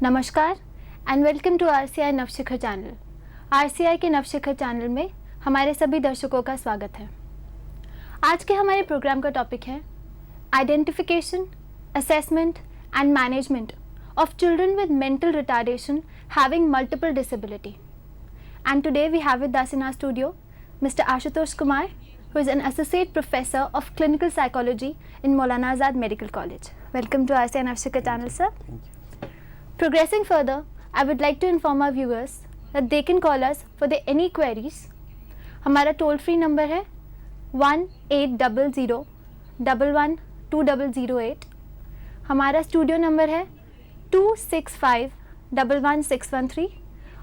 नमस्कार and welcome to RCI Navshikhar channel. RCI के Navshikhar channel में हमारे सभी दर्शकों का स्वागत है। आज के हमारे प्रोग्राम का टॉपिक है identification, assessment and management of children with mental retardation having multiple disability. And today we have with us in our studio mister Ashutosh Kumar, who is an associate professor of clinical psychology in Maulana Azad Medical College. Welcome to RCI Navshikar channel, sir. Thank you. Progressing further, I would like to inform our viewers that they can call us for their any queries. हमारा toll free number है 1800-11-2008। हमारा studio number है 265-11613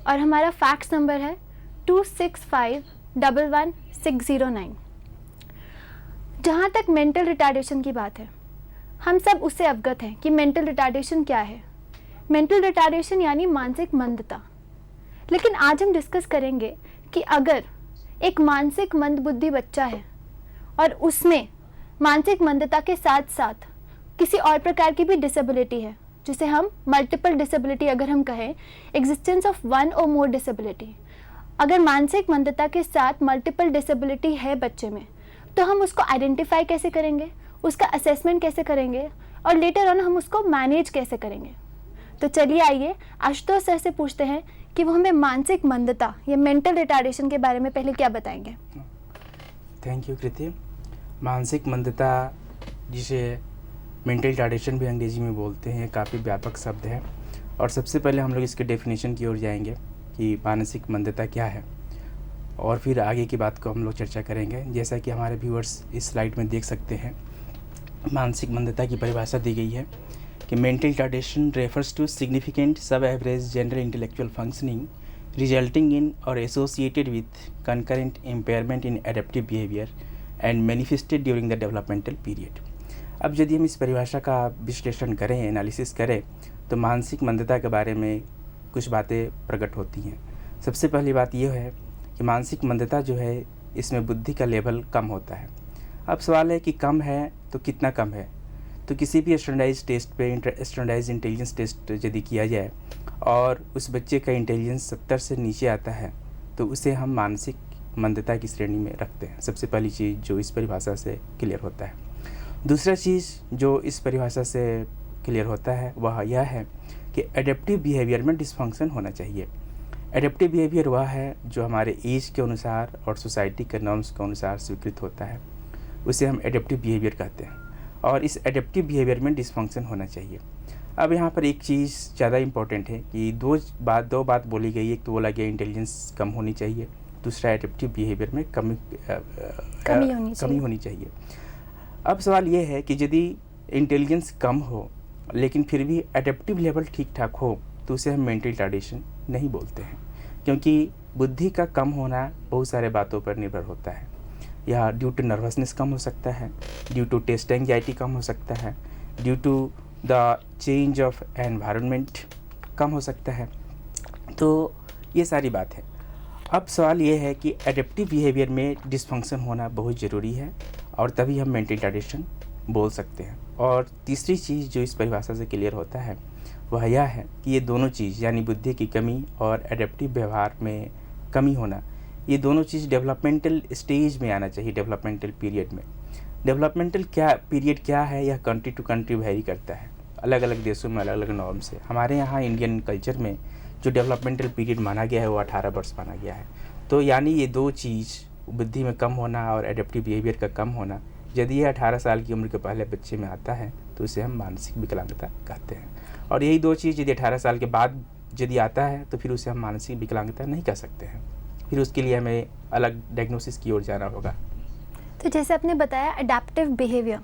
और हमारा fax number है 265-11609। जहाँ तक mental retardation की बात है, हम सब उससे अवगत हैं कि मेंटल रिटार्डेशन क्या है। मेंटल रिटार्डेशन यानी मानसिक मंदता। लेकिन आज हम डिस्कस करेंगे कि अगर एक मानसिक मंद बुद्धि बच्चा है और उसमें मानसिक मंदता के साथ साथ किसी और प्रकार की भी डिसेबिलिटी है, जिसे हम मल्टीपल डिसेबिलिटी अगर हम कहें, एग्जिस्टेंस ऑफ वन और मोर डिसेबिलिटी, अगर मानसिक मंदता के साथ मल्टीपल डिसेबिलिटी है बच्चे में, तो हम उसको आइडेंटिफाई कैसे करेंगे, उसका असेसमेंट कैसे करेंगे और लेटर ऑन हम उसको मैनेज कैसे करेंगे। तो चलिए आइए आशुतोष सर से पूछते हैं कि वो हमें मानसिक मंदता या मेंटल रिटार्डेशन के बारे में पहले क्या बताएंगे। थैंक यू कृति। मानसिक मंदता, जिसे मेंटल रिटार्डेशन भी अंग्रेजी में बोलते हैं, काफ़ी व्यापक शब्द है। और सबसे पहले हम लोग इसके डेफिनेशन की ओर जाएंगे कि मानसिक मंदता क्या है, और फिर आगे की बात को हम लोग चर्चा करेंगे। जैसा कि हमारे व्यूअर्स इस स्लाइड में देख सकते हैं, मानसिक मंदता की परिभाषा दी गई है कि mental retardation refers to significant sub average general intellectual functioning resulting in और associated with concurrent impairment in adaptive behaviour and manifested during the developmental period. अब यदि हम इस परिभाषा का विश्लेषण करें, एनालिसिस करें, तो मानसिक मंदता के बारे में कुछ बातें प्रकट होती हैं। सबसे पहली बात यह है कि मानसिक मंदता जो है, इसमें बुद्धि का लेवल कम होता है। अब सवाल है कि कम है तो कितना कम है। तो किसी भी स्टैंडर्डाइज टेस्ट पे, स्टैंडर्डाइज इंटेलिजेंस टेस्ट यदि किया जाए और उस बच्चे का इंटेलिजेंस 70 से नीचे आता है, तो उसे हम मानसिक मंदता की श्रेणी में रखते हैं। सबसे पहली चीज़ जो इस परिभाषा से क्लियर होता है। दूसरा चीज़ जो इस परिभाषा से क्लियर होता है वह यह है कि एडेप्टिव बिहेवियर में डिसफंक्शन होना चाहिए। एडेप्टिव बिहेवियर वह है जो हमारे एज के अनुसार और सोसाइटी के नॉर्म्स के अनुसार स्वीकृत होता है, उसे हम एडेप्टिव बिहेवियर कहते हैं। और इस एडेप्टिव बिहेवियर में डिसफंक्शन होना चाहिए। अब यहाँ पर एक चीज़ ज़्यादा इम्पॉर्टेंट है कि दो बात बोली गई है। एक तो बोला गया इंटेलिजेंस कम होनी चाहिए, दूसरा एडेप्टिव बिहेवियर में कमी होनी चाहिए। अब सवाल ये है कि यदि इंटेलिजेंस कम हो लेकिन फिर भी एडेप्टिव लेवल ठीक ठाक हो, तो उसे हम मेंटल रिटार्डेशन नहीं बोलते हैं, क्योंकि बुद्धि का कम होना बहुत सारे बातों पर निर्भर होता है। या ड्यू टू नर्वसनेस कम हो सकता है, ड्यू टू टेस्ट एंग्जाइटी कम हो सकता है, due to the change of environment कम हो सकता है। तो ये सारी बात है। अब सवाल ये है कि एडेप्टिव बिहेवियर में डिसफंक्शन होना बहुत ज़रूरी है, और तभी हम मेंटल रिटार्डेशन बोल सकते हैं। और तीसरी चीज़ जो इस परिभाषा से क्लियर होता है वह यह है कि ये दोनों चीज़, यानी बुद्धि की कमी और एडेप्टिव व्यवहार में कमी होना, ये दोनों चीज़ डेवलपमेंटल स्टेज में आना चाहिए, डेवलपमेंटल पीरियड में। डेवलपमेंटल पीरियड क्या है, यह कंट्री टू कंट्री वेरी करता है। अलग अलग देशों में अलग अलग नॉर्म्स है। हमारे यहाँ इंडियन कल्चर में जो डेवलपमेंटल पीरियड माना गया है वो 18 वर्ष माना गया है। तो यानी ये दो चीज़, बुद्धि में कम होना और एडेप्टिव बिहेवियर का कम होना, यदि ये 18 साल की उम्र के पहले बच्चे में आता है तो उसे हम मानसिक विकलांगता कहते हैं। और यही दो चीज़ यदि 18 साल के बाद यदि आता है तो फिर उसे हम मानसिक विकलांगता नहीं कह सकते हैं। फिर उसके लिए हमें अलग डायग्नोसिस की ओर जाना होगा। तो जैसे आपने बताया एडेप्टिव बिहेवियर,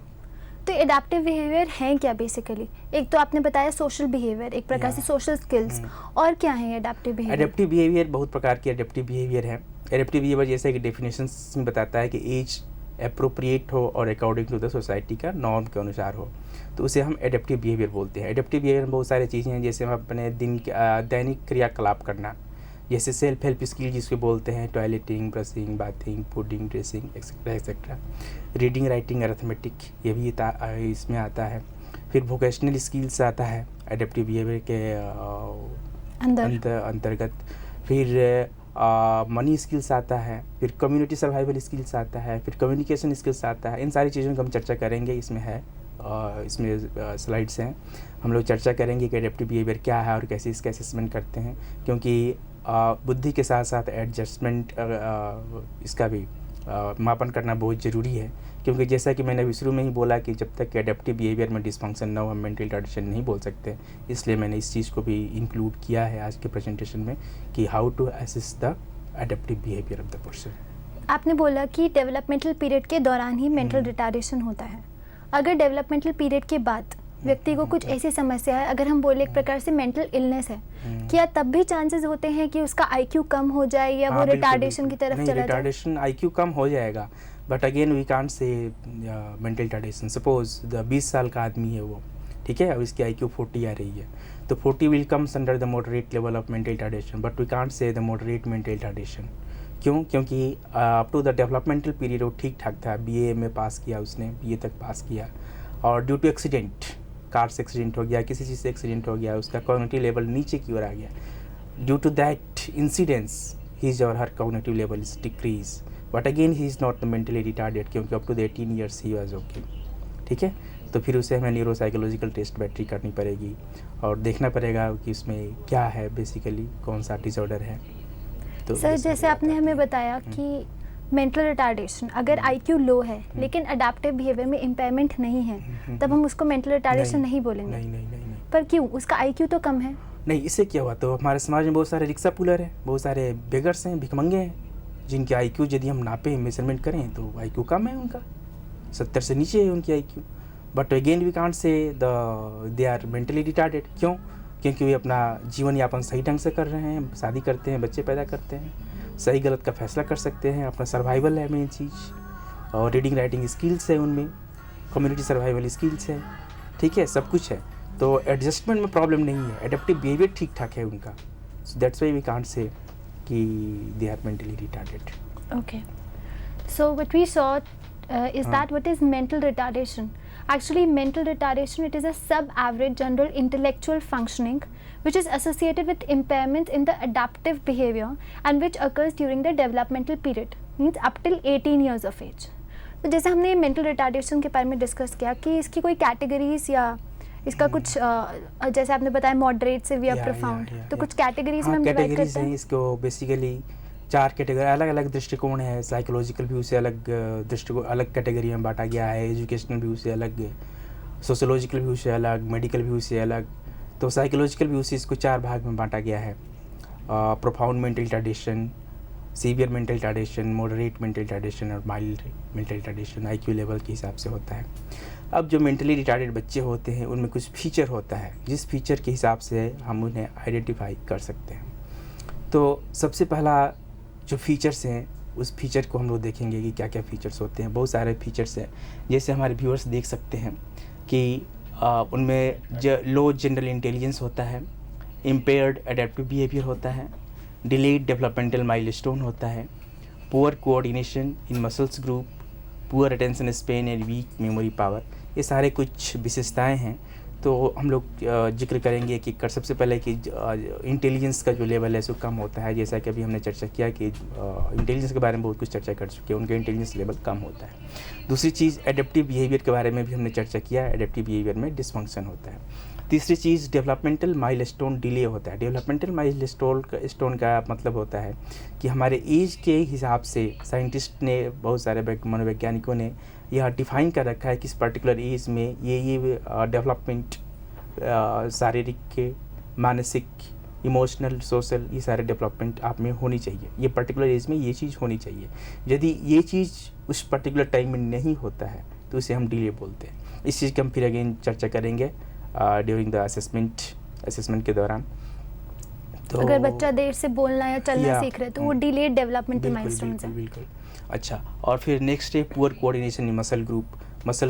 तो एडेप्टिव बिहेवियर है क्या बेसिकली? एक तो आपने बताया सोशल बिहेवियर, एक प्रकार से सोशल स्किल्स, और क्या है एडेप्टिव बिहेवियर? एडेप्टिव बिहेवियर बहुत प्रकार के एडेप्टिव बिहेवियर है। एडेप्टिव बिहेवियर जैसे कि डेफिनेशंस में बताता है कि एज अप्रोप्रिएट हो और अकॉर्डिंग टू द सोसाइटी का नॉर्म के अनुसार हो, तो उसे हम एडेप्टिव बिहेवियर बोलते हैं। एडेप्टिव बिहेवियर में बहुत सारी चीज़ें हैं, जैसे हम अपने दैनिक क्रियाकलाप करना, जैसे सेल्फ हेल्प स्किल जिसको बोलते हैं, toileting, brushing, bathing, fooding, dressing etcetera etcetera, reading, writing, arithmetic, ये भी इसमें आता है। फिर वोकेशनल स्किल्स आता है एडेप्टिव बिहेवियर के अंतर्गत। फिर मनी स्किल्स आता है, फिर कम्युनिटी सर्वाइवल स्किल्स आता है, फिर कम्युनिकेशन स्किल्स आता है। इन सारी चीज़ों की हम चर्चा करेंगे। इसमें है इसमें स्लाइड्स हैं, हम लोग चर्चा करेंगे कि एडेप्टिव बिहेवियर क्या है और कैसे इसका असेसमेंट करते हैं, क्योंकि बुद्धि के साथ साथ एडजस्टमेंट इसका भी मापन करना बहुत ज़रूरी है। क्योंकि जैसा कि मैंने अभी शुरू में ही बोला कि जब तक एडेप्टिव बिहेवियर में डिसफंक्शन ना हो हम मेंटल रिटार्डेशन नहीं बोल सकते। इसलिए मैंने इस चीज़ को भी इंक्लूड किया है आज के प्रेजेंटेशन में कि how to assess the adaptive behaviour of the person. आपने बोला कि डेवलपमेंटल पीरियड के दौरान ही मेंटल रिटार्डेशन होता है। अगर डेवलपमेंटल पीरियड के बाद व्यक्ति को कुछ ऐसी समस्या है, अगर हम बोले एक प्रकार से मेंटल इलनेस है, क्या तब भी चांसेस होते हैं कि उसका आईक्यू कम हो जाए या वो रिटार्डेशन की तरफ चला जाए? रिटार्डेशन आईक्यू कम हो जाएगा, but again we can't say mental retardation. Suppose 20 साल का आदमी है वो, ठीक है, अब इसकी आईक्यू 40 आ रही है, तो 40 will comes under the moderate level of mental retardation, but we can't say the moderate mental retardation. क्यों? क्योंकि up to the developmental period वो ठीक ठाक था, बीए में पास किया उसने, बीए तक पास किया, और ड्यू टू एक्सीडेंट, कार से एक्सीडेंट हो गया, किसी चीज़ से एक्सीडेंट हो गया, उसका कॉग्निटिव लेवल नीचे की ओर आ गया। Due to that incidence his और her cognitive level is decrease, but again he is not mentally retarded, क्योंकि up to the 18 years he was okay. ठीक है, तो फिर उसे हमें न्यूरोसाइकोलॉजिकल टेस्ट बैटरी करनी पड़ेगी और देखना पड़ेगा कि उसमें क्या है, बेसिकली कौन सा डिसऑर्डर है। तो सर जैसे आपने हमें बताया कि मेंटल रिटार्डेशन अगर आईक्यू लो है लेकिन अडैप्टिव बिहेवियर में इम्पेयरमेंट नहीं है, तब हम उसको मेंटल रिटार्डेशन नहीं बोलेंगे। नहीं। पर क्यों? उसका आईक्यू तो कम है। नहीं, इससे क्या हुआ, तो हमारे समाज में बहुत सारे रिक्शा पुलर हैं, बहुत सारे बेगर्स हैं, भिखमंगे हैं, जिनके आईक्यू यदि हम नापें, मेजरमेंट करें तो आईक्यू कम है उनका, 70 से नीचे है उनकी IQ. But again we can't say they are mentally retarded. क्यों? क्योंकि वे अपना जीवन यापन सही ढंग से कर रहे हैं, शादी करते हैं, बच्चे पैदा करते हैं, सही गलत का फैसला कर सकते हैं, अपना सर्वाइवल है मेन चीज़, और रीडिंग राइटिंग स्किल्स है उनमें, कम्युनिटी सर्वाइवल स्किल्स है, ठीक है, सब कुछ है। तो एडजस्टमेंट में प्रॉब्लम नहीं है, एडेप्टिव बिहेवियर ठीक ठाक है उनका। So that's why we can't say कि they are mentally retarded. Okay. So what we saw is that what is mental retardation? Actually, mental retardation, it is a sub-average general intellectual functioning which is associated with impairments in the adaptive behavior and which occurs during the developmental period, means up till 18 years of age. तो जैसे हमने mental retardation के बारे में discuss किया कि इसकी कोई कैटेगरीज या इसका कुछ जैसे आपने बताया मॉडरेट, सिवियर, प्रोफाउंड, तो कुछ कैटेगरीज में हम डिवाइड करते हैं। इसको बेसिकली 4 कैटेगरी, अलग अलग दृष्टिकोण है। साइकोलॉजिकल व्यू से अलग दृष्टिकोण, अलग कैटेगरी में बांटा गया है, एजुकेशनल व्यू से अलग, सोशोलॉजिकल व्यू से अलग, मेडिकल व्यू से अलग। तो साइकोलॉजिकल व्यू से इसको 4 भाग में बांटा गया है, profound mental retardation, severe mental retardation, moderate mental retardation और mild mental retardation IQ level के हिसाब से होता है। अब जो मेंटली रिटार्डेड बच्चे होते हैं उनमें कुछ फीचर होता है, जिस फीचर के हिसाब से हम उन्हें आइडेंटिफाई कर सकते हैं। तो सबसे पहला जो फीचर्स हैं उस फीचर को हम लोग देखेंगे कि क्या क्या फीचर्स होते हैं। बहुत सारे फीचर्स हैं, जैसे हमारे व्यूअर्स देख सकते हैं कि उनमें लो जनरल इंटेलिजेंस होता है, इम्पेयर्ड एडेप्टिव बिहेवियर होता है, डिलेड डेवलपमेंटल माइलस्टोन होता है, poor coordination in muscles group, poor attention span and weak memory power. ये सारे कुछ विशेषताएं हैं। तो हम लोग जिक्र करेंगे कि सबसे पहले कि इंटेलिजेंस का जो लेवल है सो कम होता है। जैसा कि अभी हमने चर्चा किया कि इंटेलिजेंस के बारे में बहुत कुछ चर्चा कर चुके हैं, उनका इंटेलिजेंस लेवल कम होता है। दूसरी चीज़ एडेप्टिव बिहेवियर के बारे में भी हमने चर्चा किया, एडेप्टिव बिहेवियर में डिसफंक्शन होता है। तीसरी चीज़ डेवलपमेंटल माइलस्टोन डिले होता है। डेवलपमेंटल माइलस्टोन का मतलब होता है कि हमारे एज के हिसाब से साइंटिस्ट ने, बहुत सारे मनोवैज्ञानिकों ने यह डिफाइन कर रखा है कि इस पर्टिकुलर एज में ये डेवलपमेंट, शारीरिक, मानसिक, इमोशनल, सोशल, ये सारे डेवलपमेंट आप में होनी चाहिए। ये पर्टिकुलर एज में ये चीज़ होनी चाहिए। यदि ये चीज़ उस पर्टिकुलर टाइम में नहीं होता है तो इसे हम डिले बोलते हैं। इस चीज़ की हम फिर अगेन चर्चा करेंगे ड्यूरिंग द असेसमेंट के दौरान। तो अगर बच्चा देर से बोलना या चलना सीख रहे तो वो डिलेड डेवलपमेंटल माइलस्टोन्स हैं। बिल्कुल। अच्छा, और फिर नेक्स्ट है पुअर कोऑर्डिनेशन इन मसल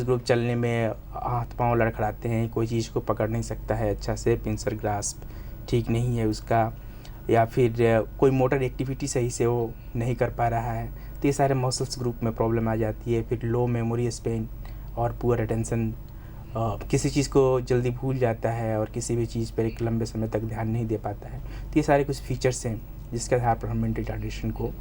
ग्रुप। चलने में हाथ पांव लड़खड़ाते हैं, कोई चीज़ को पकड़ नहीं सकता है अच्छा से, पिंसर ग्रास्प ठीक नहीं है उसका, या फिर कोई मोटर एक्टिविटी सही से वो नहीं कर पा रहा है, तो ये सारे मसल्स ग्रुप में प्रॉब्लम आ जाती है। फिर लो मेमोरी स्पेन और पुअर अटेंशन किसी चीज़ को जल्दी भूल जाता है और किसी भी चीज़ पर एक लंबे समय तक ध्यान नहीं दे पाता है। तो ये सारे कुछ फीचर्स हैं जिसके आधार पर हम मेंटल रिटार्डेशन को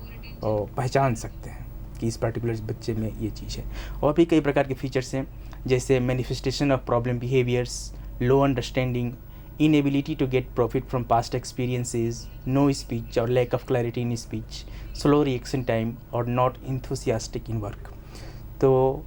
पहचान सकते हैं कि इस पर्टिकुलर बच्चे में ये चीज़ है। और भी कई प्रकार के फीचर्स हैं, जैसे manifestation of problem behaviours, low understanding, inability to get profit from past experiences, no speech or lack of clarity in speech, slow reaction time or not enthusiastic in work। तो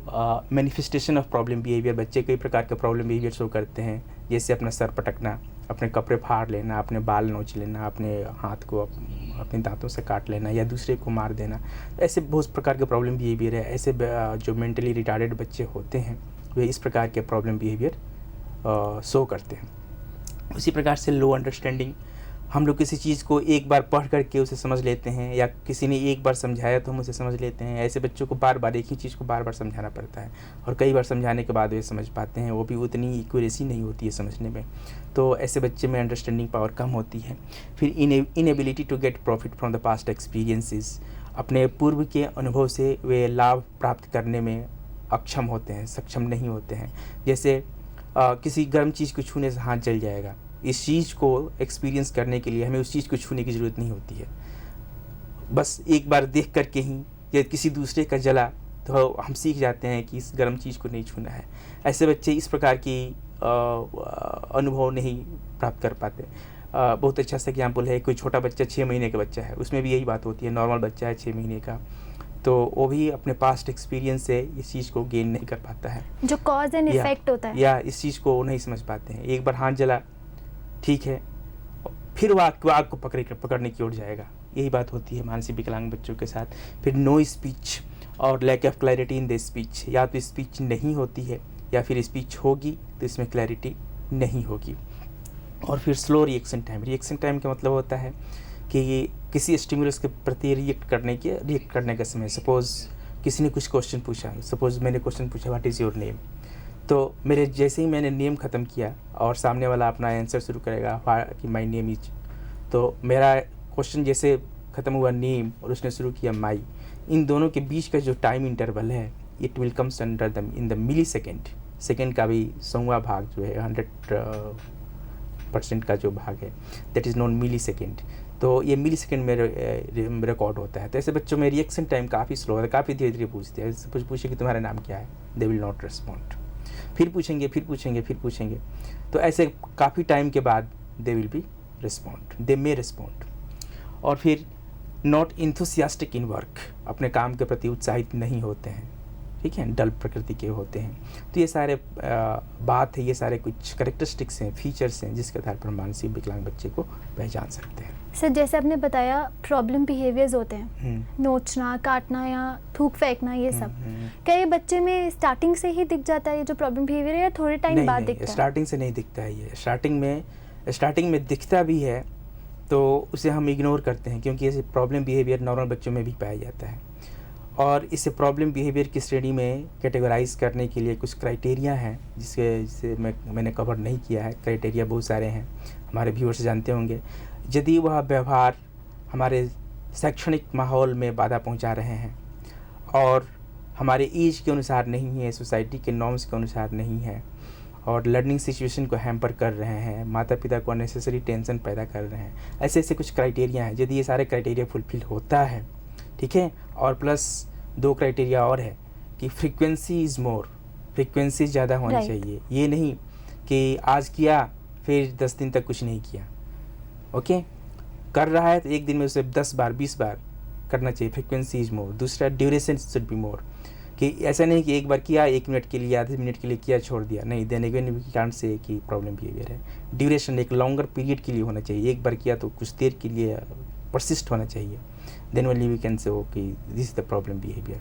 मैनिफेस्टेशन ऑफ प्रॉब्लम बिहेवियर, बच्चे कई प्रकार के problem behaviour show करते हैं, जैसे अपना sir पटकना, अपने कपड़े फाड़ लेना, अपने बाल नोच लेना, अपने हाथ को अपने दांतों से काट लेना या दूसरे को मार देना। ऐसे बहुत प्रकार के प्रॉब्लम बिहेवियर है। ऐसे जो मेंटली रिटार्डेड बच्चे होते हैं वे इस प्रकार के प्रॉब्लम बिहेवियर शो करते हैं। उसी प्रकार से लो अंडरस्टैंडिंग, हम लोग किसी चीज़ को एक बार पढ़ करके उसे समझ लेते हैं या किसी ने एक बार समझाया तो हम उसे समझ लेते हैं। ऐसे बच्चों को बार बार एक ही चीज़ को बार बार समझाना पड़ता है और कई बार समझाने के बाद वे समझ पाते हैं, वो भी उतनी एक्यूरेसी नहीं होती है समझने में। तो ऐसे बच्चे में अंडरस्टैंडिंग पावर कम होती है। फिर inability to get profit from the past experiences, अपने पूर्व के अनुभव से वे लाभ प्राप्त करने में अक्षम होते हैं, सक्षम नहीं होते हैं। जैसे किसी गर्म चीज़ को छूने से हाथ जल जाएगा, इस चीज़ को एक्सपीरियंस करने के लिए हमें उस चीज़ को छूने की ज़रूरत नहीं होती है। बस एक बार देख करके ही या किसी दूसरे का जला तो हम सीख जाते हैं कि इस गर्म चीज़ को नहीं छूना है। ऐसे बच्चे इस प्रकार की अनुभव नहीं प्राप्त कर पाते। बहुत अच्छा सा एग्जाम्पल है, कोई छोटा बच्चा 6 महीने का बच्चा है, उसमें भी यही बात होती है। नॉर्मल बच्चा है 6 महीने का, तो वो भी अपने पास्ट एक्सपीरियंस से इस चीज़ को गेन नहीं कर पाता है, जो कॉज एंड इफेक्ट होता है, या इस चीज़ को नहीं समझ पाते हैं। एक बार हाथ जला, ठीक है, फिर वो आग को पकड़ने की ओर जाएगा। यही बात होती है मानसिक विकलांग बच्चों के साथ। फिर नो स्पीच और lack of clarity in the speech, या तो स्पीच नहीं होती है या फिर स्पीच होगी तो इसमें क्लैरिटी नहीं होगी। और फिर slow reaction time, reaction time का मतलब होता है कि ये किसी स्टिमुलस के प्रति रिएक्ट करने का समय। सपोज़ किसी ने कुछ क्वेश्चन पूछा, सपोज़ मैंने क्वेश्चन पूछा व्हाट इज़ योर नेम, तो मेरे जैसे ही मैंने नेम ख़त्म किया और सामने वाला अपना आंसर शुरू करेगा कि माई नेम इज, तो मेरा क्वेश्चन जैसे ख़त्म हुआ नेम और उसने शुरू किया माई, इन दोनों के बीच का जो टाइम इंटरवल है it will comes under the in the millisecond का भी 100वां भाग जो है 100% का जो भाग है that is non millisecond. तो ये मिली सेकेंड में रिकॉर्ड होता है। तो ऐसे बच्चों में रिएक्शन टाइम काफ़ी स्लो होता है, काफ़ी धीरे धीरे पूछते हैं। कुछ पूछे कि तुम्हारा नाम क्या है, दे विल नॉट रिस्पॉन्ड। फिर पूछेंगे, तो ऐसे काफ़ी टाइम के बाद they will be respond, they may respond. और फिर नॉट इंथुसियास्टिक इन वर्क, अपने काम के प्रति उत्साहित नहीं होते हैं, ठीक है, डल प्रकृति के होते हैं। तो ये सारे बात है, ये सारे कुछ करेक्टरिस्टिक्स हैं, फीचर्स हैं जिसके आधार पर मानसिक विकलांग बच्चे को पहचान सकते हैं। सर जैसे आपने बताया प्रॉब्लम बिहेवियर्स होते हैं, नोचना, काटना या थूक फेंकना, ये सब क्या ये बच्चे में स्टार्टिंग से ही दिख जाता है ये जो प्रॉब्लम बिहेवियर है, या थोड़े टाइम बाद दिखता है? स्टार्टिंग से नहीं दिखता है ये। स्टार्टिंग में दिखता भी है तो उसे हम इग्नोर करते हैं, क्योंकि ऐसे प्रॉब्लम बिहेवियर नॉर्मल बच्चों में भी पाया जाता है। और इसे प्रॉब्लम बिहेवियर की श्रेणी में कैटेगराइज करने के लिए कुछ क्राइटेरिया हैं जिसे मैंने कवर नहीं किया है। क्राइटेरिया बहुत सारे हैं, हमारे व्यूअर्स जानते होंगे। यदि वह व्यवहार हमारे शैक्षणिक माहौल में बाधा पहुंचा रहे हैं और हमारे एज के अनुसार नहीं है, सोसाइटी के नॉर्म्स के अनुसार नहीं है और लर्निंग सिचुएशन को हैम्पर कर रहे हैं, माता पिता को अननेसेसरी टेंशन पैदा कर रहे हैं, ऐसे कुछ क्राइटेरिया हैं। यदि ये सारे क्राइटेरिया फुलफिल होता है, ठीक है, और प्लस 2 क्राइटेरिया और है कि फ्रीक्वेंसी इज़ मोर, फ्रीक्वेंसी ज़्यादा होनी चाहिए। ये नहीं कि आज किया फिर 10 दिन तक कुछ नहीं किया, ओके, कर रहा है तो एक दिन में उसे 10 बार 20 बार करना चाहिए, फ्रीक्वेंसी इज़ मोर। दूसरा ड्यूरेशन शुड बी मोर, कि ऐसा नहीं कि एक बार किया 1 मिनट के लिए, आधे मिनट के लिए किया छोड़ दिया, नहीं, then again we can't say कि प्रॉब्लम बिहेवियर है। ड्यूरेशन एक लॉन्गर पीरियड के लिए होना चाहिए, एक बार किया तो कुछ देर के लिए परसिस्ट होना चाहिए, then only we can say कि this is the problem behaviour.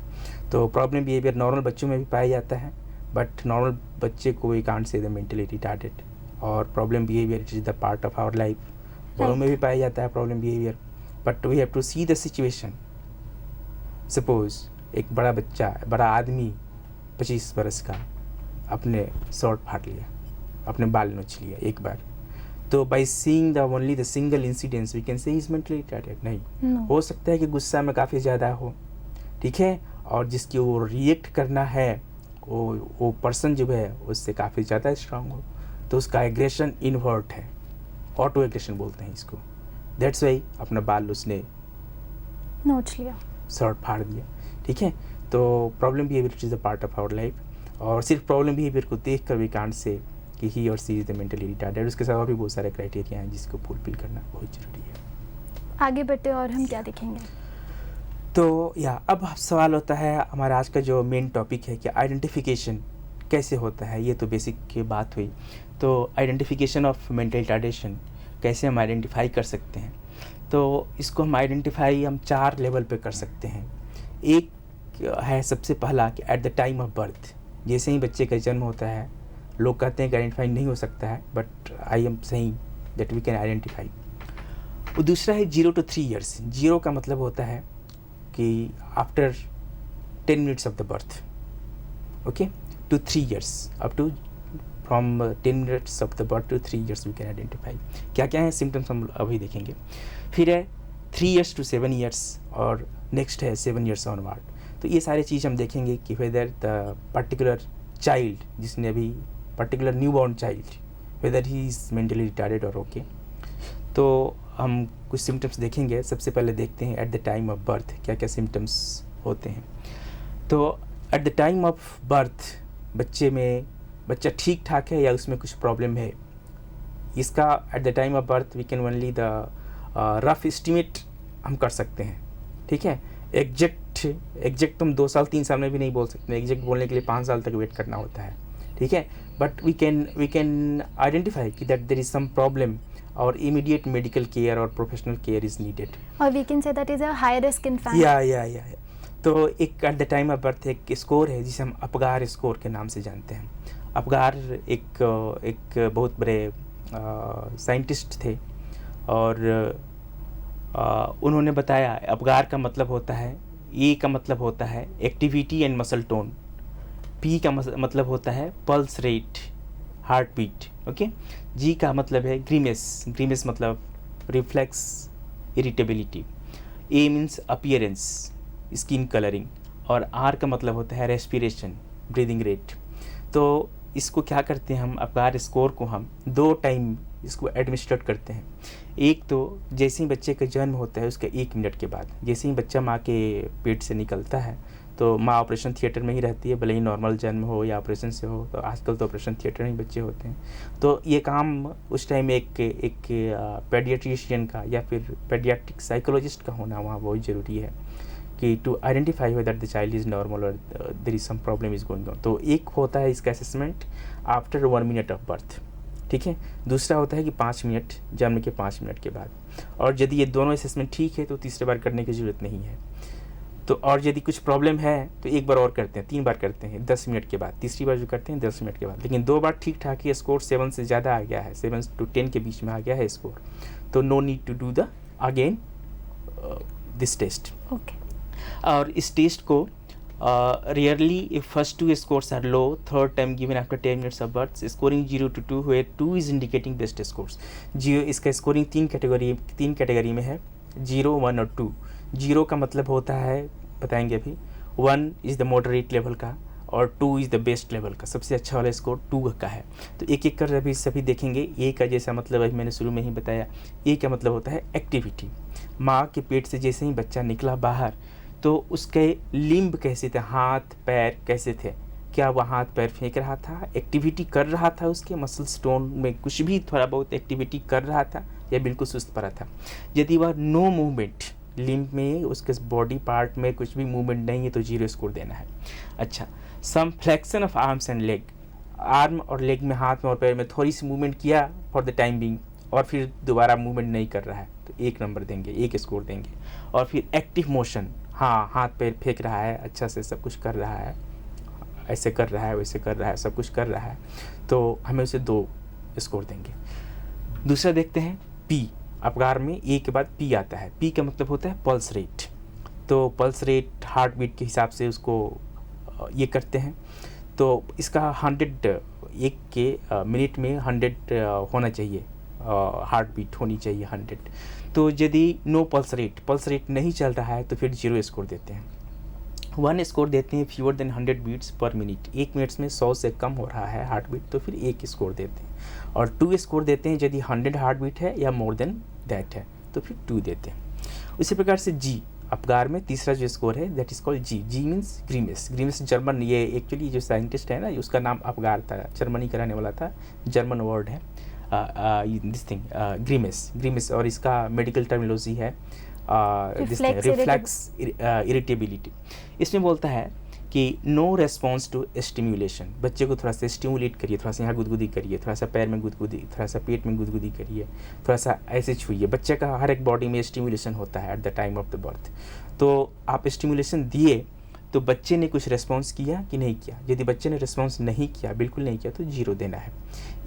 तो प्रॉब्लम बिहेवियर नॉर्मल बच्चों में भी पाया जाता है, बट नॉर्मल बच्चे को we can't say the mentally retarded. और problem behaviour it is the part of our life. बड़ों में भी पाया जाता है problem behaviour, but we have to see the situation. Suppose एक बड़ा आदमी 25 बरस का अपने शॉर्ट फाड़ लिया, अपने बाल नोच लिया एक बार, तो by seeing the only the single incidence we can say is mentally retarded? नहीं। हो सकता है कि गुस्सा में काफ़ी ज़्यादा हो, ठीक है, और जिसकी वो रिएक्ट करना है वो पर्सन जो है उससे काफ़ी ज़्यादा स्ट्रांग हो, तो उसका एग्रेशन इनवर्ट है, ऑटो एग्रेशन बोलते हैं इसको। दैट्स वाई अपना बाल उसने नोच लिया। शॉर्ट फाड़ दिया, ठीक है। तो problem behaviour is a part of our life, और सिर्फ प्रॉब्लम बिहेवियर को देख कर वी कांट से कि ही और सी इज़ द मेंटली रिटार्डेड। उसके साथ और भी बहुत सारे क्राइटेरिया हैं जिसको फुलफिल करना बहुत ज़रूरी है। आगे बढ़ते और हम क्या देखेंगे? तो अब सवाल होता है हमारा आज का जो मेन टॉपिक है कि आइडेंटिफिकेशन कैसे होता है। ये तो बेसिक की बात हुई। तो आइडेंटिफिकेशन ऑफ मेंटल रिटार्डेशन कैसे हम आइडेंटिफाई कर सकते हैं, तो इसको हम आइडेंटिफाई हम 4 लेवल पे कर सकते हैं। एक है सबसे पहला कि eight the time of birth, जैसे ही बच्चे का जन्म होता है, लोग कहते हैं कि आइडेंटिफाई नहीं हो सकता है, but I am saying that we can identify. और दूसरा है 0 to 3 years। 0 का मतलब होता है कि after 10 minutes of the birth, okay, to 3 years, up to from 10 minutes of the birth to 3 years we can identify. क्या क्या है सिम्टम्स हम अभी देखेंगे। फिर है 3 years to 7 years, और नेक्स्ट है 7 years ऑनवर्ड। तो ये सारी चीज़ हम देखेंगे कि वेदर द पर्टिकुलर चाइल्ड, जिसने अभी particular new born child, weather he is mentally retarded और ओके। तो हम कुछ सिम्टम्स देखेंगे। सबसे पहले देखते हैं eight the time of birth क्या क्या सिम्टम्स होते हैं। तो eight the time of birth बच्चा ठीक ठाक है या उसमें कुछ प्रॉब्लम है, इसका at the time of birth we can only the rough estimate हम कर सकते हैं, ठीक है। एग्जैक्ट तुम 2 साल 3 साल में भी नहीं बोल सकते। एग्जैक्ट बोलने के लिए 5 साल तक वेट करना होता है, ठीक है। बट वी कैन आइडेंटिफाई कि that there is some problem और इमीडिएट मेडिकल केयर और प्रोफेशनल केयर इज नीडेड, और we can say that is a high risk infant. या तो एक at the time of birth एक स्कोर है जिसे हम अपगार स्कोर के नाम से जानते हैं। अपगार एक बहुत बड़े साइंटिस्ट थे, और उन्होंने बताया अपगार का मतलब होता है, ए का मतलब होता है activity and muscle tone, P का मतलब होता है pulse rate, heart beat, okay. G का मतलब है ग्रीमेस मतलब reflex irritability, A means appearance skin colouring, और आर का मतलब होता है रेस्पिरेशन ब्रीदिंग रेट। तो इसको क्या करते हैं हम, अपगार स्कोर को हम 2 टाइम इसको एडमिनिस्ट्रेट करते हैं। एक तो जैसे ही बच्चे का जन्म होता है उसके 1 मिनट के बाद, जैसे ही बच्चा माँ के पेट से निकलता है तो माँ ऑपरेशन थिएटर में ही रहती है, भले ही नॉर्मल जन्म हो या ऑपरेशन से हो। तो आजकल तो ऑपरेशन थिएटर में ही बच्चे होते हैं। तो ये काम उस टाइम एक पेडियाट्रिशियन का या फिर पेडियाट्रिक साइकोलॉजिस्ट का होना वहाँ बहुत ज़रूरी है कि to identify whether the child is normal और there is some problem is going on. तो एक होता है इसका assessment after 1 minute of birth, ठीक है। दूसरा होता है कि 5 मिनट, जन्म के 5 मिनट के बाद। और यदि ये दोनों असेसमेंट ठीक है तो तीसरे बार करने की ज़रूरत नहीं है। तो और यदि कुछ प्रॉब्लम है तो एक बार और करते हैं, 3 बार करते हैं 10 मिनट के बाद, तीसरी बार जो करते हैं 10 मिनट के बाद। लेकिन 2 बार ठीक ठाक ही स्कोर 7 से ज़्यादा आ गया है, 7 to 10 के बीच में आ गया है स्कोर, तो no need to do the again this test, okay. और इस टेस्ट को rarely if first 2 scores are low, third time given after 10 minutes of birth, scoring 0 to 2 where 2 is indicating best scores। इसका scoring 3 category में है, 0, 1 और 2। 0 का मतलब होता है बताएंगे अभी, 1 इज़ द मॉडरेट लेवल का और 2 इज़ द बेस्ट लेवल का। सबसे अच्छा वाला स्कोर 2 का है। तो एक एक कर अभी सभी देखेंगे। ए का जैसा मतलब अभी मैंने शुरू में ही बताया, ए का मतलब होता है एक्टिविटी। माँ के पेट से जैसे ही बच्चा निकला बाहर तो उसके लिम्ब कैसे थे, हाथ पैर कैसे थे, क्या वह हाथ पैर फेंक रहा था, एक्टिविटी कर रहा था, उसके मसल स्टोन में कुछ भी थोड़ा बहुत एक्टिविटी कर रहा था या बिल्कुल सुस्त पड़ा था। यदि वह नो मूवमेंट, लिम्ब में उसके बॉडी पार्ट में कुछ भी मूवमेंट नहीं है तो 0 स्कोर देना है। अच्छा, some flexion of arms and leg, arm और लेग में, हाथ में और पैर में थोड़ी सी मूवमेंट किया फॉर द टाइम बिंग और फिर दोबारा मूवमेंट नहीं कर रहा है तो 1 नंबर देंगे, 1 स्कोर देंगे। और फिर एक्टिव मोशन, हाँ हाथ पैर फेंक रहा है, अच्छा से सब कुछ कर रहा है, ऐसे कर रहा है वैसे कर रहा है, सब कुछ कर रहा है, तो हमें उसे 2 स्कोर देंगे। दूसरा देखते हैं पी। अपगार में ए के बाद पी आता है। पी का मतलब होता है पल्स रेट। तो पल्स रेट हार्ट बीट के हिसाब से उसको ये करते हैं। तो इसका 100 एक के मिनट में 100 होना चाहिए, हार्ट बीट होनी चाहिए 100। तो यदि नो पल्स रेट नहीं चल रहा है तो फिर 0 स्कोर देते हैं। 1 स्कोर देते हैं fever then 100 beats per minute, 1 minute में 100 से कम हो रहा है हार्ट बीट तो फिर 1 स्कोर देते हैं। और 2 स्कोर देते हैं यदि 100 हार्ट बीट है या मोर देन दैट है तो फिर 2 देते हैं। उसी प्रकार से जी अपगार में तीसरा जो स्कोर है that is called G. G means grimace. Grimace German, ये एक्चुअली जो साइंटिस्ट है ना उसका नाम अपगार था, जर्मनी का रहने वाला था, जर्मन वर्ड है दिस थिंग ग्रीमिस। ग्रीमिस और इसका मेडिकल टर्मिनोलॉजी है रिफ्लेक्स इरिटेबिलिटी। इसमें बोलता है कि नो रेस्पॉन्स टू स्टिम्युलेशन, बच्चे को थोड़ा सा स्टिमुलेट करिए, थोड़ा सा यहाँ गुदगुदी करिए, थोड़ा सा पैर में गुदगुदी, थोड़ा सा पेट में गुदगुदी करिए, थोड़ा सा ऐसे छुइए। बच्चे का हर एक बॉडी में स्टिमुलेशन होता है at the time of the birth. तो आप स्टिमुलेशन दिए तो बच्चे ने कुछ रेस्पॉन्स किया कि नहीं किया। यदि बच्चे ने रेस्पॉन्स नहीं किया, बिल्कुल नहीं किया, तो 0 देना है।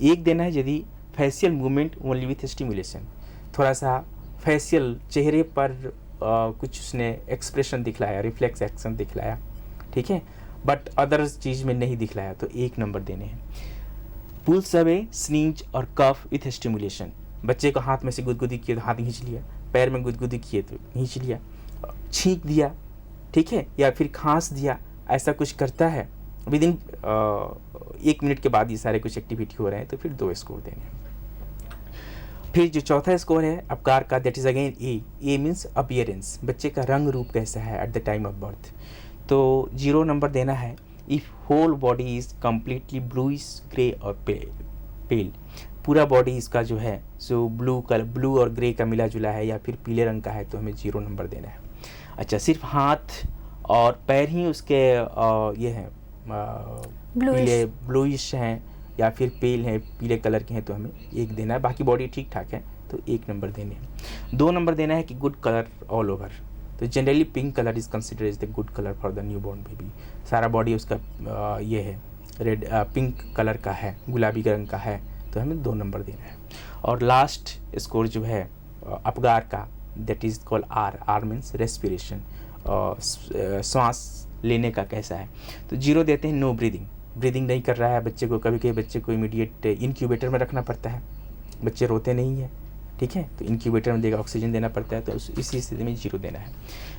1 देना है यदि facial movement only with stimulation, थोड़ा सा फेशियल चेहरे पर कुछ उसने एक्सप्रेशन दिखलाया, रिफ्लेक्स एक्शन दिखलाया, ठीक है, बट अदर चीज़ में नहीं दिखलाया तो 1 नंबर देने हैं। पुल्स अवे, स्नीज और कफ विथ स्टिमुलेशन, बच्चे को हाथ में से गुदगुदी किए तो हाथ खींच लिया, पैर में गुदगुदी किए तो खींच लिया, छींक दिया, ठीक है, या फिर खांस दिया, ऐसा कुछ करता है विद इन 1 मिनट के बाद ये सारे कुछ एक्टिविटी हो रहे हैं तो फिर 2 स्कोर देने हैं। फिर जो चौथा स्कोर है अपकार का that is again A. A means appearance, बच्चे का रंग रूप कैसा है at the time of birth, तो 0 नंबर देना है। If whole body is completely bluish grey और पेल, पूरा बॉडी इसका जो है सो ब्लू और ग्रे का मिला जुला है या फिर पीले रंग का है तो हमें 0 नंबर देना है। अच्छा, सिर्फ हाथ और पैर ही उसके ये हैं पीले ब्लूइश हैं या फिर पेल हैं, पीले कलर के हैं तो हमें 1 देना है। बाकी बॉडी ठीक ठाक है तो 1 नंबर देने हैं। 2 नंबर देना है कि गुड कलर ऑल ओवर, तो generally pink colour is consider is the good colour for the new born baby. सारा बॉडी उसका ये है रेड पिंक कलर का है, गुलाबी रंग का है तो हमें 2 नंबर देना है। और लास्ट स्कोर जो है अपगार का that is called R. R means respiration, सांस लेने का कैसा है, तो 0 देते हैं। नो ब्रीदिंग, ब्रीदिंग नहीं कर रहा है बच्चे को, कभी कभी बच्चे को इमीडिएट इनक्यूबेटर में रखना पड़ता है, बच्चे रोते नहीं है, ठीक है, तो इनक्यूबेटर में देगा, ऑक्सीजन देना पड़ता है तो इसी स्थिति में 0 देना है।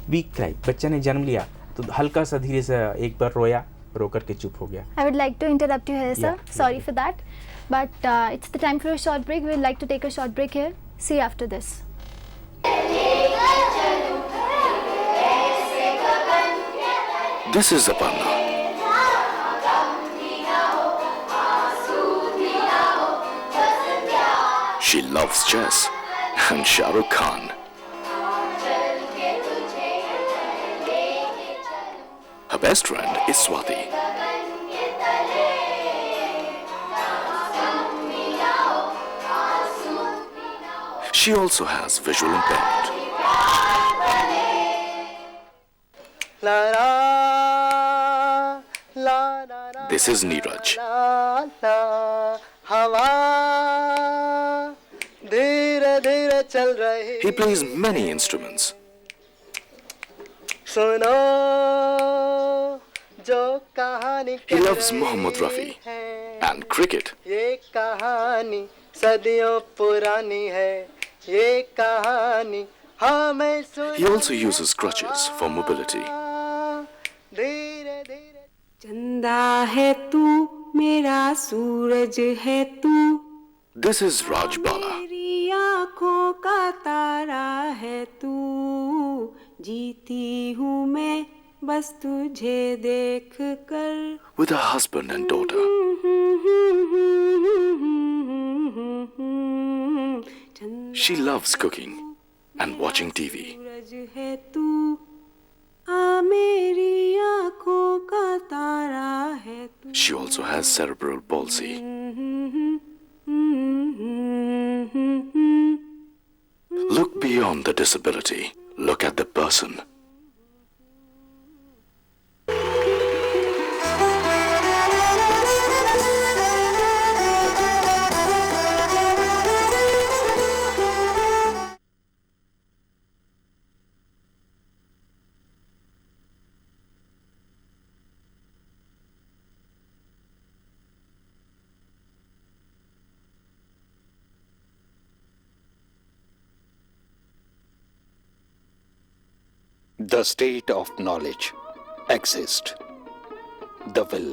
वीक क्राई, बच्चा ने जन्म लिया तो हल्का सा धीरे से एक बार रोया, रो करके चुप हो गया। I would like to interrupt you here, sir. Yeah, Sorry yeah. for that. But it's the time for a short break. We would like to take a short break here. See you after this. This is Aparna. She loves chess and Shah Rukh Khan. Her best friend is Swati. She also has visual impairment. This is Neeraj. He plays many instruments. He loves Mohammad Rafi and cricket. ये कहानी सदियों पुरानी है, ये कहानी हमें सुना। He also uses crutches for mobility. धीरे धीरे चंदा है तू, मेरा सूरज है तू, This is Raj Bala. मेरी आँखों का तारा है तू, जीती हूँ मैं बस तुझे देख कर। With her husband and daughter. She loves cooking and watching TV. सूरज है तू, आ मेरी आँखों का तारा है तू। She also has cerebral palsy. Look beyond the disability. Look at the person. The state of knowledge. exist. The will,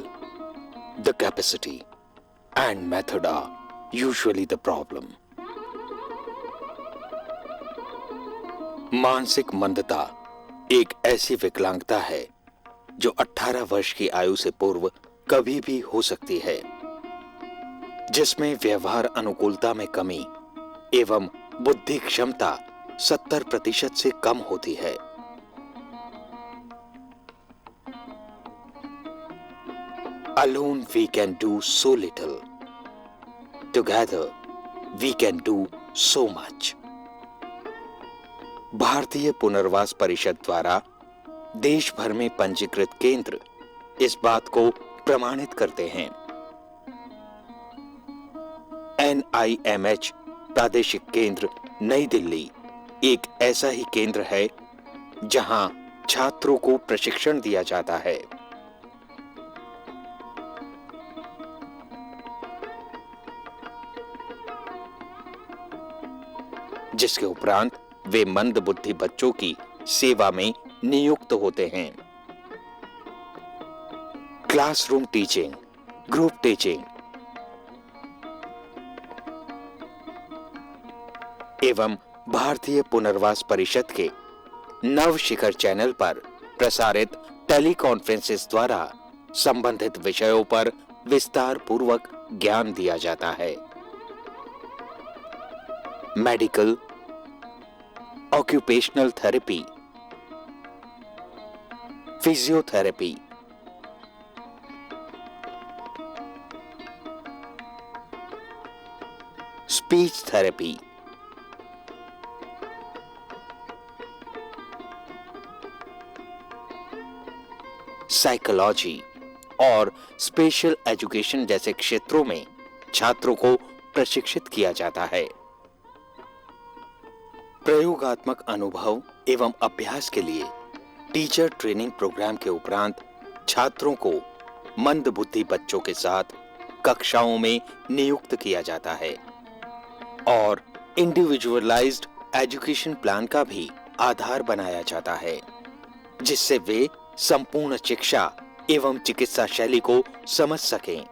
the capacity, and method are usually the problem. मानसिक मंदता एक ऐसी विकलांगता है जो 18 वर्ष की आयु से पूर्व कभी भी हो सकती है, जिसमें व्यवहार अनुकूलता में कमी एवं बुद्धि क्षमता 70% से कम होती है। Alone we can do so little. Together we can do so much. भारतीय पुनर्वास परिषद द्वारा देश भर में पंजीकृत केंद्र इस बात को प्रमाणित करते हैं। NIMH प्रादेशिक केंद्र नई दिल्ली एक ऐसा ही केंद्र है जहां छात्रों को प्रशिक्षण दिया जाता है। जिसके उपरांत वे मंद बुद्धि बच्चों की सेवा में नियुक्त होते हैं। क्लासरूम टीचिंग, ग्रुप टीचिंग एवं भारतीय पुनर्वास परिषद के नव शिखर चैनल पर प्रसारित टेलीकॉन्फ्रेंसेस द्वारा संबंधित विषयों पर विस्तार पूर्वक ज्ञान दिया जाता है। Medical, occupational therapy, physiotherapy, speech therapy, psychology और स्पेशल एजुकेशन जैसे क्षेत्रों में छात्रों को प्रशिक्षित किया जाता है। प्रयोगात्मक अनुभव एवं अभ्यास के लिए टीचर ट्रेनिंग प्रोग्राम के उपरांत छात्रों को मंद बुद्धि बच्चों के साथ कक्षाओं में नियुक्त किया जाता है और इंडिविजुअलाइज्ड एजुकेशन प्लान का भी आधार बनाया जाता है, जिससे वे संपूर्ण शिक्षा एवं चिकित्सा शैली को समझ सकें।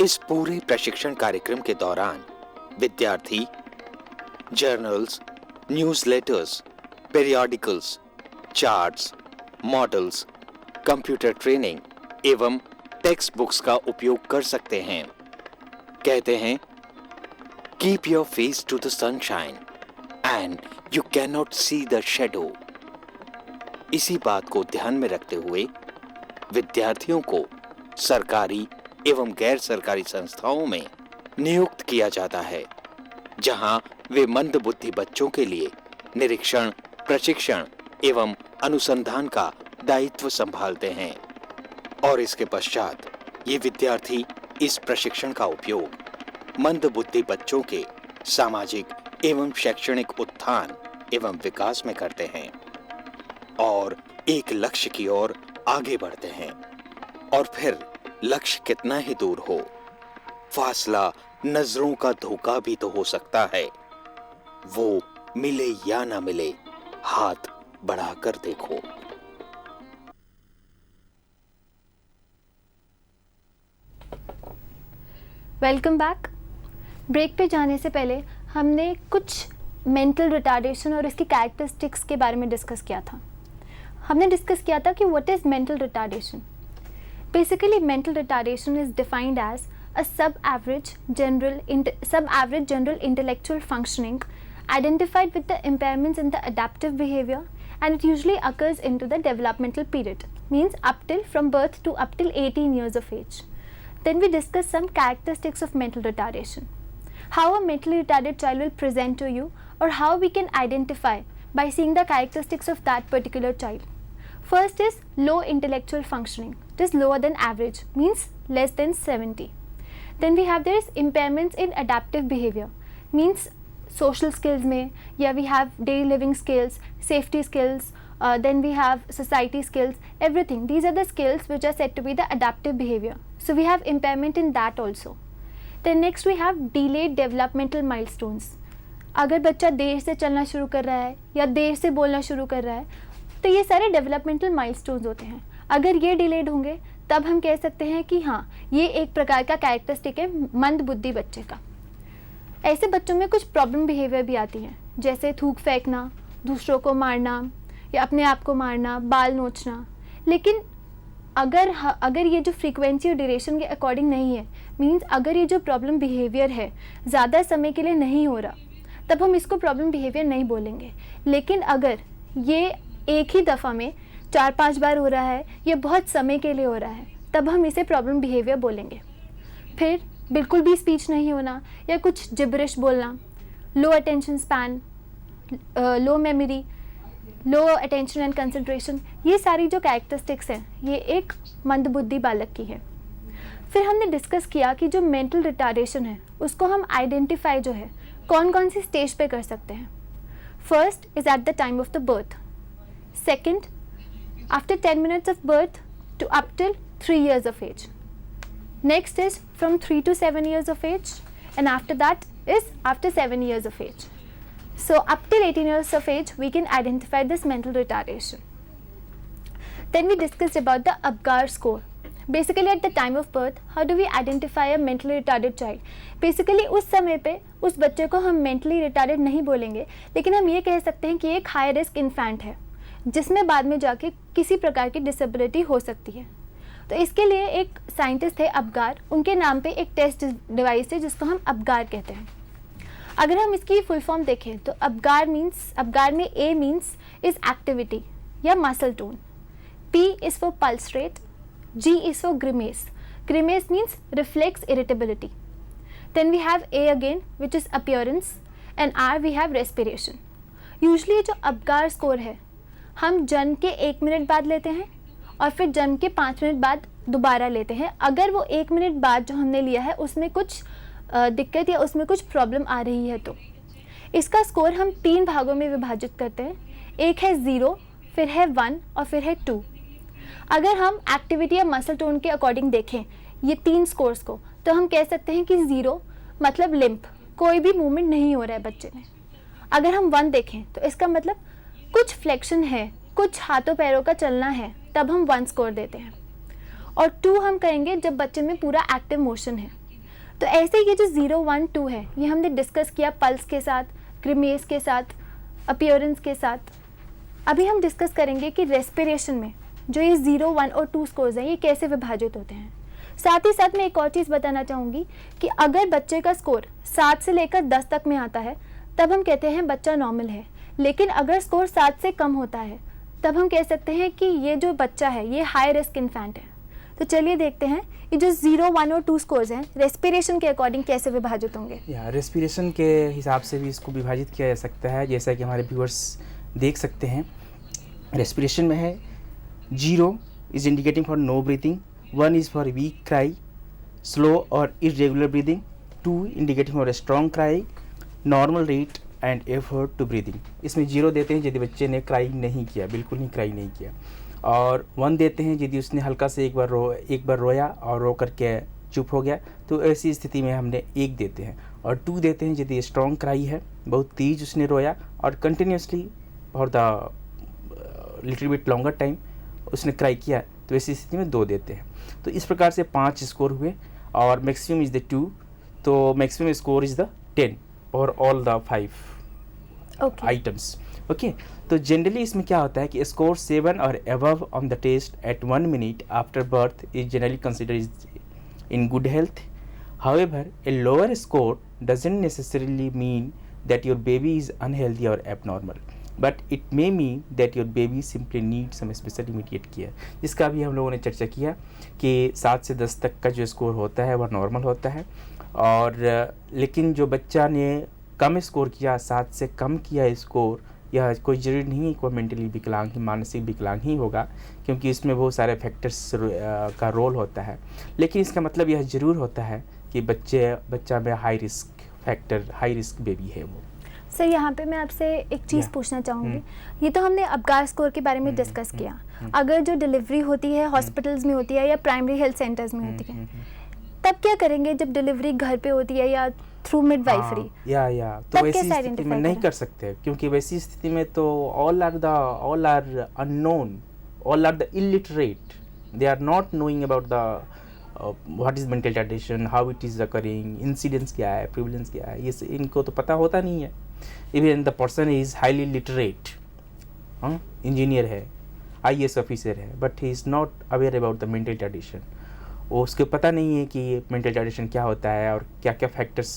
इस पूरे प्रशिक्षण कार्यक्रम के दौरान विद्यार्थी journals, newsletters, periodicals, charts, models, computer training एवं टेक्स्ट बुक्स का उपयोग कर सकते हैं। कहते हैं, keep your face to the sunshine and you can not see the shadow. इसी बात को ध्यान में रखते हुए विद्यार्थियों को सरकारी एवं गैर सरकारी संस्थाओं में नियुक्त किया जाता है, जहां वे मंद बुद्धि बच्चों के लिए निरीक्षण, प्रशिक्षण एवं अनुसंधान का दायित्व संभालते हैं और इसके पश्चात ये विद्यार्थी इस प्रशिक्षण का उपयोग मंद बुद्धि बच्चों के सामाजिक एवं शैक्षणिक उत्थान एवं विकास में करते हैं और एक लक्ष्य की ओर आगे बढ़ते हैं। और फिर लक्ष्य कितना ही दूर हो, फासला नजरों का धोखा भी तो हो सकता है। वो मिले या ना मिले, हाथ बढ़ाकर देखो। Welcome back. ब्रेक पे जाने से पहले हमने कुछ मेंटल रिटार्डेशन और इसकी कैरेक्टरिस्टिक्स के बारे में डिस्कस किया था। हमने डिस्कस किया था कि what is mental retardation. Basically mental retardation is defined as a sub-average general intellectual functioning identified with the impairments in the adaptive behavior, and it usually occurs into the developmental period, means up till from birth to up till 18 years of age. Then we discuss some characteristics of mental retardation, how a mentally retarded child will present to you, or how we can identify by seeing the characteristics of that particular child. First is low intellectual functioning. It is lower than average, means less than 70. Then we have there is impairments in adaptive behavior, means social skills में, या we have daily living skills, safety skills, then we have society skills, everything. These are the skills which are said to be the adaptive behavior. So we have impairment in that also. Then next we have delayed developmental milestones. अगर बच्चा देर से चलना शुरू कर रहा है या देर से बोलना शुरू कर रहा है, तो ये सारे डेवलपमेंटल माइलस्टोन्स होते हैं। अगर ये डिलेड होंगे तब हम कह सकते हैं कि हाँ, ये एक प्रकार का कैरेक्टरिस्टिक है मंद बुद्धि बच्चे का। ऐसे बच्चों में कुछ प्रॉब्लम बिहेवियर भी आती हैं, जैसे थूक फेंकना, दूसरों को मारना या अपने आप को मारना, बाल नोचना। लेकिन अगर ये जो फ्रीक्वेंसी और ड्यूरेशन के अकॉर्डिंग नहीं है, मींस अगर ये जो प्रॉब्लम बिहेवियर है ज़्यादा समय के लिए नहीं हो रहा, तब हम इसको प्रॉब्लम बिहेवियर नहीं बोलेंगे। लेकिन अगर ये एक ही दफ़ा में 4-5 बार हो रहा है, ये बहुत समय के लिए हो रहा है, तब हम इसे प्रॉब्लम बिहेवियर बोलेंगे। फिर बिल्कुल भी स्पीच नहीं होना या कुछ जिब्रिश बोलना, low attention span, low memory, low attention and concentration, ये सारी जो कैरेक्टरिस्टिक्स हैं ये एक मंदबुद्धि बालक की है। फिर हमने डिस्कस किया कि जो मेंटल रिटार्डेशन है उसको हम आइडेंटिफाई जो है कौन कौन सी स्टेज पे कर सकते हैं। First is at the time of the birth, second after 10 minutes of birth to up till 3 years of age, next is from 3 to 7 years of age, and after that is after 7 years of age. So up till 18 years of age we can identify this mental retardation. Then we discussed about the Apgar score. Basically at the time of birth, how do we identify a mentally retarded child? Basically उस समय पे उस बच्चे को हम mentally retarded नहीं बोलेंगे, लेकिन हम ये कह सकते हैं कि एक हाई रिस्क इन्फेंट है जिसमें बाद में जाके किसी प्रकार की डिसेबिलिटी हो सकती है। तो इसके लिए एक साइंटिस्ट थे अपगार, उनके नाम पे एक टेस्ट डिवाइस है जिसको हम अपगार कहते हैं। अगर हम इसकी फुल फॉर्म देखें तो अपगार में ए मीन्स इज एक्टिविटी या muscle tone, P is for pulse rate, G is for grimace. Grimace means reflex irritability. Then we have A again, which is appearance, and R we have respiration. Usually जो Apgar score है हम जन्म के 1 minute बाद लेते हैं और फिर जन्म के 5 मिनट बाद दोबारा लेते हैं। अगर वो 1 मिनट बाद जो हमने लिया है उसमें कुछ दिक्कत या उसमें कुछ प्रॉब्लम आ रही है तो इसका स्कोर हम 3 भागों में विभाजित करते हैं। एक है 0, फिर है 1 और फिर है 2। अगर हम एक्टिविटी या मसल टोन के अकॉर्डिंग देखें ये 3 स्कोर्स को, तो हम कह सकते हैं कि 0 मतलब लिम्प, कोई भी मूवमेंट नहीं हो रहा है बच्चे में। अगर हम 1 देखें तो इसका मतलब कुछ फ्लेक्शन है, कुछ हाथों पैरों का चलना है, तब हम 1 स्कोर देते हैं। और 2 हम कहेंगे जब बच्चे में पूरा एक्टिव मोशन है। तो ऐसे ये जो 0, 1, 2 है ये हमने डिस्कस किया पल्स के साथ, ग्रिमेस के साथ, अपीयरेंस के साथ। अभी हम डिस्कस करेंगे कि रेस्पिरेशन में जो ये 0, 1 और 2 स्कोर्स हैं ये कैसे विभाजित होते हैं। साथ ही साथ मैं एक और चीज़ बताना चाहूँगी कि अगर बच्चे का स्कोर 7 से लेकर 10 तक में आता है तब हम कहते हैं बच्चा नॉर्मल है, लेकिन अगर स्कोर 7 से कम होता है तब हम कह सकते हैं कि ये जो बच्चा है ये हाई रिस्क इन्फेंट है। तो चलिए देखते हैं ये जो 0, 1 और 2 स्कोर्स हैं रेस्पिरेशन के अकॉर्डिंग कैसे विभाजित होंगे। रेस्पिरेशन के हिसाब से भी इसको विभाजित किया जा सकता है, जैसा कि हमारे व्यूअर्स देख सकते हैं। रेस्पिरेशन में है 0 is indicating for no breathing, 1 is for weak cry, slow or irregular breathing, 2 indicating for a strong cry, normal rate and effort to breathing। इसमें 0 देते हैं यदि बच्चे ने क्राई नहीं किया, बिल्कुल ही क्राई नहीं किया, और 1 देते हैं यदि उसने हल्का से एक बार रोया और रो करके चुप हो गया, तो ऐसी स्थिति में हमने 1 देते हैं। और 2 देते हैं यदि स्ट्रॉन्ग क्राई है, बहुत तेज उसने रोया और continuously for the little bit longer time उसने क्राई किया, तो ऐसी स्थिति में 2 देते हैं। तो इस प्रकार से 5 स्कोर हुए और मैक्सिमम इज़ द 2, तो maximum score is the 10 for all the 5 items. Okay, तो जनरली इसमें क्या होता है कि स्कोर 7 और above on the test at 1 minute after birth is generally considered is in good health. However a lower score doesn't necessarily mean that your baby is unhealthy और abnormal, but it may mean that your baby simply need some special immediate care, जिसका भी हम लोगों ने चर्चा किया कि 7 से 10 तक का जो स्कोर होता है वह नॉर्मल होता है। और लेकिन जो बच्चा ने कम स्कोर किया, 7 से कम किया स्कोर, यह कोई ज़रूरी नहीं है कि वह मेंटली विकलांग ही, मानसिक विकलांग ही होगा, क्योंकि इसमें बहुत सारे फैक्टर्स का रोल होता है। लेकिन इसका मतलब यह ज़रूर होता है कि बच्चा में हाई रिस्क बेबी है वो। सर यहाँ पे मैं आपसे एक चीज़ पूछना चाहूँगी। ये तो हमने अपगार स्कोर के बारे में डिस्कस किया। अगर जो डिलीवरी होती है हॉस्पिटल्स में होती है या प्राइमरी हेल्थ सेंटर्स में होती है, तब क्या करेंगे जब डिलीवरी घर पे होती है या थ्रू मिडवाइफरी, या तब तो वैसी कैसे स्थिति में identify नहीं करें? कर सकते, क्योंकि वैसी स्थिति में तो all are unknown, all are the illiterate, they are not knowing about the what is mental retardation, how it is occurring, incidence क्या है, प्रिवलेंस क्या है, ये इनको तो पता होता नहीं है. Even the person is highly literate, engineer है, IAS ऑफिसर है, but he is not aware about the mental retardation. वो उसको पता नहीं है कि मेंटल रिटार्डेशन क्या होता है और क्या क्या फैक्टर्स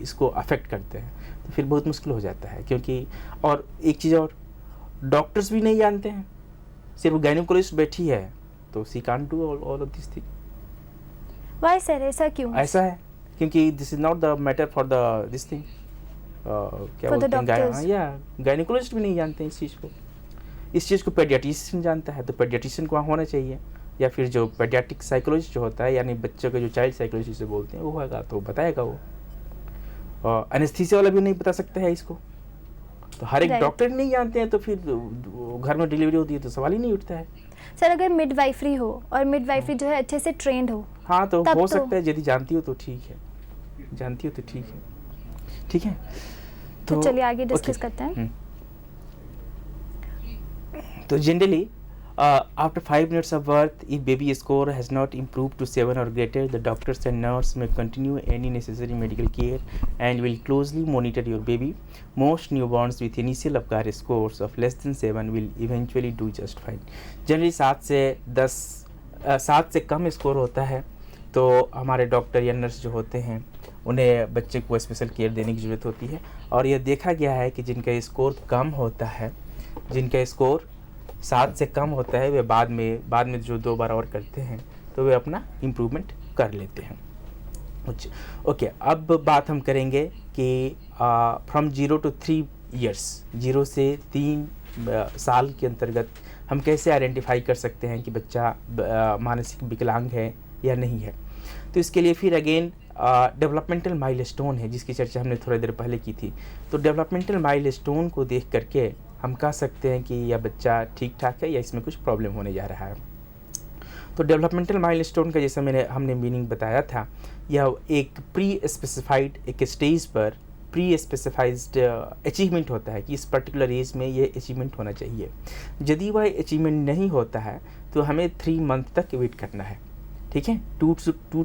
इसको अफेक्ट करते हैं. तो फिर बहुत मुश्किल हो जाता है, क्योंकि और एक चीज़ और, डॉक्टर्स भी नहीं जानते हैं, सिर्फ गायनेकोलॉजिस्ट बैठी है तो she can't do all of this thing. Why sir, ऐसा क्यों? ऐसा है क्योंकि this is not the matter for the this thing, क्या For the बोलते हैं, doctors. या गायनेकोलॉजिस्ट भी नहीं जानते हैं इस चीज़ को. इस चीज़ को पेडियाट्रिशियन जानता है, तो पेडियाट्रिशियन को वहाँ होना चाहिए, या फिर जो पेडियाट्रिक साइकोलॉजिस्ट जो होता है, यानी बच्चों के जो चाइल्ड साइकोलॉजिस्ट से बोलते हैं, वो होगा तो बताएगा वो. और एनेस्थीसिया वाला भी नहीं बता सकता है इसको, तो हर एक Right. डॉक्टर नहीं जानते हैं, तो फिर घर में डिलीवरी होती है तो सवाल ही नहीं उठता है. सर अगर मिडवाइफरी हो और मिडवाइफरी जो है अच्छे से ट्रेंड हो, हाँ तो तब हो तो- सकता है, यदि जानती हो तो ठीक है, जानती हो तो ठीक है, ठीक है. तो चलिए आगे डिस्कस okay. करते हैं. तो generally after 5 minutes of birth, if baby score has not improved to 7 or greater, the doctors and nurse may continue any necessary medical care and will closely monitor your baby. Most newborns with initial APGAR scores of less than 7 will eventually do just fine. Generally 7 से कम score होता है तो हमारे doctor या nurse जो होते हैं उन्हें बच्चे को स्पेशल केयर देने की ज़रूरत होती है. और यह देखा गया है कि जिनका स्कोर कम होता है, जिनका स्कोर 7 से कम होता है, वे बाद में जो 2 बार और करते हैं तो वे अपना इम्प्रूवमेंट कर लेते हैं. ओके, अब बात हम करेंगे कि फ्रॉम 0 to 3 years, 0 से 3 साल के अंतर्गत हम कैसे आइडेंटिफाई कर सकते हैं कि बच्चा मानसिक विकलांग है या नहीं है. तो इसके लिए फिर अगेन डेवलपमेंटल माइलस्टोन है, जिसकी चर्चा हमने थोड़ी देर पहले की थी. तो डेवलपमेंटल माइलस्टोन को देख करके हम कह सकते हैं कि यह बच्चा ठीक ठाक है या इसमें कुछ प्रॉब्लम होने जा रहा है. तो डेवलपमेंटल माइलस्टोन का जैसा हमने मीनिंग बताया था, यह एक प्री स्पेसिफाइड, एक स्टेज पर प्री स्पेसिफाइड अचीवमेंट होता है कि इस पर्टिकुलर एज में ये अचीवमेंट होना चाहिए. यदि वह अचीवमेंट नहीं होता है तो हमें 3 month तक वेट करना है. ठीक है, 2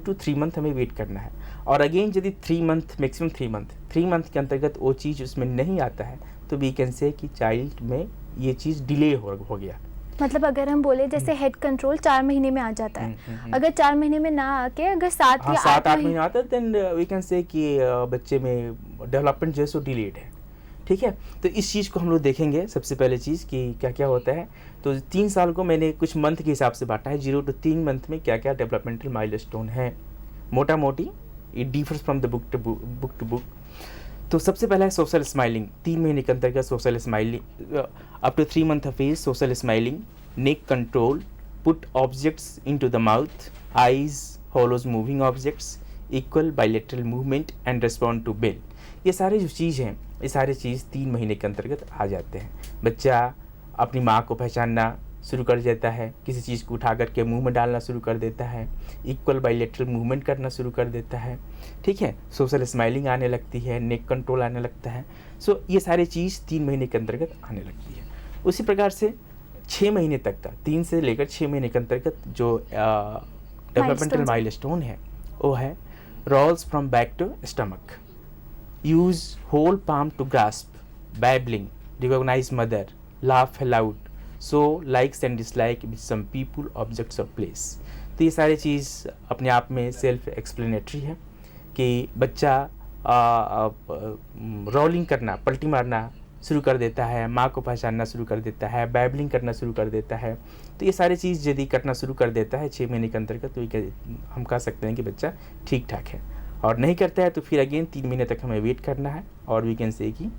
to 3 month हमें वेट करना है. और अगेन यदि 3 month, मैक्सिमम 3 month के अंतर्गत वो चीज़ उसमें नहीं आता है तो वी कैन से कि चाइल्ड में ये चीज़ डिले हो गया. मतलब अगर हम बोले जैसे हेड कंट्रोल 4 महीने में आ जाता है, अगर 4 महीने में ना आके अगर 7 हाँ, या 7-8 8 महीने आता है, देन वी कैन से कि बच्चे में डेवलपमेंट जो है सो डिलेड है. ठीक है, तो इस चीज़ को हम लोग देखेंगे. सबसे पहले चीज़ कि क्या क्या होता है. तो 3 साल को मैंने कुछ मंथ के हिसाब से बांटा है. 0 to 3 month में क्या क्या डेवलपमेंटल माइलस्टोन है, मोटा मोटी it differs from the book to book. तो सबसे पहला है सोशल स्माइलिंग. 3 महीने के अंतर्गत social smiling, up to 3 month of age social smiling, neck control, put objects into the mouth, eyes follows moving objects, equal bilateral movement and respond to bell. ये सारे जो चीज़ हैं, ये सारे चीज़ 3 महीने के अंतर्गत आ जाते हैं. बच्चा अपनी माँ को पहचानना शुरू कर देता है, किसी चीज़ को उठा करके मुंह में डालना शुरू कर देता है, इक्वल बायलेटरल मूवमेंट करना शुरू कर देता है. ठीक है, सोशल स्माइलिंग आने लगती है, नेक कंट्रोल आने लगता है. सो ये सारी चीज़ 3 महीने के अंतर्गत आने लगती है. उसी प्रकार से 6 महीने तक का, 3 से लेकर 6 महीने के अंतर्गत जो डेवलपमेंटल माइलस्टोन है वो है rolls from back to stomach, use whole palm to grasp, babbling, recognise mother, laugh aloud, so likes and dislike with some people, objects of place. तो ये सारी चीज़ अपने आप में सेल्फ एक्सप्लेनेटरी है कि बच्चा रोलिंग करना, पलटी मारना शुरू कर देता है, माँ को पहचानना शुरू कर देता है, बैबलिंग करना शुरू कर देता है. तो ये सारी चीज़ यदि करना शुरू कर देता है 6 महीने के अंतर्गत तो हम कह सकते हैं कि बच्चा ठीक ठाक है. और नहीं करता है तो फिर अगेन 3 महीने तक हमें वेट करना है और वी कैन से कि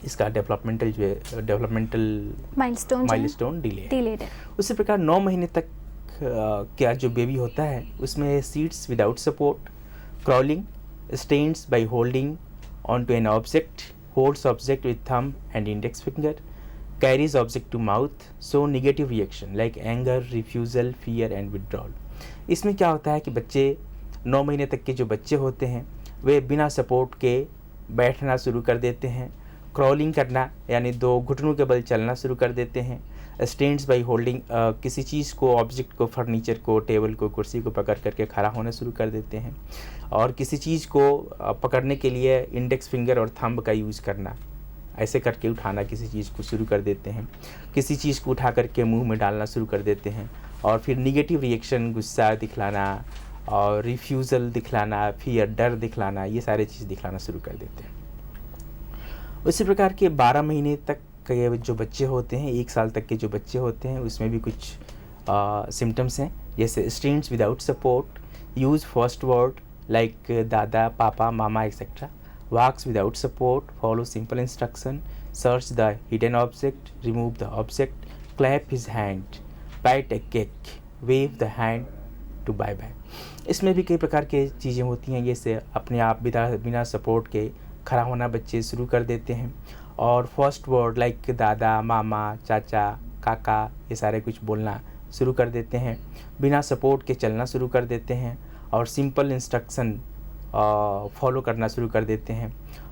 इसका डेवलपमेंटल जो है डेवलपमेंटल माइलस्टोन डिलेड है. उसी प्रकार 9 महीने तक क्या जो बेबी होता है उसमें sits without support, crawling, stands by holding on to an object, holds object with thumb and index finger, carries object to mouth, show negative reaction like anger, refusal, fear and withdrawal. इसमें क्या होता है कि बच्चे 9 महीने तक के जो बच्चे होते हैं वे बिना सपोर्ट के बैठना शुरू कर देते हैं, क्रॉलिंग करना यानी 2 घुटनों के बल चलना शुरू कर देते हैं, स्टैंड्स बाय होल्डिंग किसी चीज़ को, ऑब्जेक्ट को, फर्नीचर को, टेबल को, कुर्सी को पकड़ करके खड़ा होना शुरू कर देते हैं, और किसी चीज़ को पकड़ने के लिए इंडेक्स फिंगर और थंब का यूज़ करना, ऐसे करके उठाना किसी चीज़ को शुरू कर देते हैं, किसी चीज़ को उठा करके मुंह में डालना शुरू कर देते हैं, और फिर निगेटिव रिएक्शन, गुस्सा दिखलाना और रिफ्यूज़ल दिखलाना, फिर डर दिखलाना, ये सारे चीज़ दिखलाना शुरू कर देते हैं। उसी प्रकार के 12 महीने तक के जो बच्चे होते हैं, 1 साल तक के जो बच्चे होते हैं, उसमें भी कुछ सिम्टम्स हैं, जैसे stands without support, use first word like दादा, पापा, मामा etcetera, walks without support, follow simple instruction, search the hidden object, remove the object, clap his hand, bite a cake, wave the hand to bye bye। इसमें भी कई प्रकार के चीज़ें होती हैं, जैसे अपने आप बिना सपोर्ट के खड़ा होना बच्चे शुरू कर देते हैं, और फर्स्ट वर्ड लाइक दादा, मामा, चाचा, काका, ये सारे कुछ बोलना शुरू कर देते हैं, बिना सपोर्ट के चलना शुरू कर देते हैं, और सिंपल इंस्ट्रक्शन फॉलो करना शुरू कर देते हैं,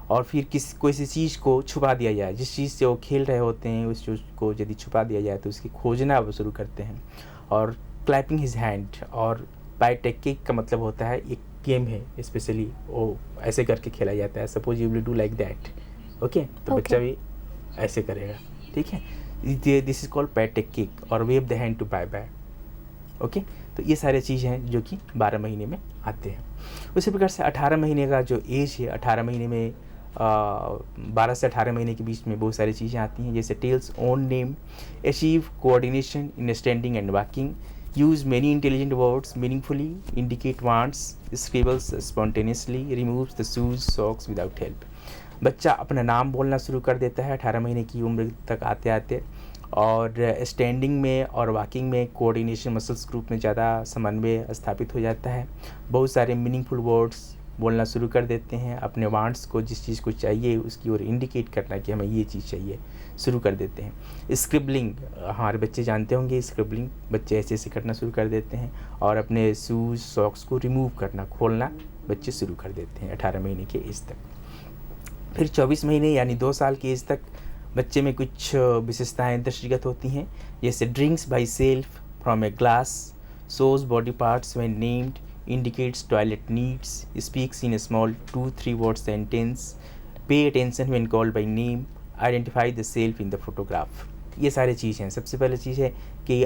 और फिर किसी चीज़ को छुपा दिया जाए, जिस चीज़ से वो खेल रहे होते हैं उस चीज़ को यदि छुपा दिया जाए तो उसकी खोजना वो शुरू करते हैं, और क्लैपिंग हिज हैंड और बाइट ए केक का मतलब होता है एक गेम है, स्पेशली वो ऐसे करके खेला जाता है, suppose you will do like that, okay, तो बच्चा भी ऐसे करेगा, ठीक है, this is called pat a cake और wave the hand to bye bye, okay. तो ये सारे चीज़ हैं जो कि 12 महीने में आते हैं। उसी प्रकार से 18 महीने का जो एज है, 18 महीने में 12 से 18 महीने के बीच में बहुत सारी चीज़ें आती हैं, जैसे tells own name, achieve coordination in standing and walking, use many intelligent words meaningfully, indicate wants, scribbles spontaneously, removes the shoes socks without help. बच्चा अपना नाम बोलना शुरू कर देता है 18 महीने की उम्र तक आते आते, और स्टैंडिंग में और वॉकिंग में कोऑर्डिनेशन मसल्स ग्रुप में ज़्यादा समन्वय स्थापित हो जाता है, बहुत सारे मीनिंगफुल वर्ड्स बोलना शुरू कर देते हैं, अपने वांट्स को, जिस चीज़ को चाहिए उसकी ओर इंडिकेट करना कि हमें ये चीज़ चाहिए शुरू कर देते हैं। स्क्रिबलिंग हमारे बच्चे जानते होंगे, स्क्रिबलिंग बच्चे ऐसे ऐसे करना शुरू कर देते हैं, और अपने शूज़ सॉक्स को रिमूव करना, खोलना बच्चे शुरू कर देते हैं 18 महीने के एज तक। फिर 24 महीने यानी 2 साल की एज तक बच्चे में कुछ विशेषताएं दृष्टिगत होती हैं, जैसे drinks by self from a glass, shows body parts when named, indicates toilet needs, speaks in A small 2-3 word sentence, pay attention when called by name, identify the self in the photograph. ये सारी चीज़ हैं। सबसे पहले चीज़ है कि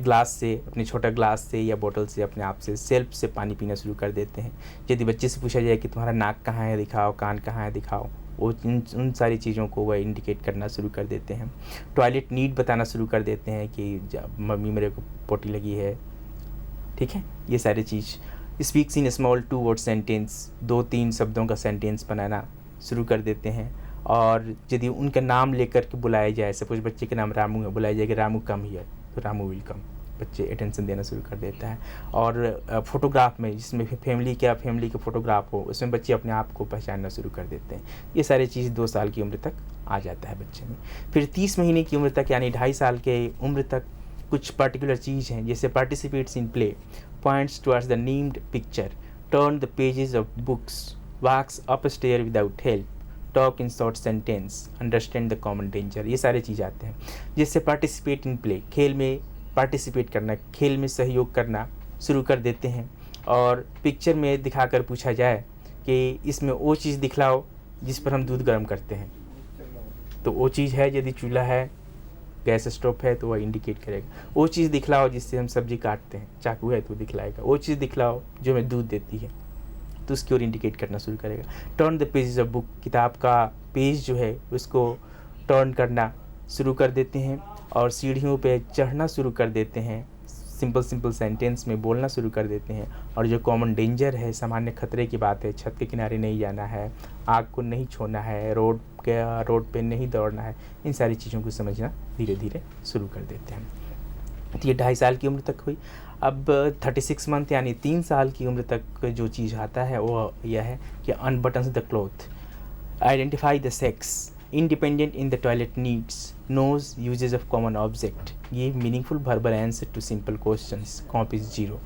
glass से, अपने छोटा ग्लास से या बोतल से अपने आप से सेल्फ से पानी पीना शुरू कर देते हैं। यदि बच्चे से पूछा जाए कि तुम्हारा नाक कहाँ है दिखाओ, कान कहाँ है दिखाओ, वो उन सारी चीज़ों को वह इंडिकेट करना शुरू कर देते हैं। टॉयलेट नीड बताना शुरू कर देते हैं कि मम्मी मेरे को पोटी लगी है, ठीक है, ये सारी चीज़। Speaks in small 2 word sentence, 2-3 शब्दों का सेंटेंस बनाना शुरू कर देते हैं। और यदि उनका नाम लेकर के बुलाया जाए, सपोज बच्चे के नाम रामू है, बुलाया जाए कि रामू कम हियर, तो रामू विल कम, बच्चे अटेंशन देना शुरू कर देता है। और फोटोग्राफ में, जिसमें फैमिली के फोटोग्राफ हो, उसमें बच्चे अपने आप को पहचानना शुरू कर देते हैं। ये सारी चीज़ 2 साल की उम्र तक आ जाता है बच्चे में। फिर 30 महीने की उम्र तक यानी 2.5 साल के उम्र तक कुछ पर्टिकुलर चीज़ हैं, जैसे participates in play, points towards the named picture, turn the pages of books, walks up stair without help, talk in short sentence, understand the common danger. ये सारे चीज़ आते हैं। जैसे पार्टिसिपेट इन प्ले, खेल में पार्टिसिपेट करना, खेल में सहयोग करना शुरू कर देते हैं। और पिक्चर में दिखाकर पूछा जाए कि इसमें वो चीज़ दिखलाओ जिस पर हम दूध गर्म करते हैं, तो वो चीज़ है, यदि चूल्हा है, गैस स्टोव है तो वह इंडिकेट करेगा। वो चीज़ दिखलाओ जिससे हम सब्जी काटते हैं, चाकू है तो दिखलाएगा। वो चीज़ दिखलाओ जो हमें दूध देती है, तो उसकी ओर इंडिकेट करना शुरू करेगा। Turn the pages of book, किताब का पेज जो है उसको टर्न करना शुरू कर देते हैं और सीढ़ियों पे चढ़ना शुरू कर देते हैं। सिंपल सेंटेंस में बोलना शुरू कर देते हैं। और जो कॉमन डेंजर है, सामान्य खतरे की बात है, छत के किनारे नहीं जाना है, आग को नहीं छोड़ना है, रोड पे नहीं दौड़ना है, इन सारी चीज़ों को समझना धीरे धीरे शुरू कर देते हैं। तो ये 2.5 साल की उम्र तक हुई। अब 36 मंथ यानी 3 साल की उम्र तक जो चीज़ आता है वो यह है कि unbuttons the cloth, identify the sex, independent in the toilet needs, knows uses of common object. ये meaningful verbal answer to simple questions, comp is 0।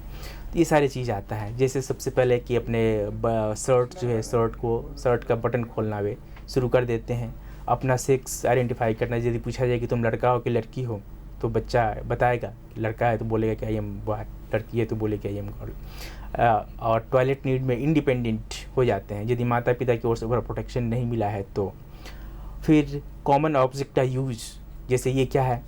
तो ये सारी चीज़ आता है। जैसे सबसे पहले कि अपने शर्ट जो है, शर्ट का बटन खोलना वे शुरू कर देते हैं। अपना सेक्स आइडेंटिफाई करना, यदि पूछा जाए कि तुम लड़का हो कि लड़की हो, तो बच्चा बताएगा, लड़का है तो बोलेगा कि आई एम बॉय, लड़की है तो बोलेगा आई एम गर्ल। और टॉयलेट नीड में इंडिपेंडेंट हो जाते हैं यदि माता पिता की ओर से ओवर प्रोटेक्शन नहीं मिला है तो। फिर कॉमन ऑब्जेक्ट का यूज, जैसे ये क्या है,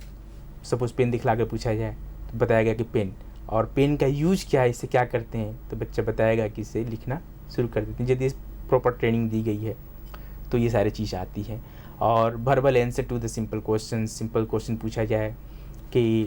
सपोज पेन दिखला के पूछा जाए तो बताएगा कि पेन, और पेन का यूज क्या है, इससे क्या करते हैं, तो बच्चा बताएगा कि इसे लिखना शुरू कर देते हैं। यदि प्रॉपर ट्रेनिंग दी गई है तो ये सारी चीज़ आती है। और verbal answer to the simple question पूछा जाए कि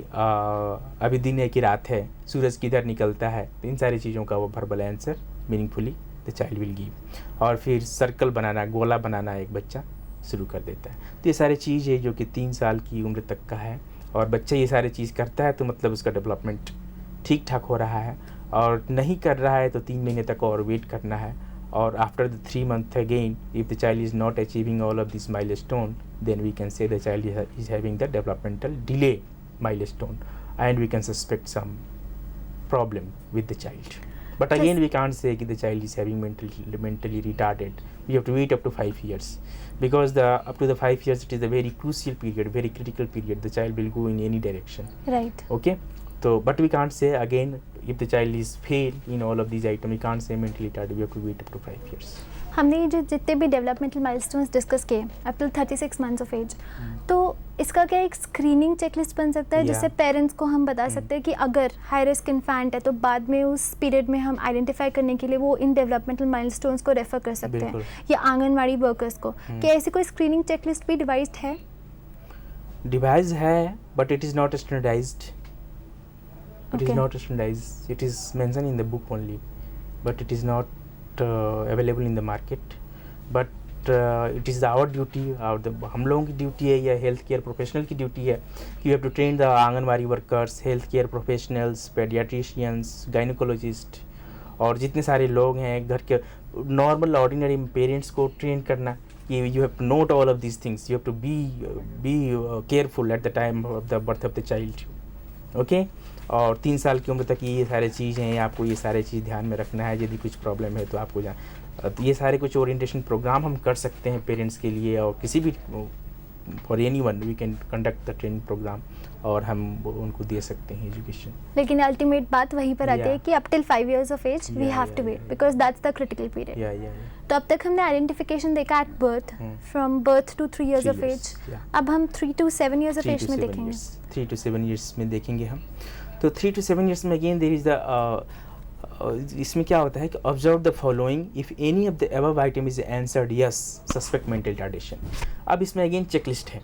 अभी दिन है कि रात है, सूरज किधर निकलता है, तो इन सारी चीज़ों का वो verbal answer meaningfully the child will give. और फिर सर्कल बनाना, गोला बनाना एक बच्चा शुरू कर देता है। तो ये सारी चीज़ है जो कि 3 साल की उम्र तक का है, और बच्चा ये सारी चीज़ करता है तो मतलब उसका डेवलपमेंट ठीक ठाक हो रहा है। और नहीं कर रहा है तो 3 महीने तक और वेट करना है। और after the 3 months again, if the child is not achieving all of this milestone, then we can say the child is having the developmental delay milestone, and we can suspect some problem with the child. But again, we can't say that the child is having mentally retarded. We have to wait up to 5 years, because up to the 5 years it is a very crucial period, very critical period. The child will go in any direction. Right. Okay, so but we can't say again if the child is fail in all of these items. We can't say mentally retarded. We have to wait up to 5 years. हमने ये जो जितने भी developmental milestones discuss किए up till 36 months of age, तो इसका क्या एक स्क्रीनिंग चेकलिस्ट बन सकता है जिससे पेरेंट्स को हम बता सकते हैं कि अगर हाई रिस्क इन्फेंट है तो बाद में उस पीरियड में हम आइडेंटिफाई करने के लिए वो इन डेवलपमेंटल माइलस्टोन्स को रेफर कर सकते हैं, या आंगनवाड़ी वर्कर्स को। क्या ऐसी कोई स्क्रीनिंग चेकलिस्ट भी डिवाइस्ड है? डिवाइस है, but it is not standardised. It is Okay. not standardized. It is mentioned in the book only, but it is not available in the market. But it is our duty, हम लोगों की duty है या health care professional की duty है कि you have to train the Anganwadi workers, health care professionals, paediatricians, gynaecologist, और जितने सारे लोग हैं घर के नॉर्मल ऑर्डिनरी पेरेंट्स को ट्रेन करना कि you have to note all of these things, you have to be careful at the time of the birth of the child. Okay, और 3 साल की उम्र तक ये सारे चीज़ हैं, आपको ये सारे चीज़ ध्यान में रखना है. यदि कुछ प्रॉब्लम है तो आपको ये सारे कुछ ओरिएंटेशन प्रोग्राम हम कर सकते हैं पेरेंट्स के लिए, और किसी भी for anyone we can conduct the training programme, और हम उनको दे सकते हैं एजुकेशन. लेकिन अल्टीमेट बात वहीं पर आती है कि up till 5 years of age we have to wait, because that's the critical period. तो अब तक हमने आइडेंटिफिकेशन देखा at birth, from birth to 3 years of age. अब हम 3 to 7 years ऑफ एज में देखेंगे. 3 to 7 years में देखेंगे हम. तो 3 to 7 years में अगेन देयर इज द इसमें क्या होता है कि observe the following, if any of the above item is answered yes, suspect mental retardation. अब इसमें अगेन चेकलिस्ट है.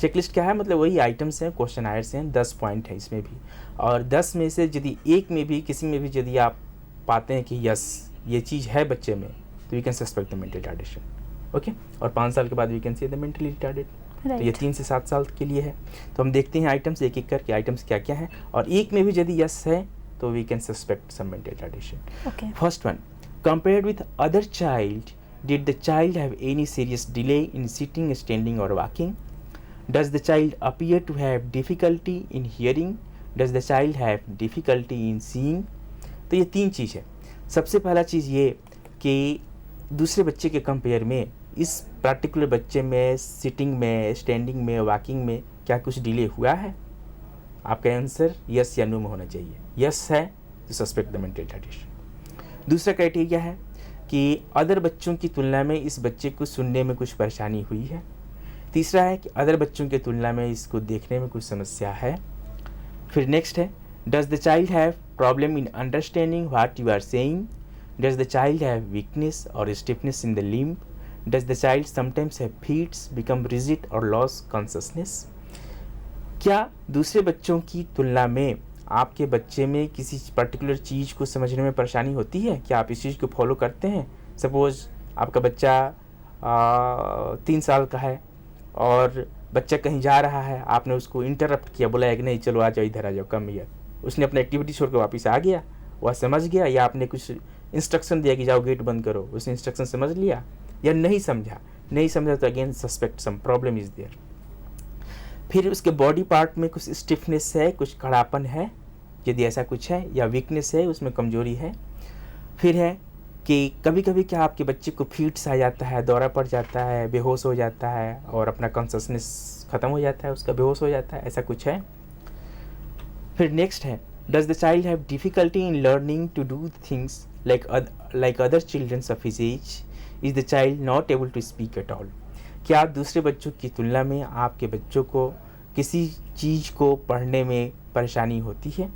चेकलिस्ट क्या है, मतलब वही आइटम्स हैं, क्वेश्चन आयर्स हैं, 10 पॉइंट है इसमें भी, और 10 में से यदि एक में भी किसी में भी यदि आप पाते हैं कि यस ये चीज़ है बच्चे में, तो we can suspect the mental retardation. Okay, और 5 साल के बाद we can say the mentally retarded. तो ये 3 से 7 साल के लिए है. तो हम देखते हैं आइटम्स एक एक करके, आइटम्स क्या क्या हैं, और एक में भी यदि यस है तो we can suspect some mental retardation. First one, compared with other child, did the child have any serious delay in sitting, standing और walking? Does the child appear to have difficulty in hearing? Does the child have difficulty in seeing? तो ये 3 चीज़ है. सबसे पहला चीज़ ये कि दूसरे बच्चे के कंपेयर में इस पर्टिकुलर बच्चे में सिटिंग में, स्टैंडिंग में, वॉकिंग में क्या कुछ डिले हुआ है? आपका आंसर यस या नो में होना चाहिए. यस है तो सस्पेक्ट द मेंटल रिटार्डेशन. दूसरा क्राइटेरिया है कि अदर बच्चों की तुलना में इस बच्चे को सुनने में कुछ परेशानी हुई है. तीसरा है कि अदर बच्चों की तुलना में इसको देखने में कुछ समस्या है. फिर नेक्स्ट है, does the child have problem in understanding what you are saying? Does the child have weakness और stiffness in the limb? Does the child sometimes have fits, become rigid और लॉस कॉन्शसनेस? क्या दूसरे बच्चों की तुलना में आपके बच्चे में किसी पर्टिकुलर चीज़ को समझने में परेशानी होती है? क्या आप इस चीज़ को फॉलो करते हैं? सपोज़ आपका बच्चा 3 साल का है और बच्चा कहीं जा रहा है, आपने उसको इंटरप्ट किया, बोला कि नहीं चलो आ जाओ, इधर आ जाओ, कम हियर. उसने अपना एक्टिविटी छोड़ कर वापस आ गया, वह समझ गया, या आपने कुछ इंस्ट्रक्शन दिया कि जाओ गेट बंद करो, उसने इंस्ट्रक्शन समझ लिया या नहीं समझा तो again suspect some problem is there. फिर उसके बॉडी पार्ट में कुछ स्टिफनेस है, कुछ कड़ापन है, यदि ऐसा कुछ है या वीकनेस है, उसमें कमजोरी है। फिर है कि कभी कभी क्या आपके बच्चे को फिट्स आ जाता है, दौरा पड़ जाता है, बेहोश हो जाता है और अपना कॉन्शसनेस ख़त्म हो जाता है, उसका बेहोश हो जाता है, ऐसा कुछ है। फिर नेक्स्ट है, does the child have difficulty in learning to do things like other childrens of his age, is the child not able to speak at all. क्या दूसरे बच्चों की तुलना में आपके बच्चों को किसी चीज़ को पढ़ने में परेशानी होती है,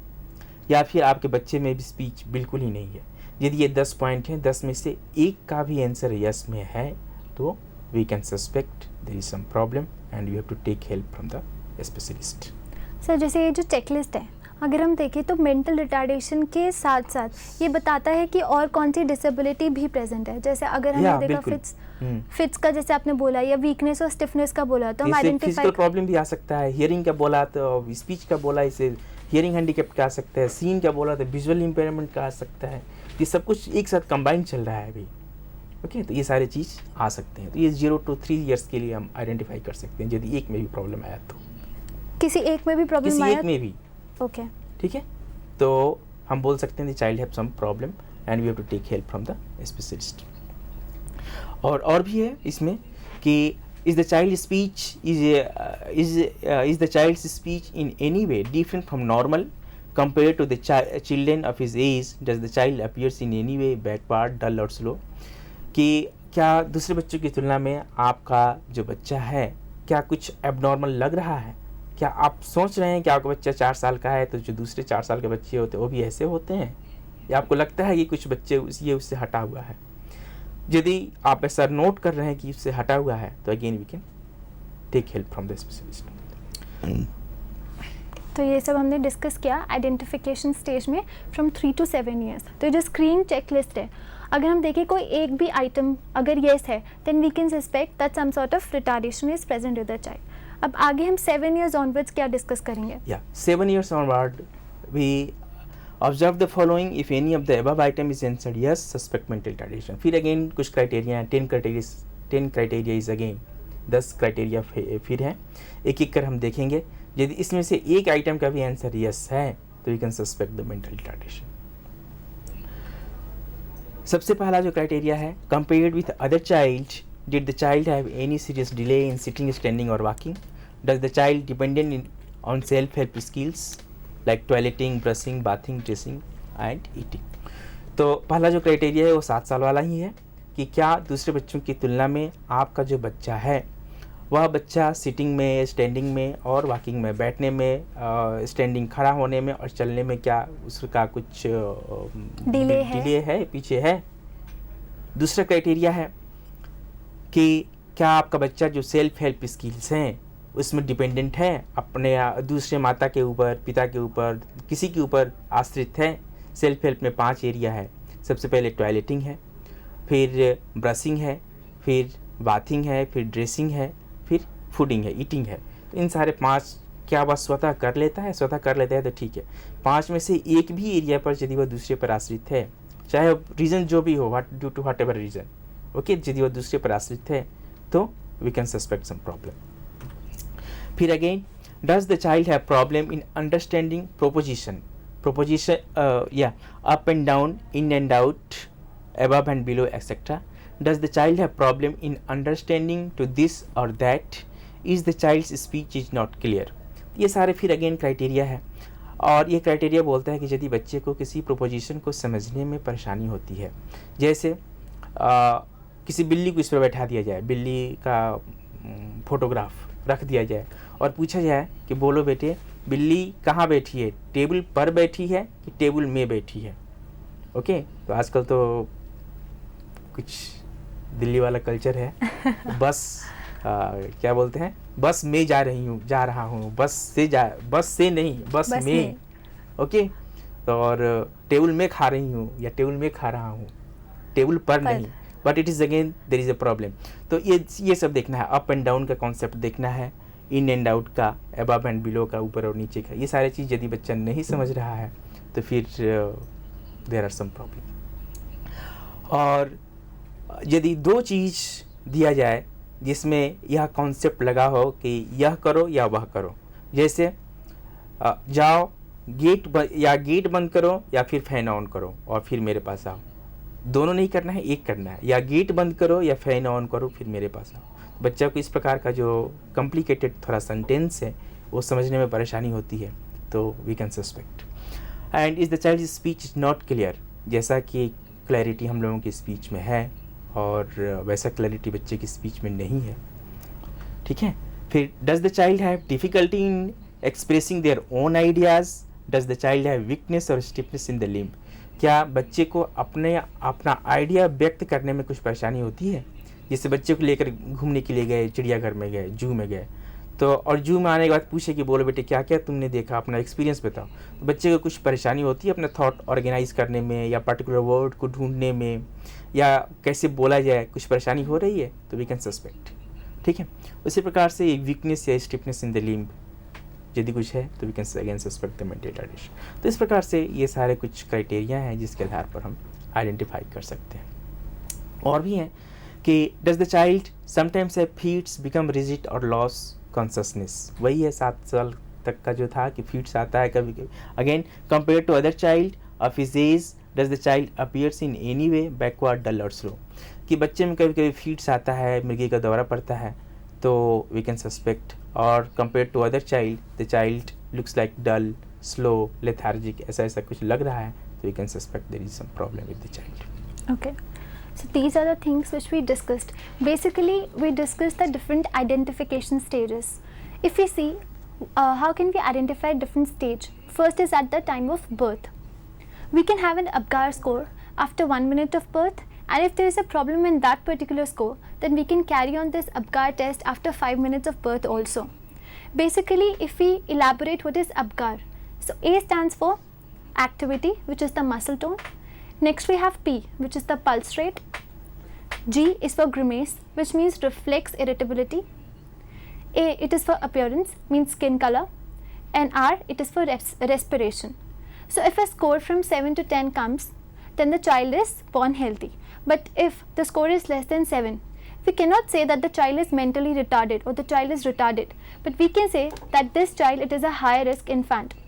या फिर आपके बच्चे में भी स्पीच बिल्कुल ही नहीं है? यदि ये 10 पॉइंट हैं, 10 में से एक का भी आंसर यस में है तो we can suspect there is some problem and you have to take help from the specialist. Sir जैसे ये जो चेकलिस्ट है, अगर हम देखें तो मेंटल रिटार्डेशन के साथ साथ ये बताता है कि और कौन सी डिसेबिलिटी भी प्रेजेंट है। जैसे अगर हमने देखा फिट्स का जैसे आपने बोला, या वीकनेस और स्टिफनेस का बोला, तो हम आइडेंटिफाई फिजिकल प्रॉब्लम भी आ सकता है, हियरिंग का बोला तो स्पीच का बोला, इसे हियरिंग हैंडीकैप का आ सकता है, सीन का बोला तो विजुअल इंपेयरमेंट का आ सकता है। ये सब कुछ एक साथ कंबाइन चल रहा है अभी। ओके, तो ये सारे चीज़ आ सकते हैं। तो ये 0 to 3 ईयर्स के लिए हम आइडेंटिफाई कर सकते हैं, यदि एक में भी प्रॉब्लम आया तो। किसी एक में भी प्रॉब्लम आया, किसी एक में भी, ओके, ठीक है, तो हम बोल सकते हैं the child have some problem and we have to take help from the specialist. और भी है इसमें कि is the child's speech is the child's speech in any way different from normal compared to the children of his age? Does the child appears in any way backward, dull or slow? कि क्या दूसरे बच्चों की तुलना में आपका जो बच्चा है क्या कुछ एबनॉर्मल लग रहा है? क्या आप सोच रहे हैं कि आपका बच्चा 4 साल का है तो जो दूसरे 4 साल के बच्चे होते हैं वो भी ऐसे होते हैं, या आपको लगता है कि कुछ बच्चे ये उससे हटा हुआ है? यदि आप ऐसा नोट कर रहे हैं कि उससे हटा हुआ है तो again we can take help from the specialist. तो ये सब हमने डिस्कस किया आइडेंटिफिकेशन स्टेज में फ्रॉम 3 to 7 ईयर्स। तो जो स्क्रीन चेकलिस्ट है, अगर हम देखें कोई एक भी आइटम अगर येस है, then we can suspect that some sort of retardation is present with the child. अब आगे हम 7 ईयर्स ऑनवर्ड्स क्या डिस्कस करेंगे? 7 years onward we observe the following. If any of the above item is answered yes, suspect mental retardation. फिर again कुछ criteria हैं, 10 criteria is again 10 criteria फिर हैं, एक एक कर हम देखेंगे। यदि इसमें से एक आइटम का भी आंसर यस है तो you can suspect the mental retardation. सबसे पहला जो क्राइटेरिया है, compared with other child, did the child have any serious delay in sitting, standing और walking? Does the child dependent on self help skills like toileting, brushing, bathing, dressing and eating? तो पहला जो criteria है वो 7 साल वाला ही है कि क्या दूसरे बच्चों की तुलना में आपका जो बच्चा है वह बच्चा सिटिंग में, स्टैंडिंग में और वॉकिंग में, बैठने में, स्टैंडिंग खड़ा होने में और चलने में क्या उसका कुछ डिले है, पीछे है? दूसरा क्राइटेरिया है कि क्या आपका बच्चा जो सेल्फ हेल्प स्किल्स हैं उसमें डिपेंडेंट है, अपने दूसरे माता के ऊपर, पिता के ऊपर, किसी के ऊपर आश्रित है? सेल्फ हेल्प में 5 एरिया है। सबसे पहले टॉयलेटिंग है, फिर ब्रशिंग है, फिर बाथिंग है, फिर ड्रेसिंग है, फिर फूडिंग है, ईटिंग है। तो इन सारे 5 क्या वह स्वतः कर लेता है? स्वतः कर लेता है तो ठीक है। 5 में से एक भी एरिया पर यदि वह दूसरे पर आश्रित है, चाहे रीज़न जो भी हो, due to whatever reason, okay, यदि वह दूसरे पर आश्रित है तो we can suspect some problem. फिर again, does the child have problem in understanding proposition या up and down, in and out, above and below, etc. Does the child have problem in understanding to this or that? Is the child's speech is not clear? ये सारे फिर again criteria है, और ये criteria बोलता है कि यदि बच्चे को किसी प्रोपोजिशन को समझने में परेशानी होती है, जैसे किसी बिल्ली को इस पर बैठा दिया जाए, बिल्ली का फोटोग्राफ रख दिया जाए और पूछा जाए कि बोलो बेटे बिल्ली कहाँ बैठी है, टेबल पर बैठी है कि टेबल में बैठी है? ओके, तो आजकल तो कुछ दिल्ली वाला कल्चर है, बस क्या बोलते हैं, बस में जा रहा हूँ, बस से नहीं, बस में, ओके, तो और टेबल में खा रही हूँ या टेबल में खा रहा हूँ, टेबल पर नहीं, but it is again there is a problem. तो ये सब देखना है, अप एंड डाउन का कॉन्सेप्ट देखना है, इन एंड आउट का, अबव एंड बिलो का, ऊपर और नीचे का, ये सारी चीज़ यदि बच्चा नहीं समझ रहा है तो फिर देयर आर सम प्रॉब्लम। और यदि 2 चीज़ दिया जाए जिसमें यह कॉन्सेप्ट लगा हो कि यह करो या वह करो, जैसे जाओ या गेट बंद करो या फिर फैन ऑन करो और फिर मेरे पास आओ। दोनों नहीं करना है, एक करना है, या गेट बंद करो या फैन ऑन करो फिर मेरे पास आओ। बच्चा को इस प्रकार का जो कॉम्प्लिकेटेड थोड़ा सेंटेंस है वो समझने में परेशानी होती है, तो we can suspect. And is the child speech is not clear, जैसा कि क्लैरिटी हम लोगों की स्पीच में है और वैसा क्लैरिटी बच्चे की स्पीच में नहीं है, ठीक है। फिर does the child have difficulty in expressing their own ideas, does the child have weakness और स्टिफनेस इन द लिम्ब, क्या बच्चे को अपना आइडिया व्यक्त करने में कुछ परेशानी होती है। जैसे बच्चे को लेकर घूमने के लिए गए, चिड़ियाघर में गए, जू में गए, तो और जू में आने के बाद पूछे कि बोलो बेटे क्या क्या तुमने देखा, अपना एक्सपीरियंस बताओ, तो बच्चे को कुछ परेशानी होती है अपना थॉट ऑर्गेनाइज करने में या पर्टिकुलर वर्ड को ढूंढने में या कैसे बोला जाए, कुछ परेशानी हो रही है तो वी कैन सस्पेक्ट, ठीक है। उसी प्रकार से एक वीकनेस या स्टिफनेस इन द लिम्ब यदि कुछ है तो we can again suspect the mental retardation. तो इस प्रकार से ये सारे कुछ क्राइटेरिया हैं जिसके आधार पर हम आइडेंटिफाई कर सकते हैं। और भी हैं कि does the child sometimes have fits become rigid और लॉस कॉन्शसनेस, वही है 7 साल तक का जो था कि फीट्स आता है कभी कभी। Again compare to other child of his age does the child appears in any way backward dull और स्लो, कि बच्चे में कभी कभी फीट्स आता है, मिर्गी का दौरा पड़ता है, तो वी कैन सस्पेक्ट। और compare to other child the child looks like dull, slow, lethargic, ऐसा कुछ लग रहा है तो we can suspect there is some problem with the child. Okay. So these are the things which we discussed. Basically, we discussed the different identification stages. If we see, how can we identify different stage? First is at the time of birth. We can have an APGAR score after 1 minute of birth, and if there is a problem in that particular score, then we can carry on this APGAR test after 5 minutes of birth also. Basically, if we elaborate what is APGAR, so A stands for activity, which is the muscle tone. Next we have P, which is the pulse rate. G is for grimace, which means reflex irritability. A, it is for appearance, means skin color. And R, it is for respiration. So if a score from 7 to 10 comes, then the child is born healthy. But if the score is less than 7, we cannot say that the child is mentally retarded or the child is retarded, but we can say that this child, it is a high risk infant.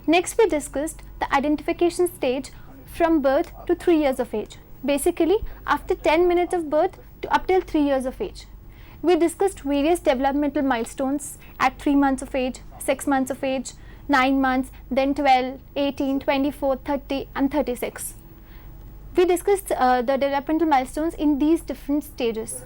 Next we discussed the identification stage from birth to 3 years of age. Basically, after 10 minutes of birth to up till 3 years of age. We discussed various developmental milestones at 3 months of age, 6 months of age, 9 months, then 12, 18, 24, 30 and 36. We discussed the developmental milestones in these different stages.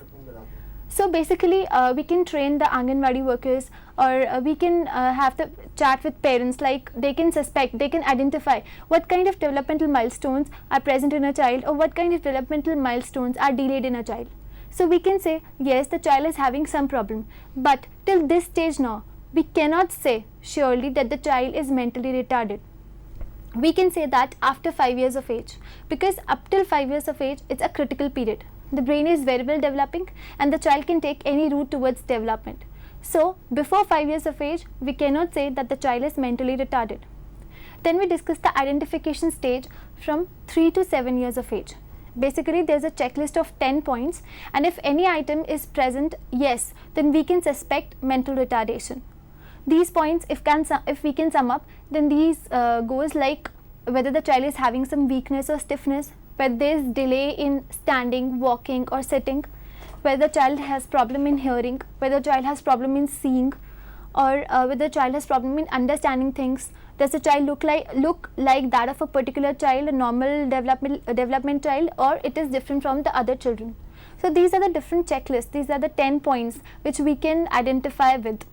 So basically, we can train the Anganwadi workers, or we can have the chat with parents, like they can suspect, they can identify what kind of developmental milestones are present in a child or what kind of developmental milestones are delayed in a child. So we can say, yes, the child is having some problem, but till this stage now, we cannot say surely that the child is mentally retarded. We can say that after 5 years of age, because up till 5 years of age, it's a critical period. The brain is very well developing and the child can take any route towards development. So before 5 years of age, we cannot say that the child is mentally retarded. Then we discuss the identification stage from 3 to 7 years of age. Basically, there's a checklist of 10 points, and if any item is present, yes, then we can suspect mental retardation. These points, if we can sum up, then these goes like whether the child is having some weakness or stiffness, whether there is delay in standing, walking or sitting, whether the child has problem in hearing, whether the child has problem in seeing, or whether the child has problem in understanding things. Does the child look like that of a particular child, a normal development child, or it is different from the other children? So these are the different checklists. These are the 10 points which we can identify with.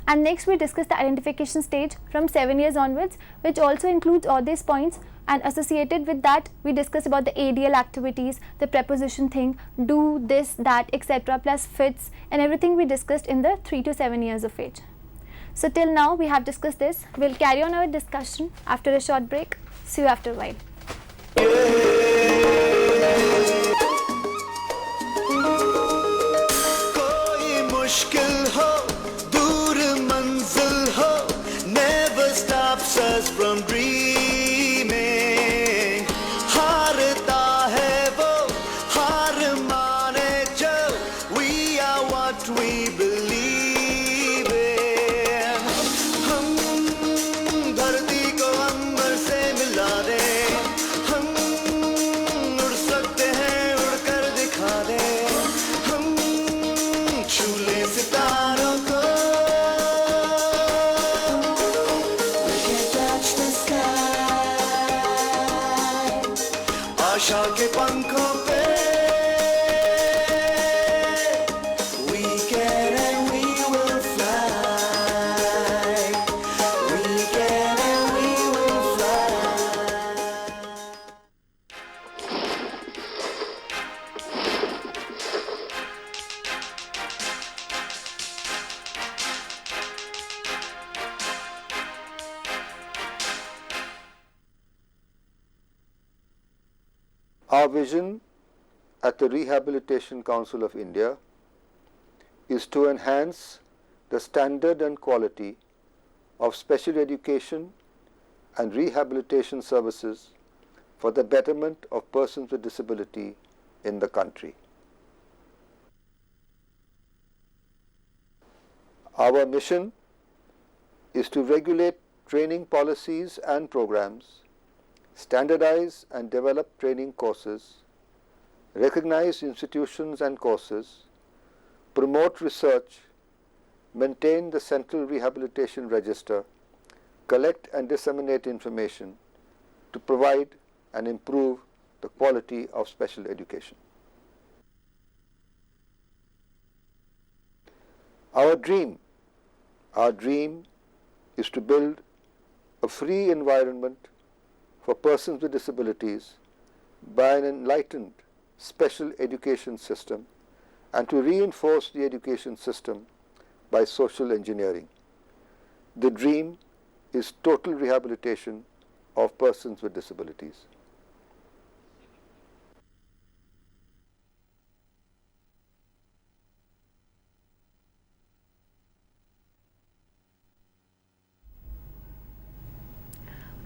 And next we discuss the identification stage from 7 years onwards, which also includes all these points, and associated with that we discuss about the ADL activities, the preposition thing, do this, that, etc., plus fits and everything we discussed in the 3 to 7 years of age. So till now we have discussed this. We'll carry on our discussion after a short break. See you after a while. कोई मुश्किल हो, दूर मंजिल हो, never stops us from dreaming. हारता है वो, हार माने जो, we are what we believe in. हम Our vision at the Rehabilitation Council of India is to enhance the standard and quality of special education and rehabilitation services for the betterment of persons with disability in the country. Our mission is to regulate training policies and programs, standardize and develop training courses, recognize institutions and courses, promote research, maintain the Central Rehabilitation Register, collect and disseminate information to provide and improve the quality of special education. Our dream is to build a free environment for persons with disabilities by an enlightened special education system and to reinforce the education system by social engineering. The dream is total rehabilitation of persons with disabilities.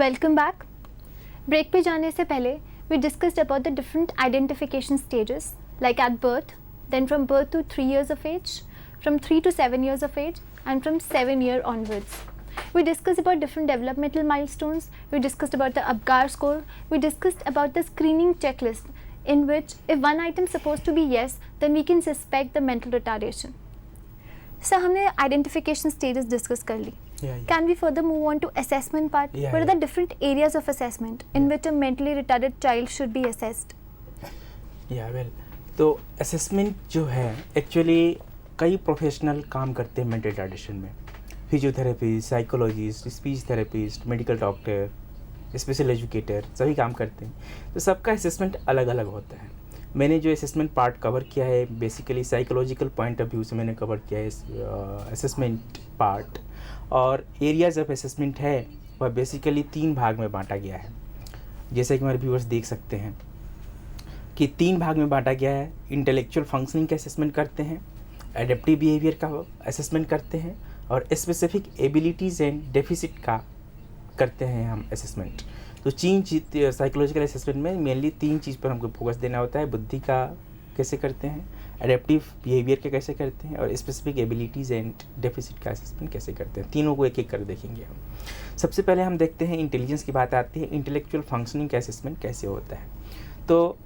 Welcome back. Break पे जाने से पहले we discussed about the different identification stages like at birth, then from birth to 3 years of age, from 3 to 7 years of age, and from 7 year onwards. We discussed about different developmental milestones, we discussed about the Apgar score, we discussed about the screening checklist in which if one item is supposed to be yes, then we can suspect the mental retardation. So हमने identification stages discuss कर ली. Can we further move on to assessment part? What are the different areas of assessment in which a mentally retarded child should be assessed? तो assessment जो है actually कई professional काम करते हैं mental retardation में. Physiotherapist, psychologist, speech therapist, medical doctor, special educator सभी काम करते हैं. तो सबका असेसमेंट अलग अलग होता है. मैंने जो असेसमेंट पार्ट कवर किया है basically psychological point of view से मैंने कवर किया है असेसमेंट पार्ट. और एरियाज ऑफ असेसमेंट है वह बेसिकली 3 भाग में बांटा गया है. जैसे कि हमारे व्यूअर्स देख सकते हैं कि 3 भाग में बांटा गया है. इंटेलेक्चुअल फंक्शनिंग का असेसमेंट करते हैं, एडेप्टिव बिहेवियर का असेसमेंट करते हैं और स्पेसिफिक एबिलिटीज़ एंड डेफिसिट का करते हैं हम असेसमेंट. तो 3 चीज साइकोलॉजिकल असेसमेंट में मेनली 3 चीज़ पर हमको फोकस देना होता है. बुद्धि का कैसे करते हैं, एडेप्टिव बिहेवियर का कैसे करते हैं और स्पेसिफिक एबिलिटीज़ एंड डेफिसिट का असेसमेंट कैसे करते हैं. तीनों को एक एक कर देखेंगे हम. सबसे पहले हम देखते हैं इंटेलिजेंस की बात आती है. इंटेलेक्चुअल फंक्शनिंग का असेसमेंट कैसे होता है. तो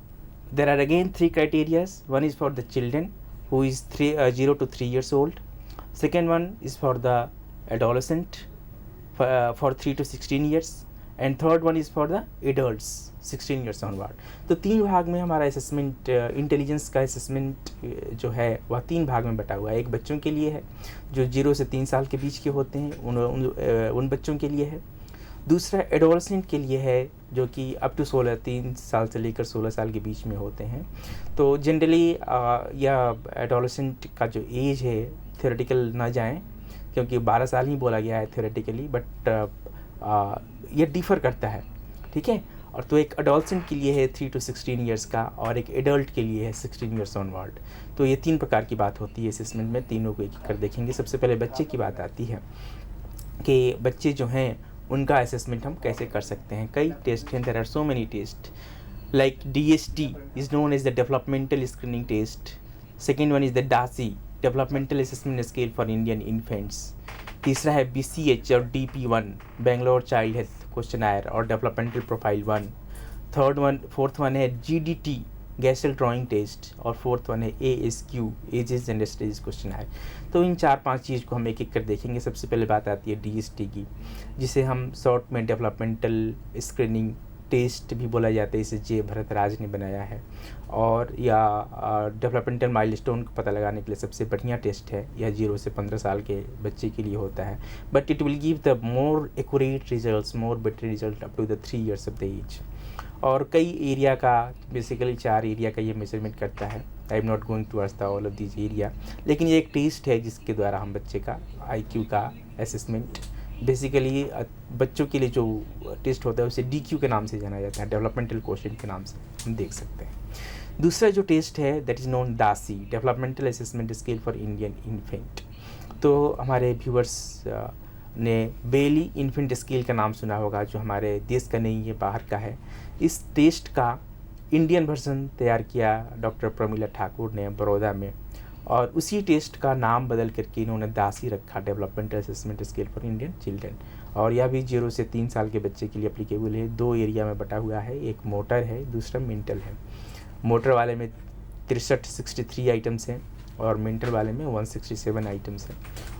there are again 3 criterias. One is for the children who is 0 to 3 years old. Second one is for the adolescent for 3 to 16 years. And third one is for the adults 16 years onward. तो 3 भाग में हमारा assessment intelligence का assessment जो है वह 3 भाग में बटा हुआ है. एक बच्चों के लिए है जो 0 से 3 साल के बीच के होते हैं, उन बच्चों के लिए है. दूसरा एडोलसेंट के लिए है जो कि अप टू 3 साल से लेकर 16 साल के बीच में होते हैं. तो जनरली यह एडोलसेंट का जो एज है थ्योरेटिकल ना जाएं क्योंकि 12 साल ही बोला गया है थ्योरेटिकली, बट ये डिफ़र करता है. ठीक है. और तो एक एडोलसेंट के लिए है 3 to 16 years का और एक एडल्ट के लिए है 16 years onward. तो ये 3 प्रकार की बात होती है असेसमेंट में. तीनों को एक एक कर देखेंगे. सबसे पहले बच्चे की बात आती है कि बच्चे जो हैं उनका असेसमेंट हम कैसे कर सकते हैं. कई टेस्ट हैं. There are so many test like DST is known as the developmental screening test. Second one is the DASI developmental assessment scale for Indian infants. तीसरा है BCH और DP1 Bangalore child health questionnaire और developmental profile 1. Fourth one है GDT Gesell drawing test और fourth one है ASQ ages and stage questionnaire. तो इन 4-5 चीज़ को हम एक एक कर देखेंगे. सबसे पहले बात आती है DST की, जिसे हम शॉर्ट में डेवलपमेंटल स्क्रीनिंग टेस्ट भी बोला जाता है. इसे जे भरतराज ने बनाया है. और या डेवलपमेंटल माइलस्टोन को पता लगाने के लिए सबसे बढ़िया टेस्ट है. यह 0 से 15 साल के बच्चे के लिए होता है. But it will give the more accurate results, more better result up to the 3 years of the age. और कई एरिया का बेसिकली 4 एरिया का ये मेजरमेंट करता है. I am not going to ask all of this area, लेकिन ये एक टेस्ट है जिसके द्वारा हम बच्चे का IQ का असेसमेंट बेसिकली बच्चों के लिए जो टेस्ट होता है उसे DQ के नाम से जाना जाता है, डेवलपमेंटल क्वेश्चन के नाम से हम देख सकते हैं। दूसरा जो टेस्ट है that is known DASI, developmental assessment scale for Indian infant. तो हमारे व्यूअर्स ने बेली इन्फेंट स्केल का नाम सुना होगा, जो हमारे देश का नहीं है, बाहर का है। इस टेस्ट का इंडियन वर्जन तैयार किया डॉक्टर प्रमिला ठाकुर ने बड़ौदा में, और उसी टेस्ट का नाम बदल करके इन्होंने DASI रखा, developmental assessment scale for Indian children. और यह भी 0 से 3 साल के बच्चे के लिए अप्लीकेबल है। 2 एरिया में बटा हुआ है, एक मोटर है, दूसरा मेंटल है। मोटर वाले में 63 आइटम्स हैं और मेंटल वाले में 167 आइटम्स हैं,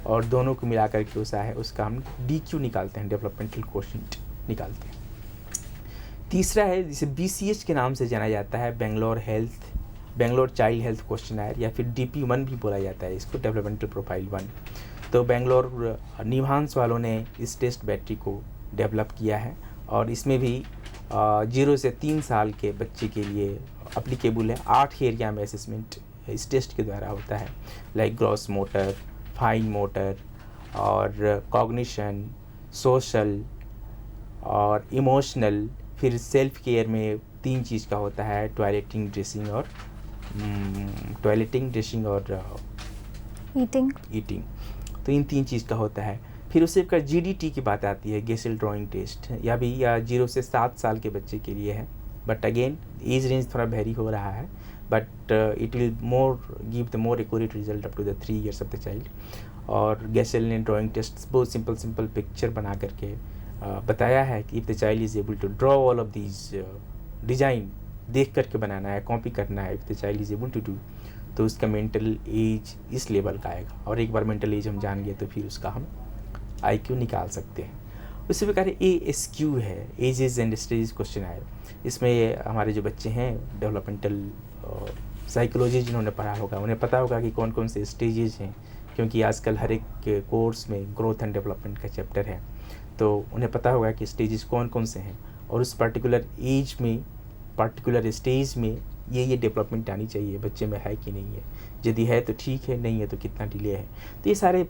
और दोनों को मिलाकर के उसका हम DQ निकालते हैं, डेवलपमेंटल क्वोशिएंट निकालते हैं। तीसरा है जिसे BCH के नाम से जाना जाता है, बेंगलोर चाइल्ड हेल्थ क्वेश्चनर, या फिर DP1 भी बोला जाता है इसको, डेवलपमेंटल प्रोफाइल 1। तो बेंगलोर निभांस वालों ने इस टेस्ट बैटरी को डेवलप किया है, और इसमें भी 0 से 3 साल के बच्चे के लिए अप्लीकेबल है। 8 एरिया में असेसमेंट इस टेस्ट के द्वारा होता है, like gross motor, fine motor और कॉग्निशन, सोशल और इमोशनल। फिर सेल्फ केयर में 3 चीज़ का होता है, टॉयलेटिंग, ड्रेसिंग और ईटिंग। तो इन 3 चीज़ का होता है। फिर उससे का GDT की बात आती है, गेसेल ड्राइंग टेस्ट, या भी 0 से 7 साल के बच्चे के लिए है, बट अगेन एज रेंज थोड़ा वेरी हो रहा है, but it will give the more accurate result up to the 3 years of the child. और गेसेल ने ड्राइंग टेस्ट बहुत सिंपल पिक्चर बना करके बताया है कि if the child is able to draw all of these design, देख करके बनाना है, कॉपी करना है, if the child is able to do, तो उसका मेंटल एज इस लेवल का आएगा। और एक बार मेंटल एज हम जान गए तो फिर उसका हम IQ निकाल सकते हैं। उसी प्रकार ASQ है, एजेस एंड स्टेजेस क्वेश्चन है। इसमें हमारे जो बच्चे हैं डेवलपमेंटल साइकोलॉजी जिन्होंने पढ़ा होगा उन्हें पता होगा कि कौन कौन से स्टेजेस हैं, क्योंकि आजकल हर एक कोर्स में ग्रोथ एंड डेवलपमेंट का चैप्टर है, तो उन्हें पता होगा कि स्टेजेस कौन कौन से हैं, और उस पर्टिकुलर एज में, पर्टिकुलर स्टेज में ये डेवलपमेंट आनी चाहिए, बच्चे में है कि नहीं है। यदि है तो ठीक है, नहीं है तो कितना डिले है। तो ये सारे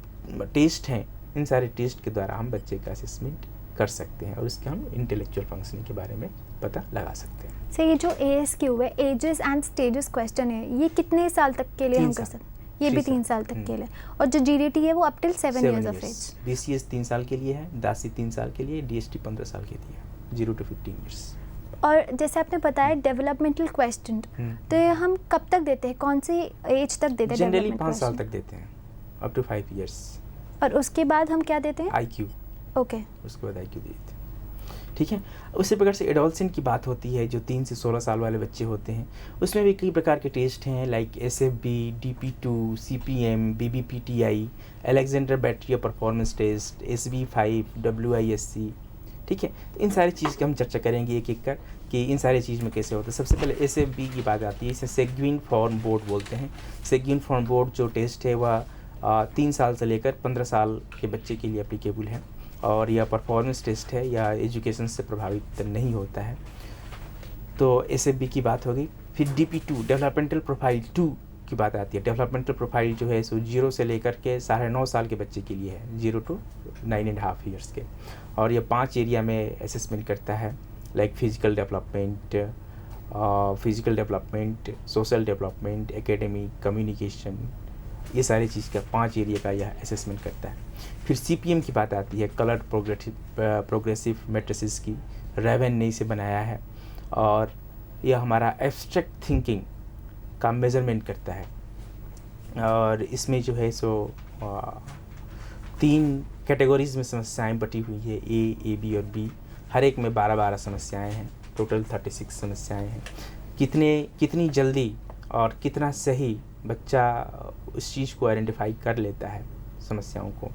टेस्ट हैं, इन सारे टेस्ट के द्वारा हम बच्चे का असेसमेंट कर सकते हैं, और इसके हम इंटेलेक्चुअल फंक्शनिंग के बारे में पता लगा सकते हैं। सर, ये जो ASQ है, एजेस एंड स्टेजेस क्वेश्चन है, ये कितने साल तक के लिए हम कर सकते हैं? ये भी 3 साल तक के लिए, और जो GDT है वो up till 7 years of age. BCS 3 साल के लिए है, DASI 3 साल के लिए, DST 15 साल के लिए, 0 to 15 years। और जैसे आपने बताया डेवलपमेंटल क्वेश्चन, तो ये हम कब तक देते हैं, कौन सी एज तक देते हैं? जनरली 5 साल तक देते हैं, अप टू 5 years। और उसके बाद हम क्या देते हैं? IQ। ओके। उसके बाद IQ देते हैं, ठीक है। उसी प्रकार से एडोलसेंट की बात होती है, जो 3 से 16 साल वाले बच्चे होते हैं, उसमें भी कई प्रकार के टेस्ट हैं, like SFB, DP2, CPM, BBPTI, Alexander battery performance test, SB5, WISC, ठीक है। तो इन सारी चीज़ की हम चर्चा करेंगे एक एक कर कि इन सारी चीज़ में कैसे होता है। सबसे पहले SFB की बात आती है, इसे सेग्विन फॉर्म बोर्ड बोलते हैं। सेग्विन फॉर्म बोर्ड जो टेस्ट है वह 3 साल से लेकर 15 साल के बच्चे के लिए एप्लीकेबल है, और यह परफॉर्मेंस टेस्ट है, या एजुकेशन से प्रभावित नहीं होता है। तो SFB की बात होगी। फिर DP2, डेवलपमेंटल प्रोफाइल 2 की बात आती है। डेवलपमेंटल प्रोफाइल जो है सो 0 से लेकर के 9.5 साल के बच्चे के लिए है, 0 to 9.5 years के, और यह 5 एरिया में असेसमेंट करता है, like physical development, social development, academic, communication, ये सारी चीज़ का 5 एरिया का यह असेसमेंट करता है। फिर CPM की बात आती है, कलर्ड प्रोग्रेसिव मैट्रिसेस की, रेवन ने इसे बनाया है, और यह हमारा एब्स्ट्रैक्ट थिंकिंग का मेज़रमेंट करता है। और इसमें जो है सो 3 कैटेगरीज में समस्याएं बटी हुई है, A, B और B। हर एक में 12-12 समस्याएं हैं, टोटल 36 समस्याएं हैं। कितनी जल्दी और कितना सही बच्चा उस चीज़ को आइडेंटिफाई कर लेता है, समस्याओं को,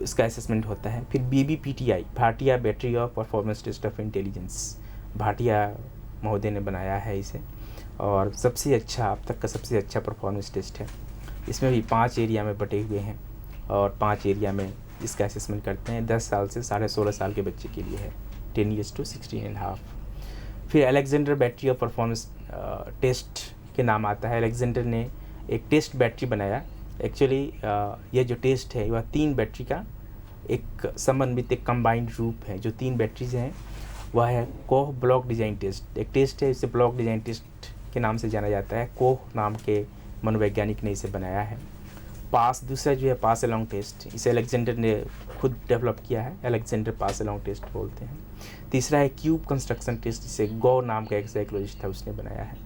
इसका असेसमेंट होता है। फिर BBPTI, Bhatia battery of performance test of intelligence, Bhatia महोदय ने बनाया है इसे, और सबसे अच्छा, अब तक का सबसे अच्छा परफॉर्मेंस टेस्ट है। इसमें भी 5 एरिया में बटे हुए हैं, और 5 एरिया में इसका असेसमेंट करते हैं। 10 साल से 16.5 साल के बच्चे के लिए है, 10 years to 16.5। फिर Alexander battery of performance test के नाम आता है। अलेक्जेंडर ने एक टेस्ट बैटरी बनाया। एक्चुअली यह जो टेस्ट है वह 3 बैटरी का एक समन्वित एक कंबाइंड रूप है। जो 3 बैटरीज हैं वह है कोह ब्लॉक डिजाइन टेस्ट। एक टेस्ट है, इसे ब्लॉक डिजाइन टेस्ट के नाम से जाना जाता है। कोह नाम के मनोवैज्ञानिक ने इसे बनाया है। पास दूसरा जो है पास अलोंग टेस्ट, इसे अलेक्जेंडर ने खुद डेवलप किया है, अलेक्जेंडर पास अलोंग टेस्ट बोलते हैं। तीसरा है क्यूब कंस्ट्रक्शन टेस्ट, जिसे गौ नाम का एक साइकोलॉजिस्ट था उसने बनाया है।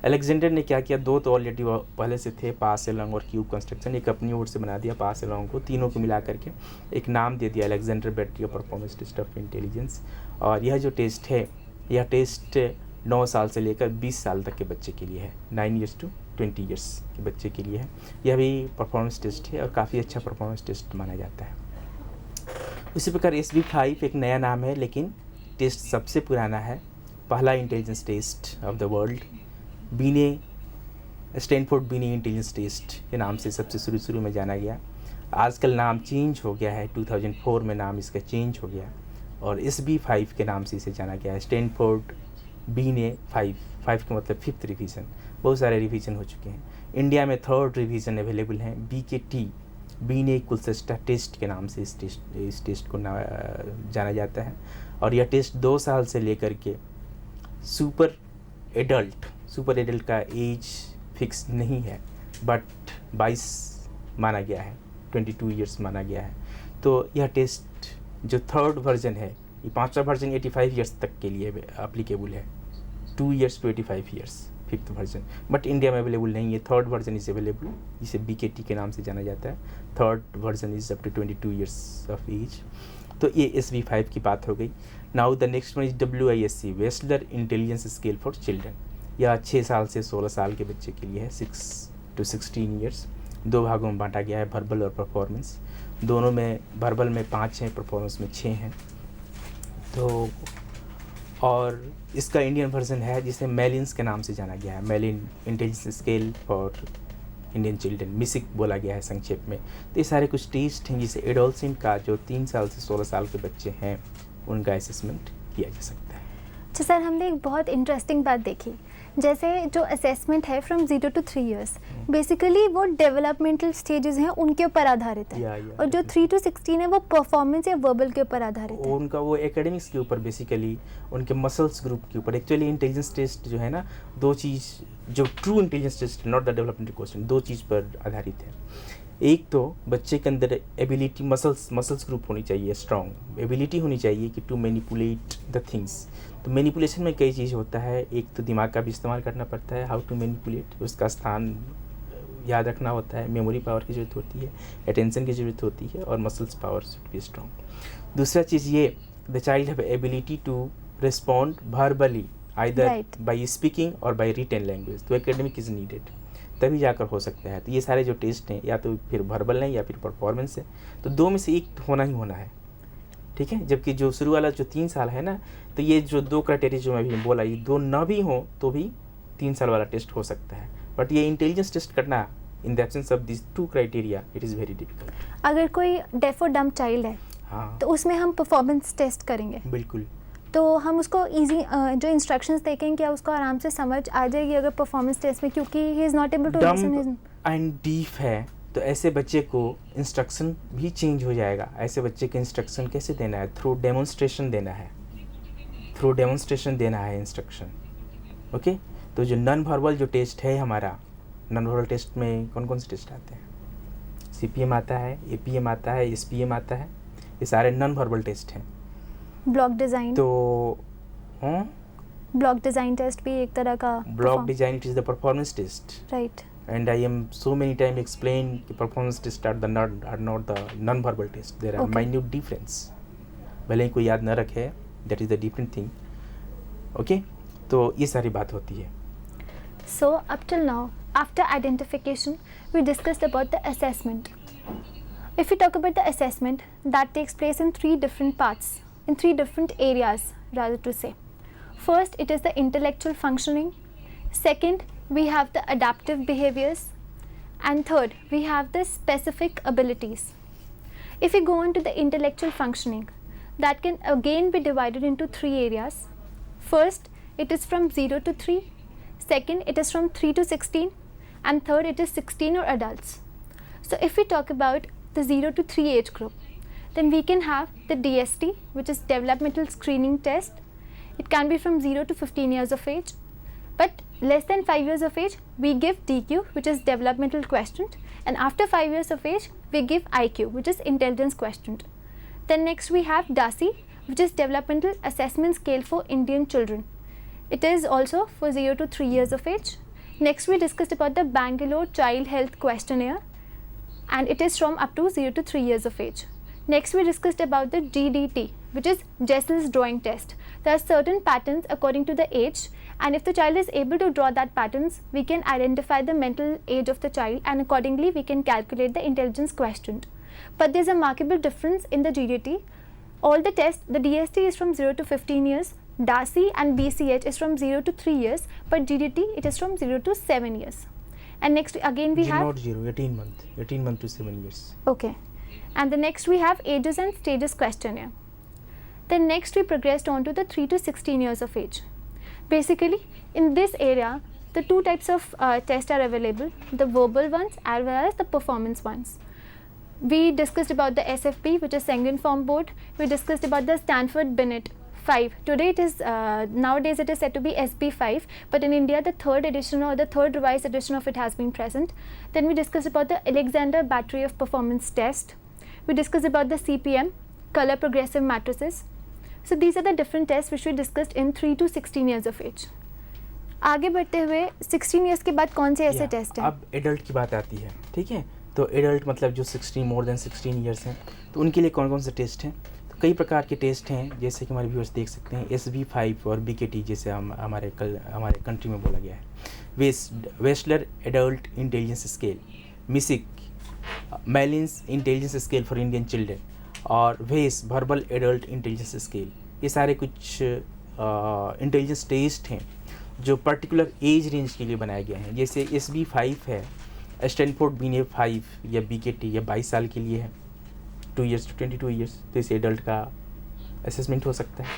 अलेक्जेंडर ने क्या किया, 2 तो ऑलरेडी पहले से थे, पास अलोंग और क्यूब कंस्ट्रक्शन, एक अपनी ओर से बना दिया पास अलोंग को, तीनों को मिला करके एक नाम दे दिया Alexander battery of performance test of intelligence. और यह जो टेस्ट है, यह टेस्ट 9 साल से लेकर 20 साल तक के बच्चे के लिए है, 9 ईयर्स टू 20 ईयर्स के बच्चे के लिए है। यह भी परफॉर्मेंस टेस्ट है और काफ़ी अच्छा परफॉर्मेंस टेस्ट माना जाता है। उसी प्रकार SB5 एक नया नाम है, लेकिन टेस्ट सबसे पुराना है। पहला intelligence test of the world Binet, Stanford Binet intelligence test के नाम से सबसे शुरू में जाना गया। आजकल नाम चेंज हो गया है, 2004 में नाम इसका चेंज हो गया और SB5 के नाम से इसे जाना गया है। स्टैनफोर्ड बीने 5 का मतलब 5th रिवीजन। बहुत सारे रिवीजन हो चुके हैं। इंडिया में 3rd रिवीजन अवेलेबल हैं, BKT बीने कुलचेस्टा टेस्ट के नाम से इस टेस्ट को जाना जाता है। और यह टेस्ट 2 साल से लेकर के सुपर एडल्ट का एज फिक्स नहीं है, बट 22 माना गया है, 22 ईयर्स माना गया है। तो यह टेस्ट जो 3rd वर्जन है, ये 5वां वर्जन 85 ईयर्स तक के लिए एप्लीकेबल है, 2 years to 85 years 5th version, but India में अवेलेबल नहीं है। 3rd वर्जन इज अवेलेबल, जिसे BKT के नाम से जाना जाता है। 3rd version is up to 22 years of age. तो ये SB5 की बात हो गई। Now the next one is WISC, Wechsler intelligence scale for children. यह 6 साल से 16 साल के बच्चे के लिए है, 6 to 16 ईयर्स। 2 भागों में बांटा गया है, वर्बल और परफॉर्मेंस। दोनों में वर्बल में 5 हैं, परफॉर्मेंस में 6 हैं। तो और इसका इंडियन वर्जन है जिसे मेलिन्स के नाम से जाना गया है, Malin intelligence scale for Indian children, MISIC बोला गया है संक्षेप में। तो ये सारे कुछ टेस्ट हैं जिसे एडोलसेंट का, जो 3 साल से 16 साल के बच्चे हैं, उनका असेसमेंट किया जा सकता है। अच्छा सर, हमने एक बहुत इंटरेस्टिंग बात देखी, जैसे जो असेसमेंट है फ्रॉम 0 to 3 ईयर्स, बेसिकली वो डेवलपमेंटल स्टेजेस हैं उनके ऊपर आधारित है। और जो 3 to 16 है वो परफॉर्मेंस या वर्बल के ऊपर आधारित है। उनका वो एकेडमिक्स के ऊपर, बेसिकली उनके मसल्स ग्रुप के ऊपर। एक्चुअली इंटेलिजेंस टेस्ट जो है ना, 2 चीज़, जो true intelligence test, not the developmental question, 2 चीज़ पर आधारित है। एक तो बच्चे के अंदर एबिलिटी, मसल्स ग्रुप होनी चाहिए, स्ट्रॉन्ग एबिलिटी होनी चाहिए कि टू मैनिपुलेट द थिंग्स। तो मैनिपुलेशन में कई चीज़ होता है, एक तो दिमाग का भी इस्तेमाल करना पड़ता है, हाउ टू मैनिपुलेट, उसका स्थान याद रखना होता है, मेमोरी पावर की ज़रूरत होती है, अटेंशन की ज़रूरत होती है, और muscles power should be strong. दूसरा चीज़ ये, the child have ability to respond verbally either by speaking और बाई रिटन लैंग्वेज। तो एकेडमिक इज़ नीडेड, तभी जाकर हो सकता है। तो ये सारे जो टेस्ट हैं, या तो फिर वर्बल है या फिर परफॉर्मेंस है, तो 2 में से एक होना ही होना है, ठीक है। जबकि जो शुरू वाला जो 3 साल है ना, तो ये जो 2 क्राइटेरिया जो मैं भी बोला, ये 2 ना भी हो तो भी 3 साल वाला टेस्ट हो सकता है। बट ये इंटेलिजेंस टेस्ट करना in the absence of this 2 criteria, it is very difficult. अगर कोई डेफ और डम्ब चाइल्ड है, हाँ, तो उसमें हम परफॉर्मेंस टेस्ट करेंगे। बिल्कुल। तो हम उसको इजी जो इंस्ट्रक्शंस देखेंगे, क्या उसको आराम से समझ आ जाएगी अगर परफॉर्मेंस टेस्ट में, क्योंकि he is not able to listen his. And deaf है, तो ऐसे बच्चे को इंस्ट्रक्शन भी चेंज हो जाएगा। ऐसे बच्चे के इंस्ट्रक्शन कैसे देना है, थ्रू डेमोन्स्ट्रेशन देना है, इंस्ट्रक्शन। ओके। तो जो नॉन वर्बल जो टेस्ट है हमारा, नॉन वर्बल टेस्ट में कौन कौन से टेस्ट आते हैं? CPM आता है, APM आता है, SPM आता है, ये सारे नॉन वर्बल टेस्ट हैं। ब्लॉक डिज़ाइन, तो ब्लॉक डिज़ाइन टेस्ट भी एक तरह का block design, it is the performance test, right. and I am so many times explain कि performance test are not the non-verbal test. There are minute difference. भले ही कोई याद न रखे, that is the different thing. Okay? तो ये सारी बात होती है। So up till now, after identification, we discussed about the assessment. If we talk about the assessment, that takes place in 3 different parts, in 3 different areas, rather to say. First, it is the intellectual functioning. Second, we have the adaptive behaviors, and third, we have the specific abilities. If we go on to the intellectual functioning, that can again be divided into 3 areas. First, it is from 0 to 3. Second, it is from 3 to 16, and third, it is 16 or adults. So if we talk about the 0 to 3 age group, Then we can have the DST, which is developmental screening test. It can be from 0 to 15 years of age. But less than 5 years of age, we give DQ, which is developmental quotient. And after 5 years of age, we give IQ, which is intelligence quotient. Then next we have DASI, which is developmental assessment scale for Indian children. It is also for 0 to 3 years of age. Next we discussed about the Bangalore Child Health Questionnaire, and it is from up to 0 to 3 years of age. Next we discussed about the GDT, which is Jessel's drawing test. There are certain patterns according to the age, and if the child is able to draw that patterns, we can identify the mental age of the child, and accordingly we can calculate the intelligence quotient. But there is a markable difference in the GDT. All the tests, the DST is from 0 to 15 years, DASI and BCH is from 0 to 3 years, but GDT it is from 0 to 7 years. And next again we have... Not 0, 18 month to 7 years. Okay. And the next we have ages and stages questionnaire. Then next we progressed on to the 3 to 16 years of age. Basically in this area the two types of tests are available, the verbal ones as well as the performance ones. We discussed about the SFB, which is Sengen Form Board. We discussed about the Stanford Binet 5. Today it is, nowadays it is said to be SB5, but in India the third edition or the third revised edition of it has been present. Then we discussed about the Alexander Battery of Performance Test. We discussed about the CPM, Color Progressive Matrices. So these are the different tests which we discussed in 3 to 16 years of age. आगे बढ़ते हुए 16 years के बाद कौन से ऐसे test हैं? अब एडल्ट की बात आती है, ठीक है? तो एडल्ट मतलब जो 16 मोर देन 16 ईयर्स हैं, तो उनके लिए कौन कौन से टेस्ट हैं? तो कई प्रकार के टेस्ट हैं, जैसे कि हमारे व्यूअर्स देख सकते हैं SB5 और BKT, जैसे हमारे कंट्री में बोला गया है, Wechsler adult intelligence scale, MISIC Malin's intelligence scale for Indian children और VAIS verbal adult intelligence scale. ये सारे कुछ इंटेलिजेंस टेस्ट हैं जो पर्टिकुलर एज रेंज के लिए बनाए गए हैं। जैसे SB5 है, स्टैनफोर्ड बिनेट 5 या BKT या 22 साल के लिए है, 2 years to 22 years, तो इसे एडल्ट का असेसमेंट हो सकता है।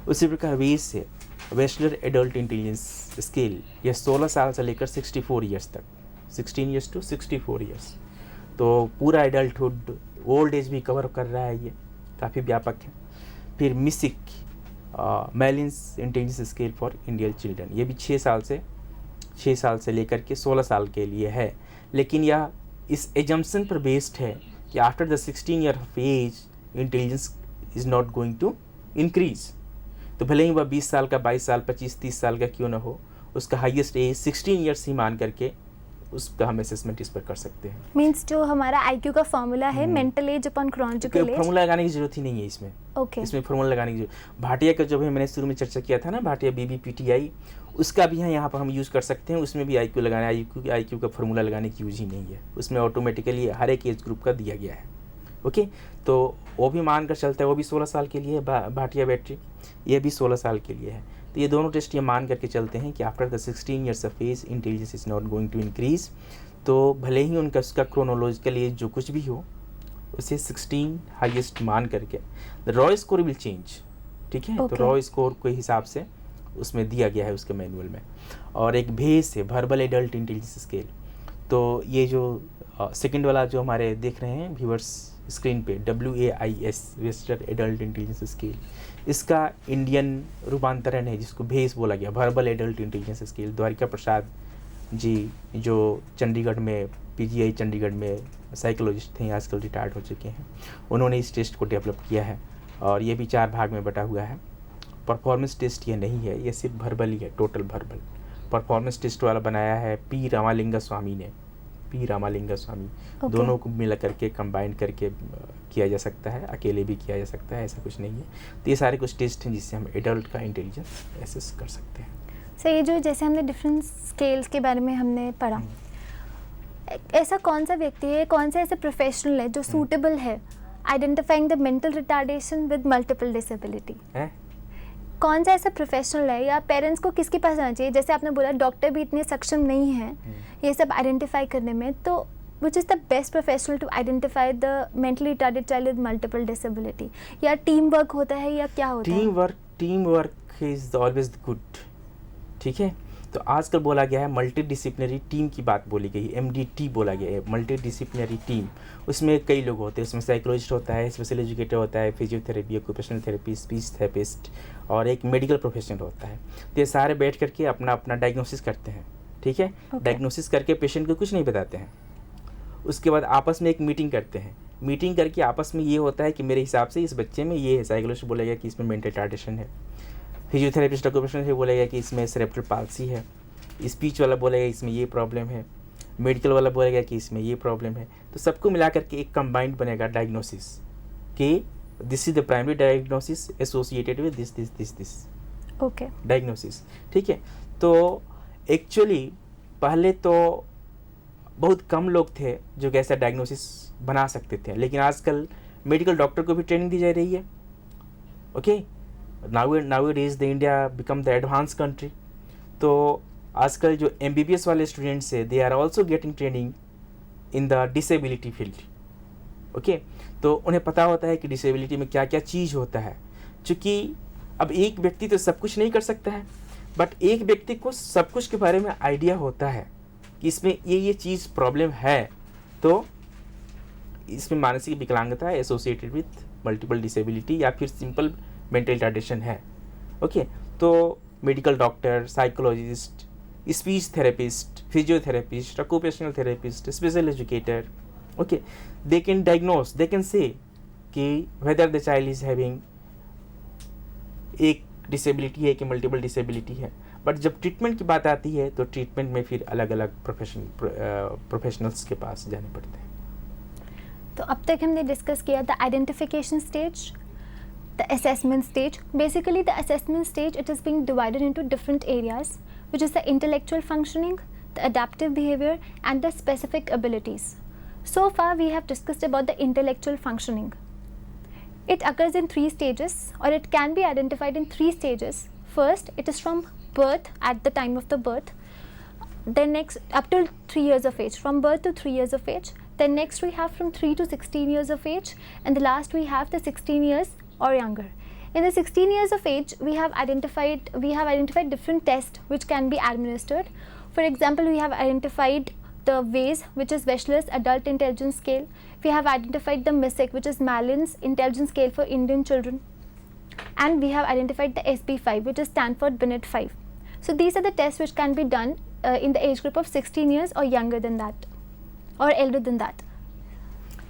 उसी प्रकार वेस है, वेस्लर एडल्ट इंटेलिजेंस स्केल, यह 16 साल से लेकर 64 ईयर्स तक, 16 years to 64 years, तो पूरा एडल्टहुड, ओल्ड एज भी कवर कर रहा है, ये काफ़ी व्यापक है। फिर MISIC Malin's intelligence scale for Indian children, ये भी 6 साल से लेकर के 16 साल के लिए है, लेकिन यह इस एजम्पशन पर बेस्ड है कि after the 16 year of age intelligence is not going to increase. तो भले ही वह 20 साल का, 22 साल, 25-30 साल का क्यों ना हो, उसका हाईएस्ट एज 16 ईयर्स ही मान करके उसका हम असेसमेंट इस पर कर सकते हैं। मीन्स जो हमारा IQ का फॉर्मूला है, mental as upon chronological age, formula लगाने की जरूरत ही नहीं है इसमें। ओके। इसमें फॉर्मूला लगाने की जरूरत, भाटिया का जो भी मैंने शुरू में चर्चा किया था ना, भाटिया BBPTI, उसका भी यहाँ पर हम यूज़ कर सकते हैं। उसमें भी IQ लगाना, IQ का फॉर्मूला लगाने की यूज ही नहीं है, उसमें ऑटोमेटिकली हर एक एज ग्रुप का दिया गया है। ओके, तो वो भी मान कर चलता है, वो भी 16 साल के लिए है, भाटिया बैटरी, ये भी 16 साल के लिए है। तो ये दोनों टेस्ट ये मान करके चलते हैं कि after the 16 years of age intelligence is not going to increase. तो भले ही उसका क्रोनोलॉजिकल एज जो कुछ भी हो, उसे 16 हाईएस्ट मान करके the Roy score will change, ठीक है? तो रॉय स्कोर के हिसाब से उसमें दिया गया है उसके मैनुअल में। और एक भेस है, वर्बल एडल्ट इंटेलिजेंस स्केल, तो ये जो सेकंड वाला जो हमारे देख रहे हैं व्यूअर्स स्क्रीन पे, WAIS western adult intelligence scale, इसका इंडियन रूपांतरण है जिसको भेस बोला गया, verbal adult intelligence scale. Dwarika Prasad ji जो चंडीगढ़ में PGI चंडीगढ़ में साइकोलॉजिस्ट थे, आजकल रिटायर्ड हो चुके हैं, उन्होंने इस टेस्ट को डेवलप किया है और ये भी 4 भाग में बटा हुआ है। परफॉर्मेंस टेस्ट ये नहीं है, ये सिर्फ वर्बल ही है, टोटल वर्बल। परफॉर्मेंस टेस्ट वाला बनाया है P रामालिंगा स्वामी ने, दोनों को मिला करके कंबाइन करके किया जा सकता है, अकेले भी किया जा सकता है, ऐसा कुछ नहीं है। तो ये सारे कुछ टेस्ट हैं जिससे हम एडल्ट का इंटेलिजेंस एसेस कर सकते हैं। सर ये जो जैसे हमने डिफरेंट स्केल्स के बारे में हमने पढ़ा, ऐसा कौन सा व्यक्ति है, कौन सा ऐसा प्रोफेशनल है जो सूटेबल है identifying the mental retardation with multiple disability? कौन सा ऐसा प्रोफेशनल है, या पेरेंट्स को किसके पास जाना चाहिए? जैसे आपने बोला डॉक्टर भी इतने सक्षम नहीं हैं ये सब आइडेंटिफाई करने में, तो which is the best professional to identify the mentally retarded child with multiple disability? या टीम वर्क होता है या क्या होता है? Team work is always good, ठीक है? तो आजकल बोला गया है मल्टी डिसिप्लिनरी टीम की बात बोली गई है, MDT बोला गया है, मल्टी डिसिप्लिनरी टीम। उसमें कई लोग होते हैं, उसमें साइकोलॉजिस्ट होता है, स्पेशल एजुकेटर होता है, physiotherapy, occupational therapy, speech therapist और एक मेडिकल प्रोफेशनल होता है। तो ये सारे बैठ करके अपना अपना डायग्नोसिस करते हैं, ठीक है। डायग्नोसिस करके पेशेंट को कुछ नहीं बताते हैं। उसके बाद आपस में एक मीटिंग करते हैं। मीटिंग करके आपस में ये होता है कि मेरे हिसाब से इस बच्चे में ये है, साइकोलॉजिस्ट बोलेगा कि इसमें मेंटल रिटार्डेशन है, फिजियोथेरेपिस्ट ऑक्यूपेशनल से बोलेगा कि इसमें सेरेब्रल पाल्सी है, स्पीच वाला बोलेगा इसमें ये प्रॉब्लम है, मेडिकल वाला बोलेगा कि इसमें ये प्रॉब्लम है। तो सबको मिला करके एक कंबाइंड बनेगा डायग्नोसिस कि this is the primary diagnosis associated with this okay diagnosis, ठीक है। तो एक्चुअली पहले तो बहुत कम लोग थे जो कि ऐसा डायग्नोसिस बना सकते थे, लेकिन आजकल मेडिकल डॉक्टर को भी ट्रेनिंग दी जा रही है। Okay, nowadays the India become the advance country. तो आजकल जो MBBS वाले स्टूडेंट्स है they are also getting training in the disability field. Okay, तो उन्हें पता होता है कि डिसेबिलिटी में क्या क्या चीज़ होता है। चूँकि अब एक व्यक्ति तो सब कुछ नहीं कर सकता है, बट एक व्यक्ति को सब कुछ के बारे में आइडिया होता है कि इसमें ये चीज़ प्रॉब्लम है। तो इसमें मानसिक विकलांगता एसोसिएटेड विथ मल्टीपल डिसेबिलिटी या फिर सिंपल मेंटल रिटार्डेशन है। ओके, तो medical doctor, psychologist, speech therapist, physiotherapist, occupational therapist, special educator, okay, they can diagnose, they can say कि whether the child is having एक डिसेबिलिटी है कि multiple disability है। But जब ट्रीटमेंट की बात आती है तो ट्रीटमेंट में फिर अलग अलग प्रोफेशनल्स के पास जाने पड़ते हैं। तो अब तक हमने डिस्कस किया the identification stage, the assessment stage. Basically the assessment stage, it is being divided into different areas, which is the intellectual functioning, the adaptive behavior and the specific abilities. So far we have discussed about the intellectual functioning. It occurs in 3 stages, or it can be identified in 3 stages. First, it is from birth, at the time of the birth, then next up till 3 years of age, from birth to 3 years of age. Then next we have from 3 to 16 years of age, and the last we have the 16 years or younger. In the 16 years of age, we have identified different tests which can be administered. For example, we have identified the WAIS, which is Wechsler's Adult Intelligence Scale. We have identified the MISIC, which is Malin's Intelligence Scale for Indian Children, and we have identified the SB5, which is Stanford Binet 5. So these are the tests which can be done in the age group of 16 years or younger than that, or elder than that.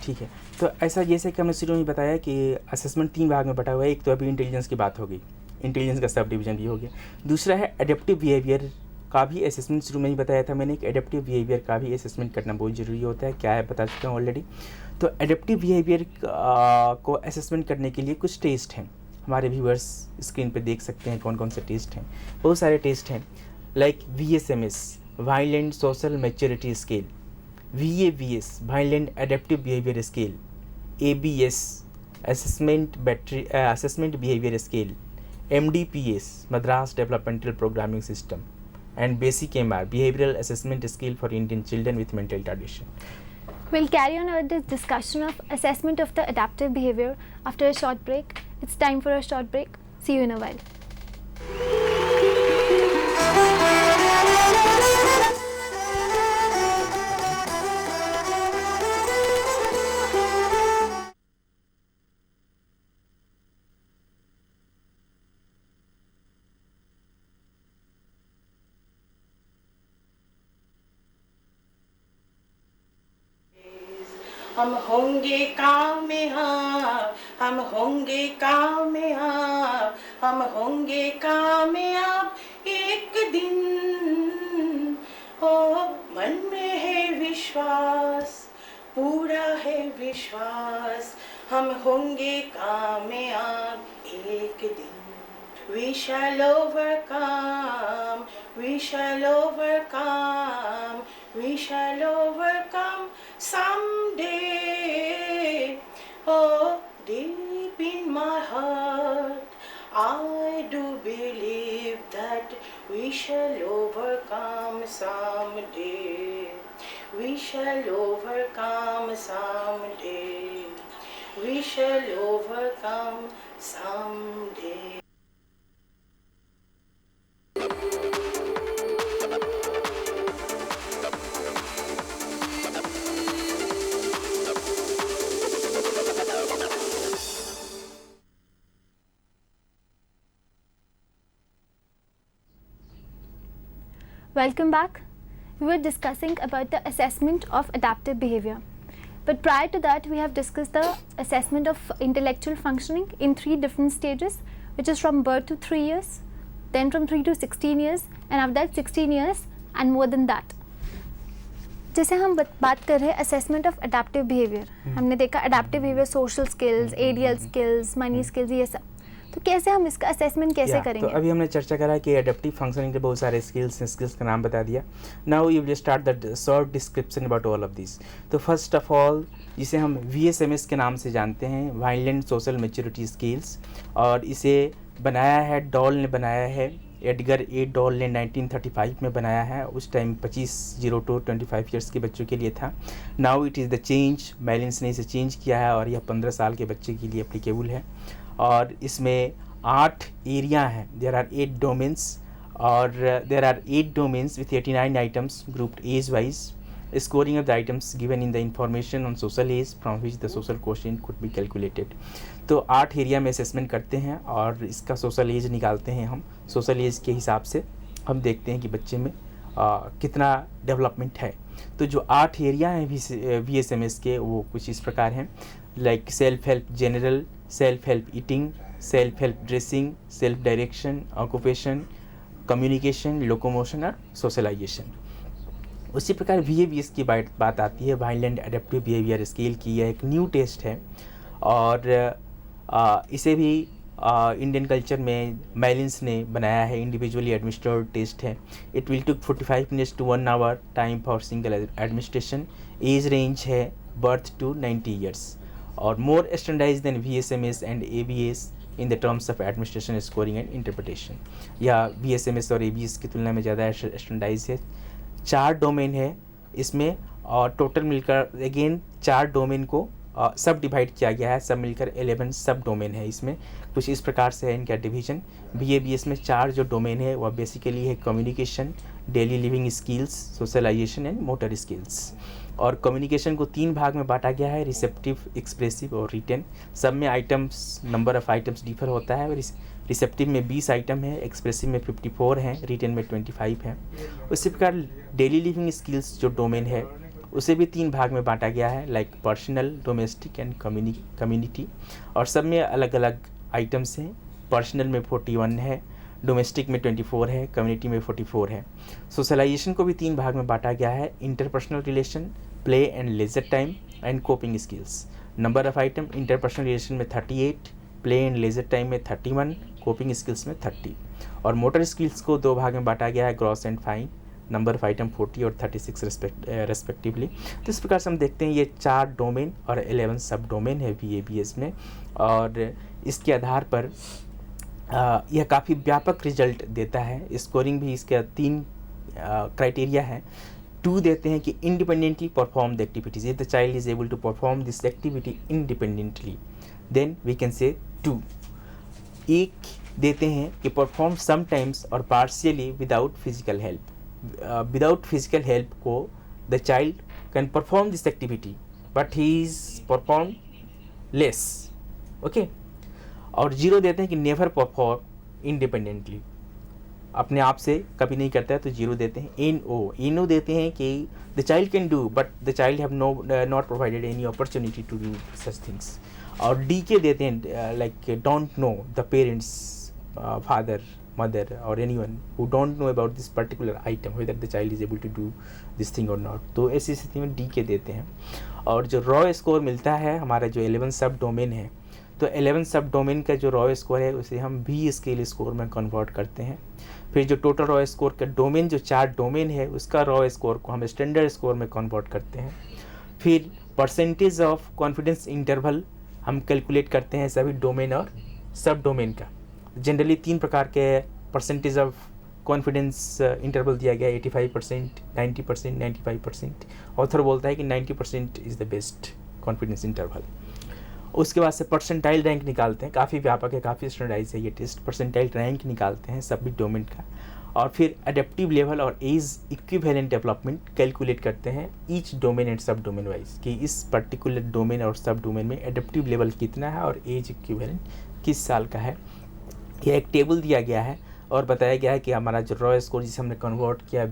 ठीक है, तो ऐसा जैसे कि हमने शुरू में बताया कि असेसमेंट 3 भाग में बटा हुआ है। एक तो अभी इंटेलिजेंस की बात हो गई, इंटेलिजेंस का सब डिवीजन भी हो गया। दूसरा है एडेप्टिव बिहेवियर का भी असेसमेंट, शुरू में ही बताया था मैंने कि एडेप्टिव बिहेवियर का भी असेसमेंट करना बहुत ज़रूरी होता है। क्या है बता चुका हूँ ऑलरेडी। तो एडेप्टिव बिहेवियर को असेसमेंट करने के लिए कुछ टेस्ट हैं, हमारे व्यूअर्स स्क्रीन पे देख सकते हैं कौन कौन से टेस्ट हैं। बहुत सारे टेस्ट हैं, like VSMS, violent social maturity scale, VAVS, violent adaptive behaviour scale, ABS, assessment behaviour scale, MDPS, Madras developmental programming system, and basic MR, behavioral assessment skill for Indian children with mental retardation. We'll carry on our discussion of assessment of the adaptive behavior after a short break. It's time for a short break. See you in a while. हम होंगे कामयाब, हम होंगे कामयाब, हम होंगे कामयाब एक दिन। ओ मन में है विश्वास, पूरा है विश्वास, हम होंगे कामयाब एक दिन। We shall overcome, we shall overcome, we shall overcome someday. Oh, deep in my heart, I do believe that we shall overcome someday. We shall overcome someday. We shall overcome someday. Welcome back. We were discussing about the assessment of adaptive behavior. But prior to that, we have discussed the assessment of intellectual functioning in 3 different stages, which is from birth to 3 years, then from 3 to 16 years, and after that 16 years and more than that. जैसे हम बात कर रहे हैं assessment of adaptive behaviour, हमने देखा adaptive behaviour, social skills, ADL skills, money skills, ये सब. तो कैसे हम इसका असेसमेंट कैसे करेंगे? तो अभी हमने चर्चा करा कि एडेप्टिव फंक्शनिंग के बहुत सारे स्किल्स का नाम बता दिया. Now you will start the short description about all of this. तो फर्स्ट ऑफ ऑल जिसे हम VSMS के नाम से जानते हैं, वाइलेंट सोशल मैच्योरिटी स्किल्स, और इसे बनाया है डॉल ने बनाया है, एडगर ए डॉल ने 1935 में बनाया है. उस टाइम 0 to 25 ईयर्स के बच्चों के लिए था. Now it is the change, Malin's ने इसे चेंज किया है और यह 15 साल के बच्चे के लिए एप्लीकेबल है. और इसमें 8 एरिया हैं. देयर आर 8 डोमेन्स और there are 8 domains with 89 items grouped age wise. Scoring of the items given in the information on social age from which the social quotient could be calculated. तो 8 area में assessment करते हैं और इसका social as निकालते हैं हम. Social as के हिसाब से हम देखते हैं कि बच्चे में कितना डेवलपमेंट है. तो जो 8 एरिया हैं VSMS के, वो कुछ इस प्रकार हैं, like self help general, self help eating, self help dressing, self direction, occupation, communication, locomotion और सोशलाइजेशन. उसी प्रकार VABS की बात आती है, वाइलेंट एडेप्टिव बिहेवियर स्केल की. यह एक न्यू टेस्ट है और इसे भी इंडियन कल्चर में मैलिन्स ने बनाया है. इंडिविजुअली एडमिनिस्ट्रेड टेस्ट है. It will took 45 minutes to 1 hour time for single administration. Age range है बर्थ टू 90 ईयर्स और more standardize than VSMS and ABS in the terms of administration, scoring and interpretation. या VSMS और ABS की तुलना में ज़्यादा standardise है. 4 domain है इसमें और टोटल मिलकर अगेन 4 डोमेन को सब डिवाइड किया गया है. सब मिलकर 11 सब डोमेन है. इसमें कुछ इस प्रकार से है इनका डिवीजन. VABS में 4 जो डोमेन है वह बेसिकली है communication, daily living skills, socialization and motor skills. और कम्युनिकेशन को 3 भाग में बांटा गया है, रिसेप्टिव, एक्सप्रेसिव और रिटेन. सब में items, number of items differ होता है. रिसेप्टिव में 20 आइटम है, एक्सप्रेसिव में 54 हैं, रिटेन में 25 हैं. उसी प्रकार डेली लिविंग स्किल्स जो डोमेन है उसे भी 3 भाग में बांटा गया है, like personal, domestic and community. और सब में अलग अलग आइटम्स हैं. पर्सनल में 41 है, डोमेस्टिक में 24 है, कम्युनिटी में 44 है. सोशलाइजेशन को भी 3 भाग में बांटा गया है, interpersonal relation, play and leisure time and coping skills. Number of item interpersonal relation में 38, प्ले एंड लेजर टाइम में 31, कोपिंग स्किल्स में 30. और मोटर स्किल्स को 2 भाग में बांटा गया है, gross and fine, number of item 40 और 36 रेस्पेक्टिवली. तो इस प्रकार से हम देखते हैं ये 4 डोमेन और 11 सब डोमेन है VABS में. और इसके आधार पर यह काफ़ी व्यापक रिजल्ट देता है. स्कोरिंग भी इसका 3 क्राइटेरिया है. 2 देते हैं कि independently perform the activities. If the child is able to perform this activity independently then we can say 2. 1 देते हैं कि परफॉर्म समटाइम्स और partially without physical help. Without physical help को the child can perform this activity but he is perform less. Okay. और 0 देते हैं कि never perform independently, अपने आप से कभी नहीं करता है, तो 0 देते हैं. NO देते हैं कि the child can do but the child have not provided any opportunity to do such things. और DK देते हैं like don't know the parents, father, mother or anyone who don't know about this particular item whether the child is able to do this thing or not. तो ऐसी स्थिति में DK देते हैं. और जो रॉ स्कोर मिलता है हमारा जो 11 सब डोमेन है, तो 11 सब डोमेन का जो रॉ स्कोर है उसे हम V स्केल स्कोर में कन्वर्ट करते हैं. फिर जो टोटल रॉ स्कोर का डोमेन जो 4 डोमेन है उसका रॉ स्कोर को हम स्टैंडर्ड स्कोर में कन्वर्ट करते हैं. फिर परसेंटेज ऑफ कॉन्फिडेंस इंटरवल हम कैलकुलेट करते हैं सभी डोमेन और सब डोमेन का. जनरली 3 प्रकार के परसेंटेज ऑफ कॉन्फिडेंस इंटरवल दिया गया है, 85%, 90%, 95%. ऑथर बोलता है कि 90% is the best confidence interval. उसके बाद से परसेंटाइल रैंक निकालते हैं. काफ़ी व्यापक है, काफ़ी स्टैंडर्डाइज है ये टेस्ट. परसेंटाइल रैंक निकालते हैं सभी डोमेन का. और फिर एडेप्टिव लेवल और एज इक्विवेलेंट डेवलपमेंट कैलकुलेट करते हैं ईच डोमेन एंड सब डोमेन वाइज, कि इस पर्टिकुलर डोमेन और सब डोमेन में एडेप्टिव लेवल कितना है और एज इक्विवेलेंट किस साल का है. यह एक टेबल दिया गया है और बताया गया है कि हमारा जो रॉ स्कोर जिसे हमने कन्वर्ट किया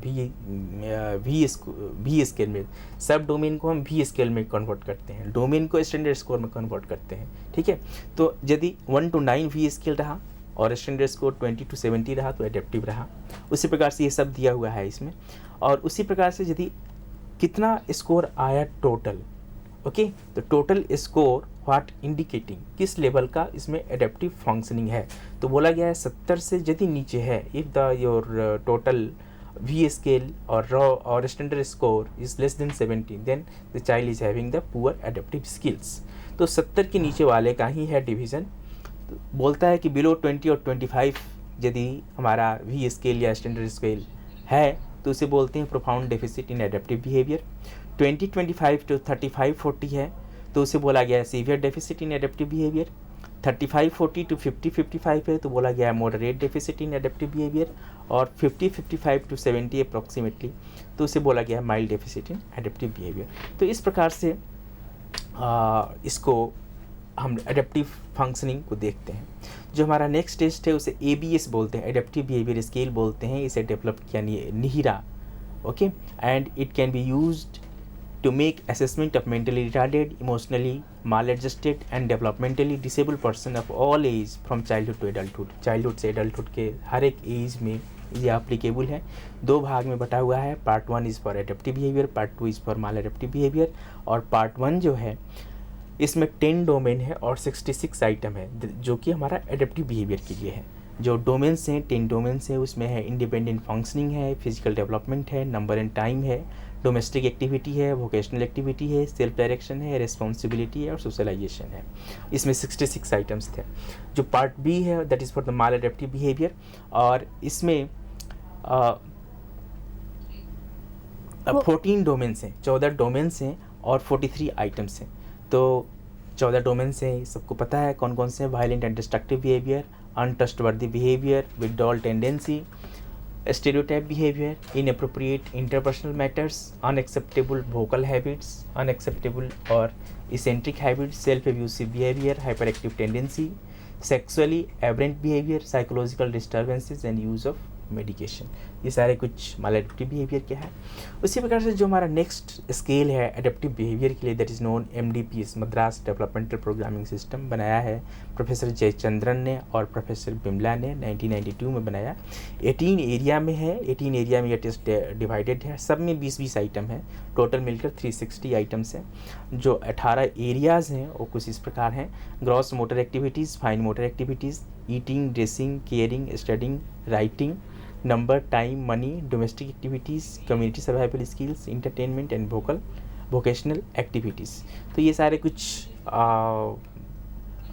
वी स्केल में, सब डोमेन को हम वी स्केल में कन्वर्ट करते हैं, डोमेन को स्टैंडर्ड स्कोर में कन्वर्ट करते हैं, ठीक है। तो यदि 1 to 9 वी स्केल रहा और स्टैंडर्ड स्कोर 20 to 70 रहा तो एडेप्टिव रहा। उसी प्रकार से ये सब दिया हुआ है इसमें। और उसी प्रकार से यदि कितना स्कोर आया टोटल, ओके, तो टोटल स्कोर व्हाट इंडिकेटिंग किस लेवल का इसमें एडेप्टिव फंक्शनिंग है, तो बोला गया है 70 से यदि नीचे है, if the your total V scale और रॉ और standard score is less than 70 then the child is having the poor adaptive skills. तो 70 के नीचे वाले का ही है डिवीज़न। तो बोलता है कि बिलो 20 और 25 यदि हमारा वी स्केल या स्टैंडर्ड स्केल है तो उसे बोलते हैं profound deficit in adaptive behaviour. 20-25 to 35-40 है तो उसे बोला गया है severe deficit in adaptive behaviour. 35-40 to 50-55 है तो बोला गया है moderate deficit in adaptive behaviour. और 50-55 to 70 अप्रॉक्सीमेटली तो उसे बोला गया है mild deficit in adaptive behaviour. तो इस प्रकार से इसको हम एडेप्टिव फंक्शनिंग को देखते हैं। जो हमारा नेक्स्ट टेस्ट है उसे ABS बोलते हैं, एडेप्टिव बिहेवियर स्केल बोलते हैं। इसे डेवलप किया Nihira, okay, and it can be used to make assessment of mentally retarded, emotionally maladjusted and developmentally disabled person of all age from childhood to adulthood। childhood से adulthood के हर एक as में ये applicable है। 2 भाग में बटा हुआ है, part 1 is for adaptive behaviour, part 2 is for maladaptive behaviour. और पार्ट 1 जो है इसमें 10 डोमेन है और 66 आइटम है जो कि हमारा एडेप्टिव बिहेवियर के लिए है। जो डोमेन्स हैं 10 डोमेन्स हैं, उसमें है इंडिपेंडेंट फंक्शनिंग है, फिजिकल डेवलपमेंट है, नंबर एंड टाइम है, डोमेस्टिक एक्टिविटी है, वोकेशनल एक्टिविटी है, सेल्फ डायरेक्शन है, रिस्पॉन्सिबिलिटी है और सोशलाइजेशन है। इसमें 66 आइटम्स थे। जो पार्ट बी है that is for the mall adaptive behaviour और इसमें 14 डोमेन्स हैं, 14 डोमेन्स हैं और 43 आइटम्स हैं। तो 14 डोमेन्स हैं, सबको पता है कौन कौन से हैं। Violent and destructive behaviour, untrustworthy behaviour, withdrawal tendency, stereotype behavior, inappropriate interpersonal matters, unacceptable vocal habits, unacceptable or eccentric habits, self-abusive behavior, hyperactive tendency, sexually aberrant behavior, psychological disturbances and use of medication. ये सारे कुछ मालएडेप्टिव behaviour के हैं। उसी प्रकार से जो हमारा नेक्स्ट स्केल है एडेप्टिव बिहेवियर के लिए that is known MDPS, Madras developmental programming system, बनाया है प्रोफेसर जयचंद्रन ने और प्रोफेसर बिमला ने 1992 में बनाया। 18 एरिया में है, 18 एरिया में ये टेस्ट डिवाइडेड है, सब में 20-20 आइटम है, टोटल मिलकर 360 आइटम्स हैं। जो 18 एरियाज़ हैं वो कुछ इस प्रकार हैं: gross motor activities, fine motor activities, eating, dressing, caring, studying, writing, number, time, money, domestic activities, community survival skills, entertainment and vocational activities. तो ये सारे कुछ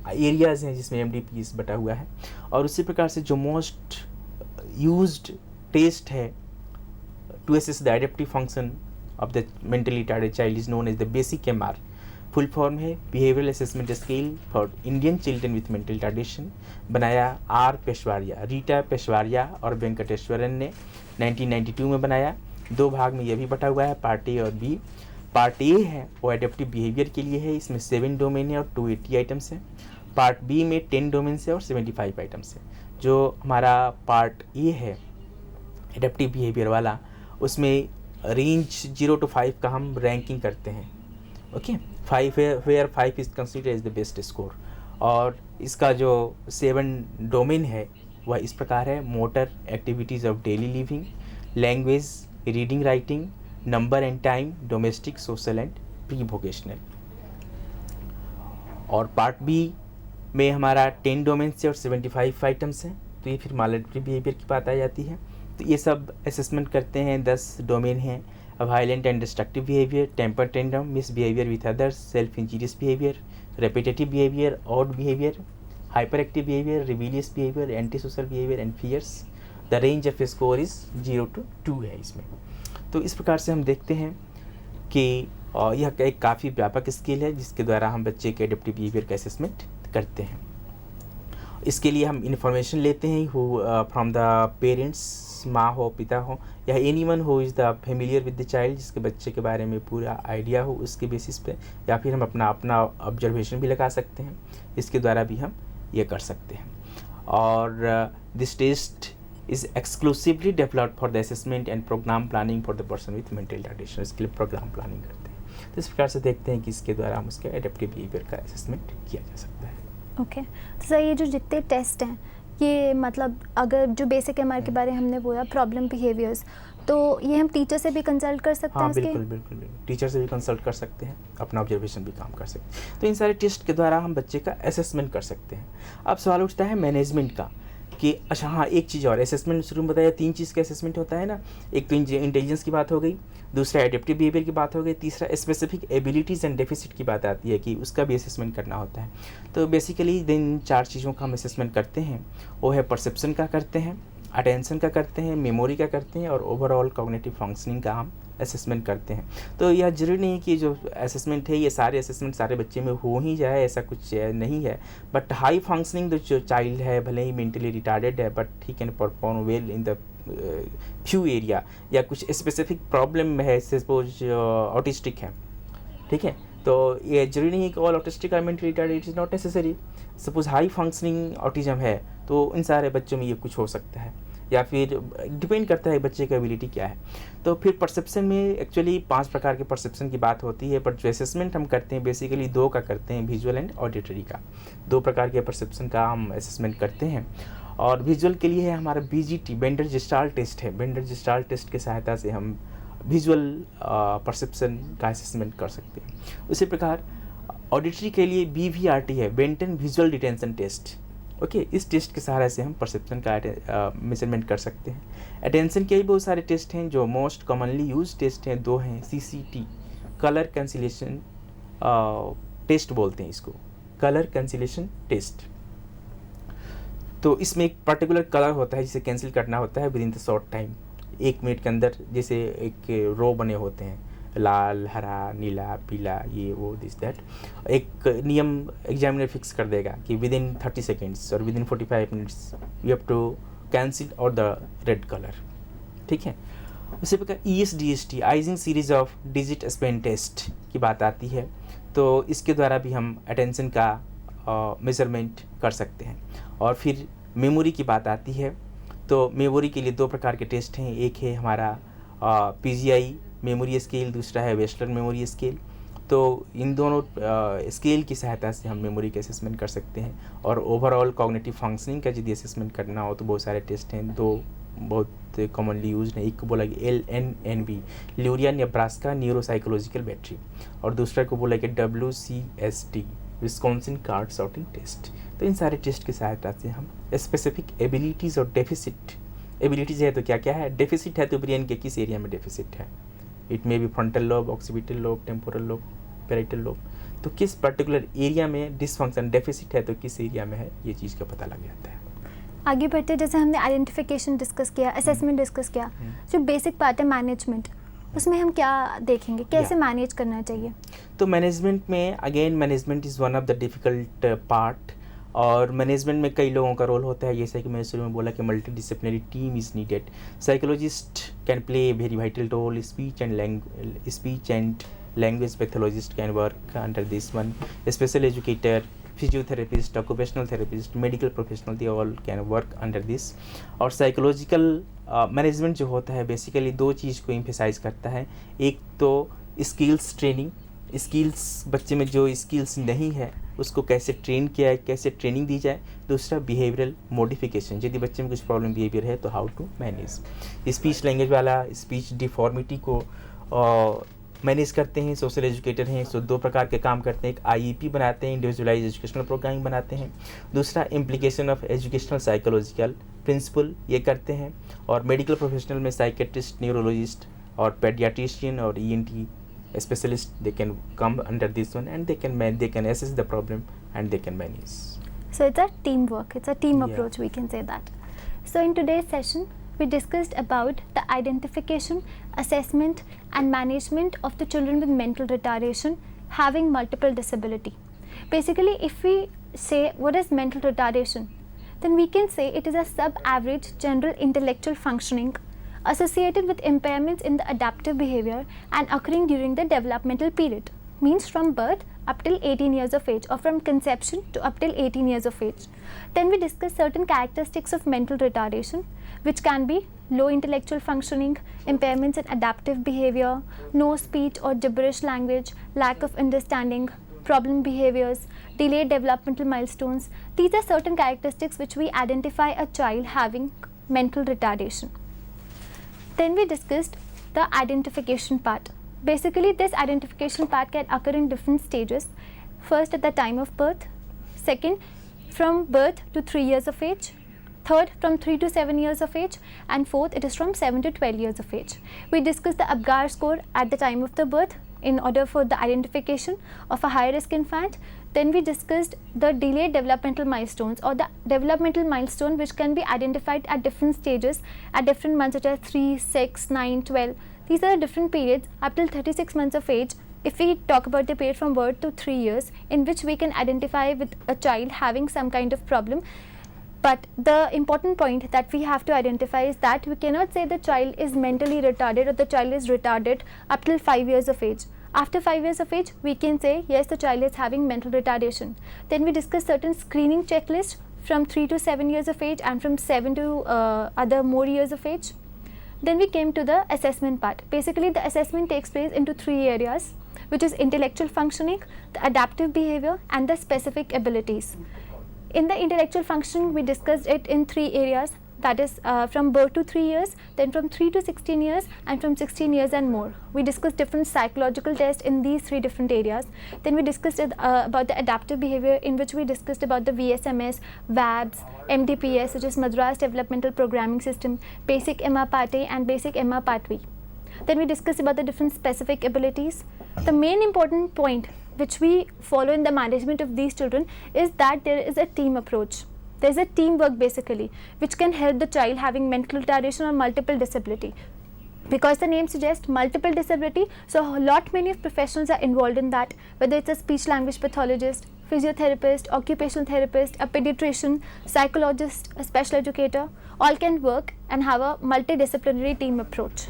एरियाज़ हैं जिसमें MDPS बटा हुआ है। और उसी प्रकार से जो मोस्ट यूज्ड टेस्ट है to assess the adaptive function of the mentally retarded child is known as the basic MR। Full form है behavioural assessment scale for Indian children with mental retardation, बनाया R पेशवारिया, रीटा पेशवारिया और वेंकटेश्वरन ने 1992 में बनाया। 2 भाग में यह भी बटा हुआ है, पार्ट A और B। पार्ट A है वो एडेप्टिव बिहेवियर के लिए है, इसमें 7 डोमेन है और 280 आइटम्स हैं। पार्ट B में 10 डोमेन्स है और 75 आइटम्स है। जो हमारा पार्ट A है एडेप्टिव बिहेवियर वाला, उसमें रेंज 0 to 5 का हम रैंकिंग करते हैं, okay. 5 where 5 is considered as the best score. और इसका जो 7 डोमेन है वह इस प्रकार है: motor activities of daily living, language, reading writing, number and time, domestic, social and pre vocational. और पार्ट बी में हमारा 10 डोमेन से और 75 आइटम्स हैं। तो ये फिर मालएडेप्टिव बिहेवियर की बात आ जाती है। तो ये सब असेसमेंट करते हैं। 10 डोमेन हैं: violent and destructive behaviour, temper tantrum, misbehaviour with others, self injurious behaviour, repetitive behaviour, odd behaviour, hyper active behaviour, rebellious behaviour, anti social behaviour and fears. The range of score is 0 to 2 है इसमें। तो इस प्रकार से हम देखते हैं कि यह एक काफ़ी व्यापक स्केल है जिसके द्वारा हम बच्चे के एडेप्टिव बिहेवियर का असेसमेंट करते हैं। इसके लिए हम इंफॉर्मेशन लेते हैं फ्रॉम द पेरेंट्स, माँ हो, पिता हो, या एनीवन हो is the familiar with the child, जिसके बच्चे के बारे में पूरा आइडिया हो, उसके बेसिस पे, या फिर हम अपना ऑब्जर्वेशन भी लगा सकते हैं। इसके द्वारा भी हम ये कर सकते हैं। और this test is exclusively developed for the assessment and program planning for the person with mental retardation. इसके लिए प्रोग्राम प्लानिंग करते हैं। तो इस प्रकार से देखते हैं कि इसके द्वारा हम उसके एडेप्टिव बिहेवियर का असेसमेंट किया जा सकता है। ओके तो सर ये जो जितने टेस्ट हैं ये मतलब अगर जो बेसिक एमआर के बारे में हमने बोला प्रॉब्लम बिहेवियर्स, तो ये हम टीचर से भी कंसल्ट कर सकते हैं हाँ इसके? बिल्कुल बिल्कुल बिल्कुल, टीचर से भी कंसल्ट कर सकते हैं, अपना ऑब्जर्वेशन भी काम कर सकते हैं। तो इन सारे टेस्ट के द्वारा हम बच्चे का असेसमेंट कर सकते हैं। अब सवाल उठता है मैनेजमेंट का कि अच्छा हाँ एक चीज़ और, असेसमेंट शुरू में बताया 3 चीज़ का असेसमेंट होता है ना, एक तो इंटेलिजेंस की बात हो गई, दूसरा एडेप्टिव बिहेवियर की बात हो गई, तीसरा स्पेसिफिक एबिलिटीज़ एंड डेफिसिट की बात आती है कि उसका भी असेसमेंट करना होता है। तो बेसिकली इन 4 चीज़ों का हम असेसमेंट करते हैं, वो है परसेप्शन का करते हैं, अटेंशन का करते हैं, मेमोरी का करते हैं और ओवरऑल कॉग्निटिव फंक्शनिंग का हम असेसमेंट करते हैं। तो यह जरूरी नहीं कि जो असेसमेंट है ये सारे असेसमेंट सारे बच्चे में हो ही जाए, ऐसा कुछ नहीं है। बट हाई फंक्शनिंग जो चाइल्ड है, भले ही मेंटली रिटार्डेड है, but he can perform well in the few area, या कुछ स्पेसिफिक प्रॉब्लम है, सपोज ऑटिस्टिक है, ठीक है, तो ये जरूरी नहीं है कि all autistic are mentally retarded, it is not necessary. Suppose high functioning autism है तो इन सारे बच्चों में ये कुछ हो सकता है, या फिर डिपेंड करता है बच्चे की एबिलिटी क्या है। तो फिर परसेप्शन में एक्चुअली 5 प्रकार के परसेप्शन की बात होती है, बट जो असेसमेंट हम करते हैं बेसिकली 2 का करते हैं, विजुअल एंड ऑडिटरी का। 2 प्रकार के परसेप्शन का हम असेसमेंट करते हैं। और विजुअल के लिए है हमारा BGT, बेंडर जिस्टाल्ट टेस्ट है। बेंडर जिस्टाल्ट टेस्ट की सहायता से हम विजुअल परसेप्शन का असेसमेंट कर सकते हैं। उसी प्रकार ऑडिटरी के लिए BVRT है, Benton visual retention test. Okay, इस टेस्ट के सहारे से हम परसेप्शन का मेजरमेंट कर सकते हैं। अटेंशन के भी बहुत सारे टेस्ट हैं, जो मोस्ट कॉमनली यूज टेस्ट हैं 2 हैं। CCT, कलर कैंसिलेशन टेस्ट बोलते हैं इसको, कलर कैंसिलेशन टेस्ट। तो इसमें एक पर्टिकुलर कलर होता है जिसे कैंसिल करना होता है with in the short time, 1 minute के अंदर। जैसे एक रो बने होते हैं, लाल, हरा, नीला, पीला, ये वो दिस दैट। एक नियम एग्जामिनर फिक्स कर देगा कि विद इन 30 सेकेंड्स और within 45 minutes you have to cancel और द रेड कलर, ठीक है। उसी प्रकार ESDST, आइजिंग series of digit span test की बात आती है। तो इसके द्वारा भी हम अटेंशन का मेजरमेंट कर सकते हैं। और फिर मेमोरी की बात आती है, तो मेमोरी के लिए 2 प्रकार के टेस्ट हैं। एक है हमारा PGI मेमोरी स्केल, दूसरा है वेस्टलर मेमोरी स्केल। तो इन दोनों स्केल की सहायता से हम मेमोरी का असेसमेंट कर सकते हैं। और ओवरऑल कॉग्निटिव फंक्शनिंग का यदि असेसमेंट करना हो तो बहुत सारे टेस्ट हैं, 2 बहुत कॉमनली यूज है। एक को बोला कि LNNB, Luria Nebraska neuropsychological battery, और दूसरा को बोला कि WCST, Wisconsin card sorting test. तो इन सारे टेस्ट की सहायता से हम स्पेसिफिक एबिलिटीज़ और डेफिसिट, एबिलिटीज़ है तो क्या क्या है, डेफिसिट है तो ब्रेन के किस एरिया में डेफिसिट है, it may be frontal lobe, occipital lobe, temporal lobe, parietal lobe, तो किस पर्टिकुलर एरिया में डिसफंक्शन डेफिसिट है तो किस एरिया में है, ये चीज़ का पता लग जाता है। आगे बढ़ते जैसे हमने आइडेंटिफिकेशन डिस्कस किया, असेसमेंट डिस्कस किया, जो बेसिक पार्ट है मैनेजमेंट, उसमें हम क्या देखेंगे, कैसे मैनेज करना चाहिए? तो मैनेजमेंट में again management is one of the difficult part. और मैनेजमेंट में कई लोगों का रोल होता है, जैसे कि मैंने शुरू में बोला कि multi disciplinary team is needed. Psychologist can play a very vital role, speech and language pathologist can work under this one, special educator, physiotherapist, occupational therapist, medical professional, they all can work under this. और psychological management जो होता है basically 2 चीज़ को emphasise करता है। एक तो skills training, skills बच्चे में जो स्किल्स नहीं है उसको कैसे ट्रेन किया है, कैसे ट्रेनिंग दी जाए। दूसरा बिहेवियरल मॉडिफिकेशन, यदि बच्चे में कुछ प्रॉब्लम बिहेवियर है तो how to manage. Speech language वाला स्पीच डिफॉर्मिटी को मैनेज करते हैं, सोशल एजुकेटर हैं, सो 2 प्रकार के काम करते हैं। एक IEP बनाते हैं, इंडिविजुअलाइज एजुकेशनल प्रोग्रामिंग बनाते हैं। दूसरा implication of educational psychological principle, ये करते हैं। और मेडिकल प्रोफेशनल में साइकेट्रिस्ट, न्यूरोलॉजिस्ट और पेडियाट्रिशियन और ENT specialist, they can come under this one and they can assess the problem and they can manage. So it's a teamwork, it's a team Yeah. approach, we can say that. So in today's session we discussed about the identification, assessment and management of the children with mental retardation having multiple disability. Basically if we say what is mental retardation, then we can say it is a sub-average general intellectual functioning associated with impairments in the adaptive behavior and occurring during the developmental period, means from birth up till 18 years of age, or from conception to up till 18 years of age. Then we discuss certain characteristics of mental retardation, which can be low intellectual functioning, impairments in adaptive behavior, no speech or gibberish language, lack of understanding, problem behaviors, delayed developmental milestones. These are certain characteristics which we identify a child having mental retardation. Then we discussed the identification part. Basically, this identification part can occur in different stages. First, at the time of birth. Second, from birth to 3 years of age. Third, from 3 to 7 years of age. And fourth, it is from 7 to 12 years of age. We discussed the Apgar score at the time of the birth in order for the identification of a high-risk infant. Then we discussed the delayed developmental milestones, or the developmental milestone which can be identified at different stages at different months, such as 3, 6, 9, 12. These are different periods up till 36 months of age. If we talk about the period from birth to 3 years, in which we can identify with a child having some kind of problem. But the important point that we have to identify is that we cannot say the child is mentally retarded or the child is retarded up till 5 years of age. After 5 years of age, we can say yes, the child is having mental retardation. Then we discuss certain screening checklists from 3 to 7 years of age and from 7 to other more years of age. Then we came to the assessment part. Basically, the assessment takes place into 3 areas, which is intellectual functioning, the adaptive behavior, and the specific abilities. In the intellectual functioning, we discussed it in 3 areas, that is from birth to 3 years, then from 3 to 16 years, and from 16 years and more. We discussed different psychological tests in these 3 different areas. Then we discussed about the adaptive behavior, in which we discussed about the VSMS, VABS, MDPS, which is Madras Developmental Programming System, Basic Emma Part A and Basic Emma Part B. Then we discussed about the different specific abilities. The main important point which we follow in the management of these children is that there is a team approach. There is a teamwork basically, which can help the child having mental retardation or multiple disability. Because the name suggests multiple disability, so many professionals are involved in that, whether it's a speech language pathologist, physiotherapist, occupational therapist, a pediatrician, psychologist, a special educator, all can work and have a multidisciplinary team approach.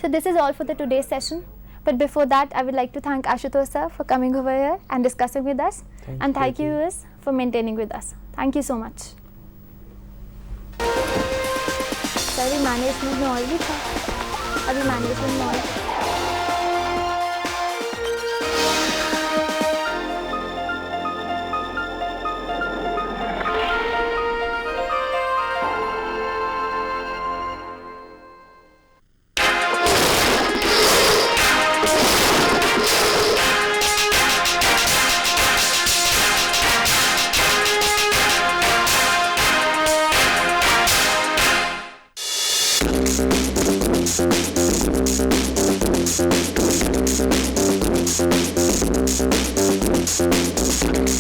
So this is all for the today's session. But before that, I would like to thank Ashutosh sir for coming over here and discussing with us. And thank you viewers for maintaining with us. Thank you so much. Sir, अभी management में और भी था, अभी management में और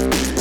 Thank you.